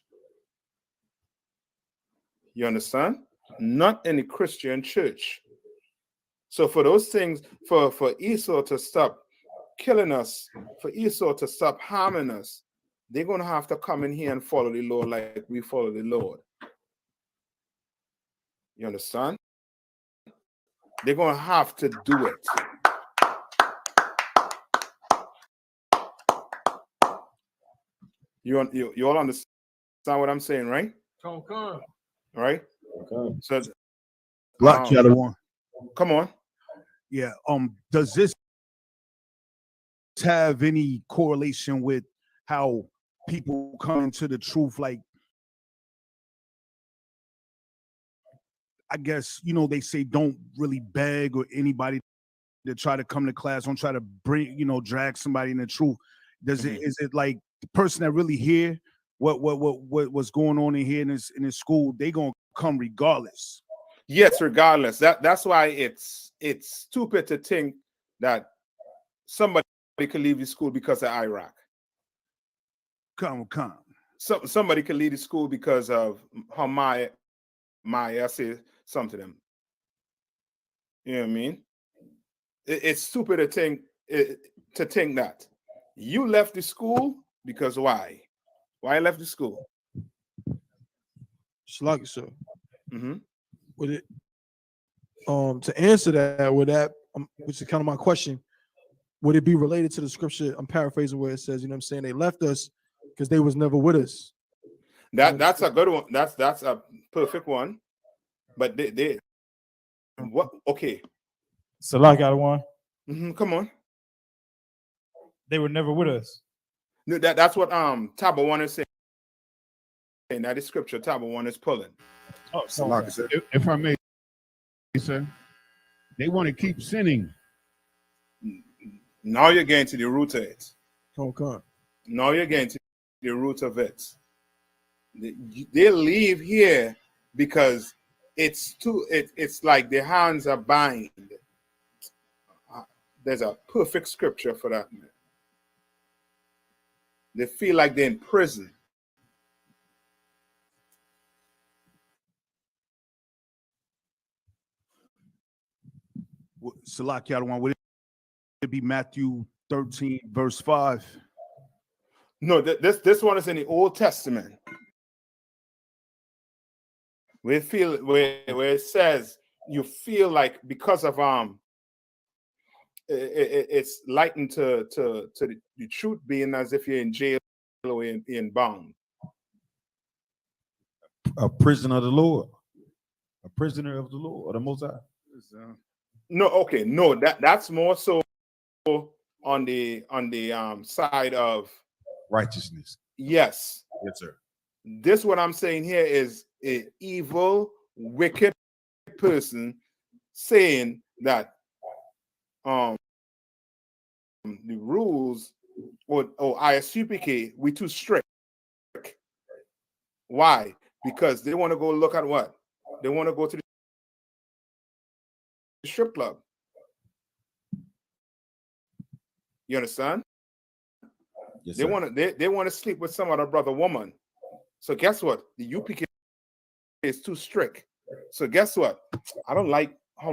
You understand? Not in the Christian church. So for those things, for Esau to stop killing us, for Esau to stop harming us, they're going to have to come in here and follow the Lord like we follow the Lord. You understand? They're going to have to do it. You all understand what I'm saying, right? Right? Okay. So, Black Shadow One. Come on. Yeah. Does this have any correlation with how people come into the truth? Like, I guess, they say don't really beg or anybody to try to come to class, don't try to bring, drag somebody in the truth. Is it like the person that really hear what's going on in here in this school, they gonna come regardless? Yes, regardless. That's why it's stupid to think that somebody could leave the school because of Iraq. Come. Somebody could leave the school because of how Maya said something to them. You know what I mean? It's stupid to think that you left the school because why? Why left the school? Slug, sir. Mm-hmm. Would it to answer that, which is kind of my question, would it be related to the scripture? I'm paraphrasing where it says, you know what I'm saying, they left us because they was never with us. That's a good one. That's a perfect one. But they what? Okay. So like I one. Come on. They were never with us. No, that's what Taba one is saying. That is scripture. Taba one is pulling. Oh, if I may, sir, they want to keep sinning. Now you're getting to the root of it. Okay. Now you're getting to the root of it. They leave here because it's like their hands are bind. There's a perfect scripture for that, man. They feel like they're in prison. Salaki, I don't want. Would it be Matthew 13, verse 5? No, this one is in the Old Testament. Where it says you feel like because of it's likened to the truth being as if you're in jail or in bound. A prisoner of the Lord, a prisoner of the Lord, the Most High. No, okay, no, that's more so on the side of righteousness. Yes. Yes, sir. This what I'm saying here is an evil, wicked person saying that the rules or ISUPK, we too strict. Why? Because they want to go look at what? They want to go to the strip club. You understand? Yes, they want to sleep with some other brother woman. So guess what? The UPK is too strict. So guess what? I don't like how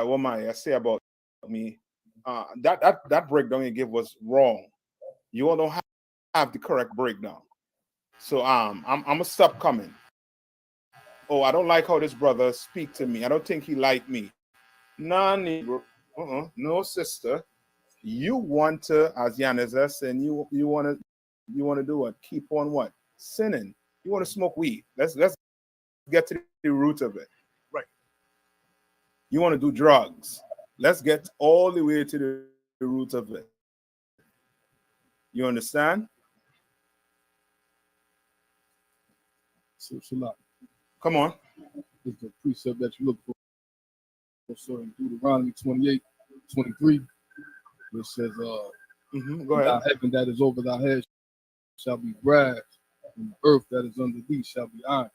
what my say about me. That breakdown you give was wrong. You all don't have the correct breakdown. So I'm gonna stop coming. Oh, I don't like how this brother speak to me. I don't think he like me. Nah, Negro. No, sister. You want to, as Yana said, you want to do what? Keep on what? Sinning. You want to smoke weed. Let's get to the root of it. Right. You want to do drugs. Let's get all the way to the root of it. You understand? So, Shalak. Come on. It's the precept that you look for. So in Deuteronomy 28:23, it says, go ahead. "Thy heaven that is over thy head shall be brass, and the earth that is under thee shall be iron."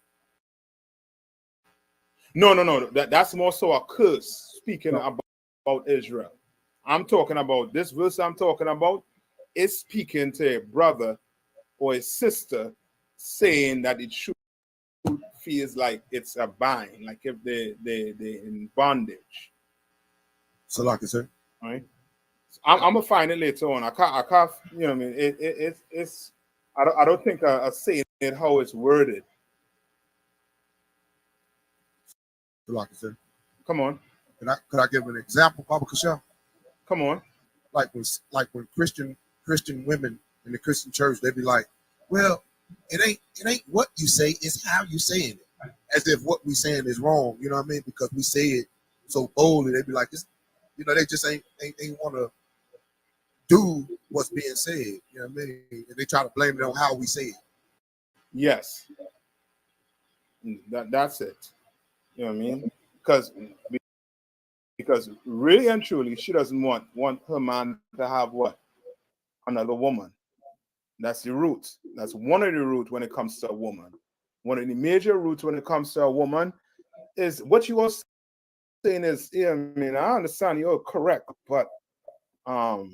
No. That's more so a curse speaking about Israel. I'm talking about this verse. I'm talking about is speaking to a brother or a sister saying that it should feels like it's a bind, like if they in bondage. So like I said, All right. I'm gonna find it later on. I can't. You know what I mean? It's. I don't think I say it how it's worded. so like I said, Come on. Could I give an example, Papa Kashal? Come on. Like when Christian women in the Christian church, they be like, well, it ain't what you say, it's how you saying it. As if what we saying is wrong, you know what I mean? Because we say it so boldly, they be like, this, you know, they just ain't want to do what's being said. You know what I mean? And they try to blame it on how we say it. Yes. That's it. You know what I mean? Because really and truly, she doesn't want her man to have what? Another woman. That's the root. That's one of the roots when it comes to a woman. One of the major roots when it comes to a woman is what you are saying is, yeah, I mean, I understand you're correct, but I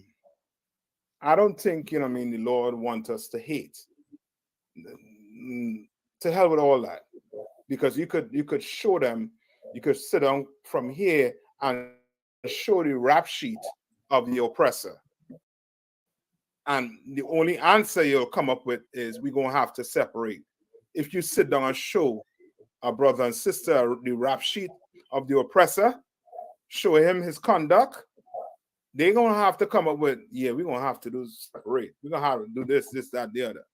don't think, you know, I mean, the Lord wants us to hate. To hell with all that. Because you could show them, you could sit down from here and show the rap sheet of the oppressor. And the only answer you'll come up with is we're going to have to separate. If you sit down and show a brother and sister the rap sheet of the oppressor, show him his conduct, they're going to have to come up with, yeah, we're going to have to do separate. We're going to have to do this, that, the other.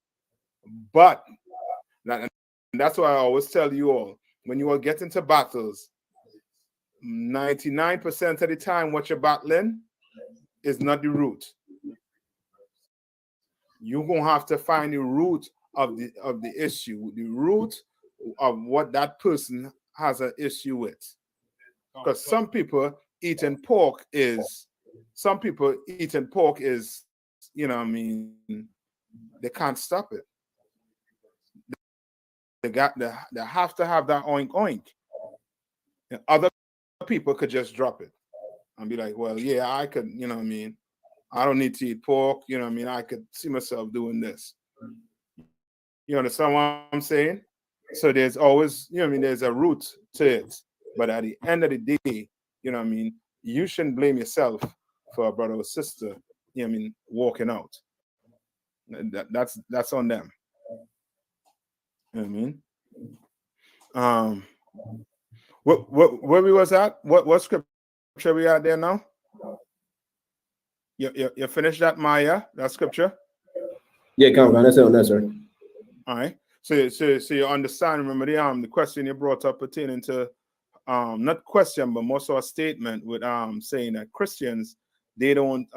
But that's why I always tell you all, when you all get into battles, 99% of the time what you're battling is not the root. You're going to have to find the root of the issue, the root of what that person has an issue with. Because some people eating pork is, you know what I mean, they can't stop it. They have to have that oink oink. And other people could just drop it and be like, well, yeah, I could, you know what I mean, I don't need to eat pork, you know what I mean, I could see myself doing this. You understand what I'm saying? So there's always, you know what I mean, there's a root to it. But at the end of the day, you know what I mean, you shouldn't blame yourself for a brother or sister, you know what I mean, walking out. That's on them. You know what I mean? Where we was at? What scripture we at there now? You finished that, Maya? That scripture? Yeah, come on, that's it on that, sir. All right. So you understand? Remember the question you brought up pertaining to not question, but more so a statement with saying that Christians, they don't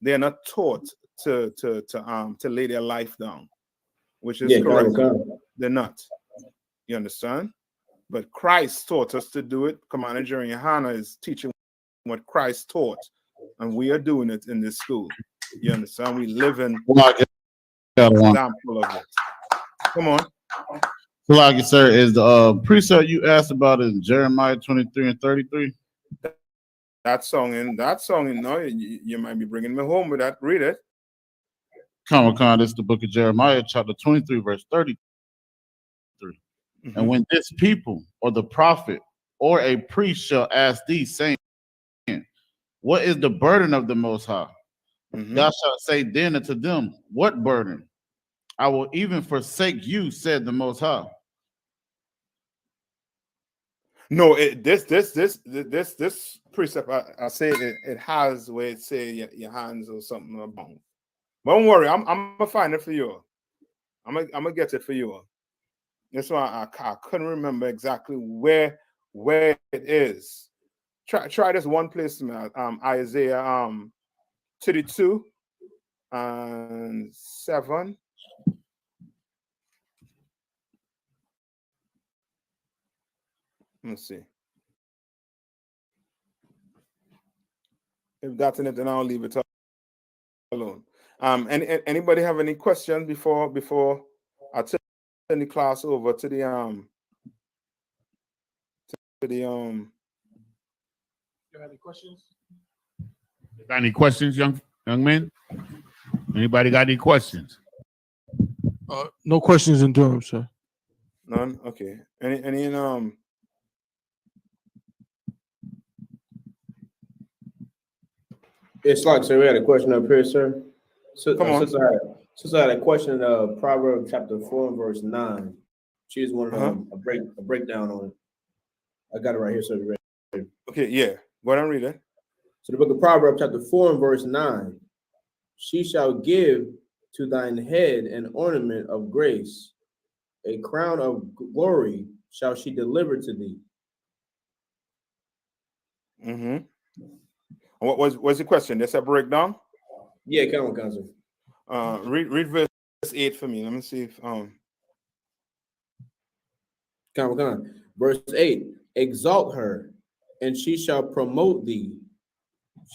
they're not taught to lay their life down, which is correct. They're not. You understand? But Christ taught us to do it. Commander Jerry Hannah is teaching what Christ taught, and we are doing it in this school. You understand? We live in example of it. Come on. Like you, sir, is the precept you asked about in Jeremiah 23 and 33? That song, no, you might be bringing me home with that. Read it. Comic-Con, this is the book of Jeremiah, chapter 23, verse 33. And when this people or the prophet or a priest shall ask thee, saying, what is the burden of the Most High? Thou shalt say then unto them, what burden? I will even forsake you, said the Most High. No, this precept, I say it has where it say your hands or something about. But don't worry, I'm gonna find it for you. I'm gonna get it for you. That's why I couldn't remember exactly where it is. Try this one place, Isaiah 32 and 7. Let's see. If that's in it, then I'll leave it alone. Anybody have any questions before I turn the class over to the You have any questions? Got any questions, young men? Anybody got any questions? No questions in Durham, sir. None. Okay. Any It's like, sir, we had a question up here, sir. So, Come on. since I had a question in Proverbs chapter 4 and verse 9. She just wanted a breakdown on it. I got it right here, so you ready. Okay, yeah. Go ahead and read it. So the book of Proverbs chapter 4 and verse 9. She shall give to thine head an ornament of grace, a crown of glory shall she deliver to thee. Mm-hmm. What was the question? That's a breakdown? Yeah, come on, sir. Read verse 8 for me. Let me see if Come on. Verse 8. Exalt her, and she shall promote thee.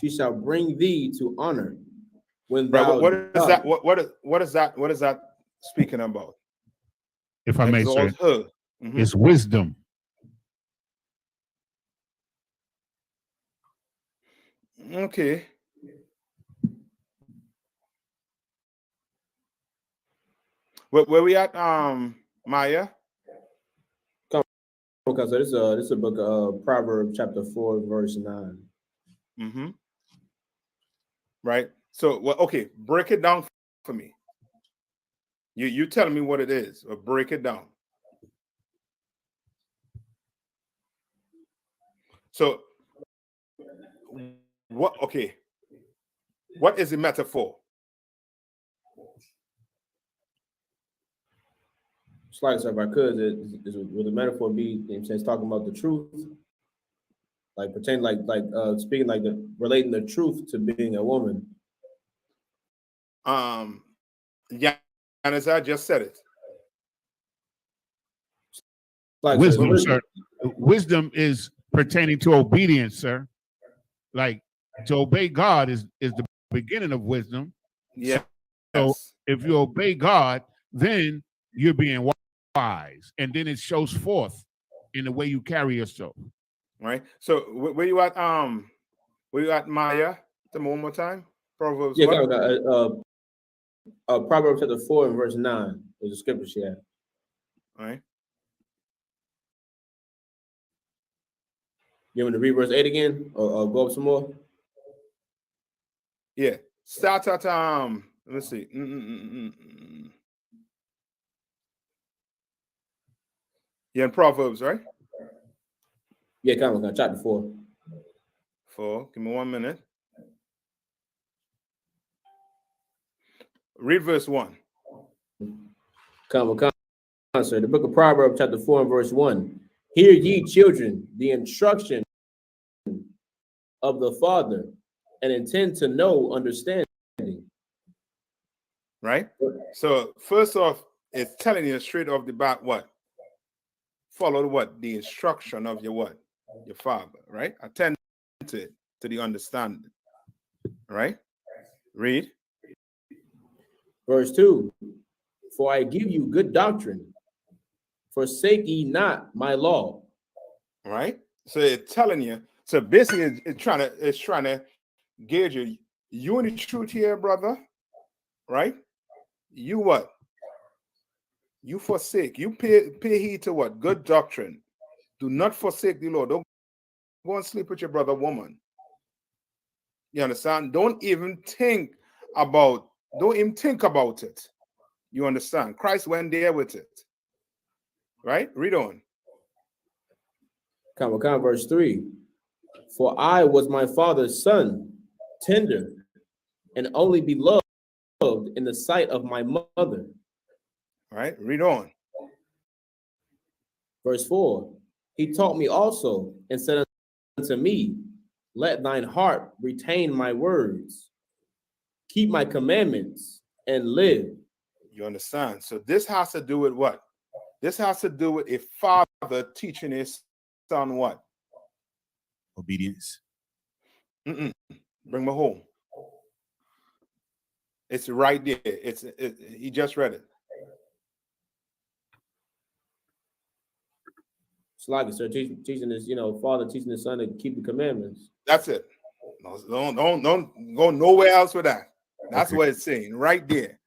She shall bring thee to honor. When thou what is that? What is that speaking about? If I may, Exalt sir, her. Mm-hmm. it's wisdom. Okay. Where we at, Maya? Okay, so this is a book of Proverbs chapter 4, verse 9. Mm-hmm. Right. So, well, okay, break it down for me. You tell me what it is, or break it down. So, what? Okay, what is the metaphor? Slight, so if I could, would the metaphor be, since talking about the truth, like pretend like speaking like relating the truth to being a woman. Yeah, and as I just said it. Wisdom, sir. Wisdom is pertaining to obedience, sir. Like to obey God is the beginning of wisdom. Yeah. So if you obey God, then you're being wise, and then it shows forth in the way you carry yourself. Right. So where you at? Where you at, Maya? Tell me one more time. Proverbs. Yeah, what? Proverbs chapter 4 and verse 9 is the scripture she had. All right. You want me to read verse 8 again, or go up some more? Yeah. Start at let's see. Yeah, in Proverbs, right? Yeah, come on, chapter 4. 4. Give me 1 minute. Read verse 1. Come, sir. The book of Proverbs, chapter 4 and verse 1. Hear ye, children, the instruction of the father, and intend to know understanding. Right? So first off, it's telling you straight off the bat what? Follow what? The instruction of your what? Your father, right? Attend to it, to the understanding. Right? Read. Verse 2. For I give you good doctrine. Forsake ye not my law. Right? So it's telling you. So basically, it's trying to gauge you. You in the truth here, brother. Right? You what? You forsake. You pay heed to what? Good doctrine. Do not forsake the Lord. Don't go and sleep with your brother woman. You understand? Don't even think about it. You understand? Christ went there with it. Right? Read on. Come, verse 3. For I was my father's son, tender, and only beloved in the sight of my mother. All right, read on. Verse 4. He taught me also and said unto me, let thine heart retain my words, keep my commandments, and live. You understand? So this has to do with what? This has to do with a father teaching his son what? Obedience. Bring me home. It's right there. He just read it. It's like it, sir. Teaching his, father teaching his son to keep the commandments. That's it. Don't go nowhere else with that. That's what it's saying right there.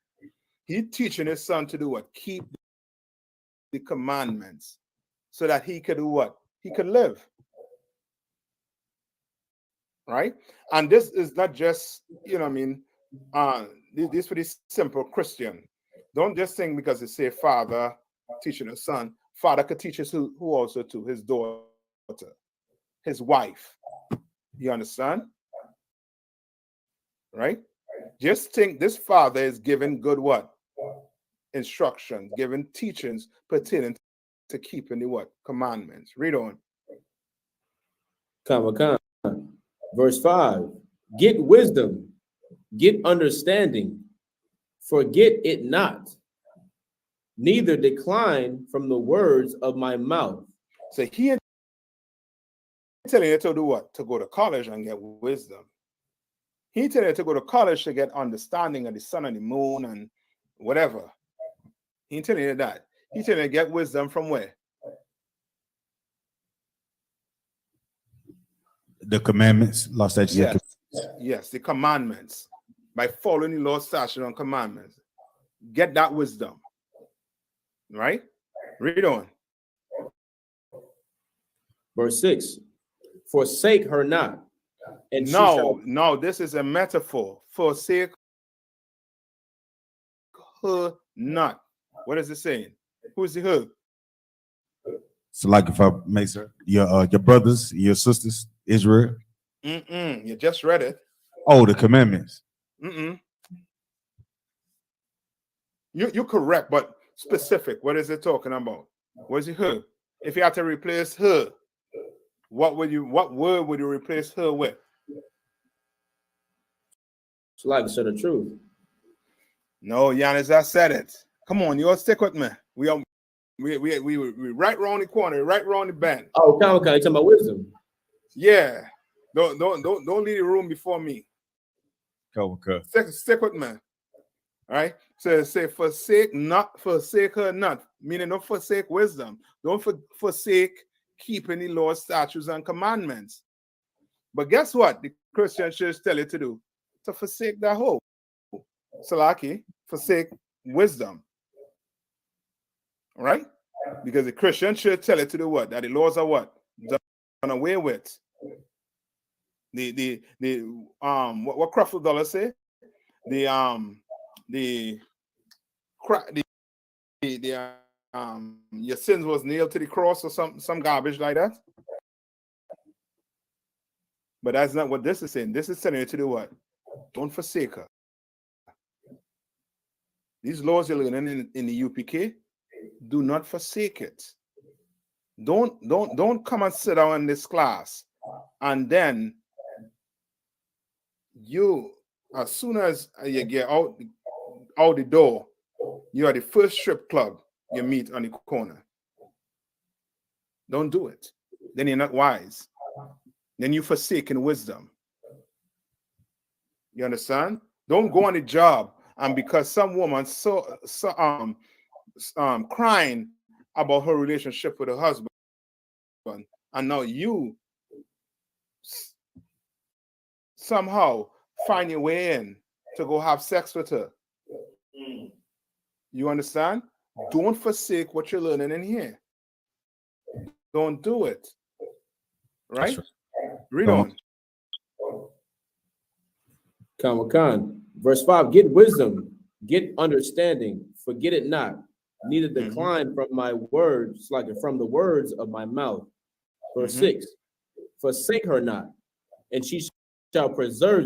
He teaching his son to do what? Keep the commandments so that he could do what? He could live. Right? And this is not just, you know what I mean, this for this simple Christian. Don't just think because it say father teaching a son. Father could teach us who also to his daughter, his wife. You understand? Right? Just think this father is giving good what? Instructions, giving teachings pertaining to keeping the what? Commandments. Read on. Verse 5. Get wisdom, get understanding, forget it not, neither decline from the words of my mouth. So he ain't telling you to do what? To go to college and get wisdom. He telling you to go to college to get understanding of the sun and the moon and whatever. He ain't telling you that. He telling you to get wisdom from where? The commandments, law, statutes. Yes. Yes, the commandments. By following the law, statute, and commandments. Get that wisdom. Right? Read on. Verse 6. Forsake her not. And no, this is a metaphor. Forsake her not. What is it saying? Who's the her? So, like, if I may, sir, your brothers, your sisters, Israel. You just read it. Oh, the commandments. You're correct, but specific. What is it talking about? What is it her? If you had to replace her, what word would you replace her with? It's like to say the truth. No, Giannis, I said it. Come on, you all stick with me. We right around the corner, right around the bend. Oh, okay, you talking about wisdom. Yeah. Don't leave the room before me. Stick with me. All right. So say forsake her not, meaning don't forsake wisdom. Don't forsake keeping the law, statutes, and commandments. But guess what? The Christian church tell you to do? To forsake that whole. Salaki, forsake wisdom. Right? Because the Christian church tell you to do what? That the laws are what? Done away with. What Creflo Dollar say? Your sins was nailed to the cross or some garbage like that. But that's not what this is saying. This is telling you to do what? Don't forsake her. These laws you're learning in the UPK, do not forsake it. Don't come and sit down in this class and then you, as soon as you get out the door, you are the first strip club you meet on the corner. Don't do it. Then you're not wise. Then you're forsaking wisdom. You understand? Don't go on the job and because some woman crying about her relationship with her husband, and now you somehow find your way in to go have sex with her. You understand? Don't forsake what you're learning in here. Don't do it. Right? Read on. Khan. Verse 5. Get wisdom, get understanding, forget it not, neither decline from my words, like from the words of my mouth. Verse 6. Forsake her not, and she shall preserve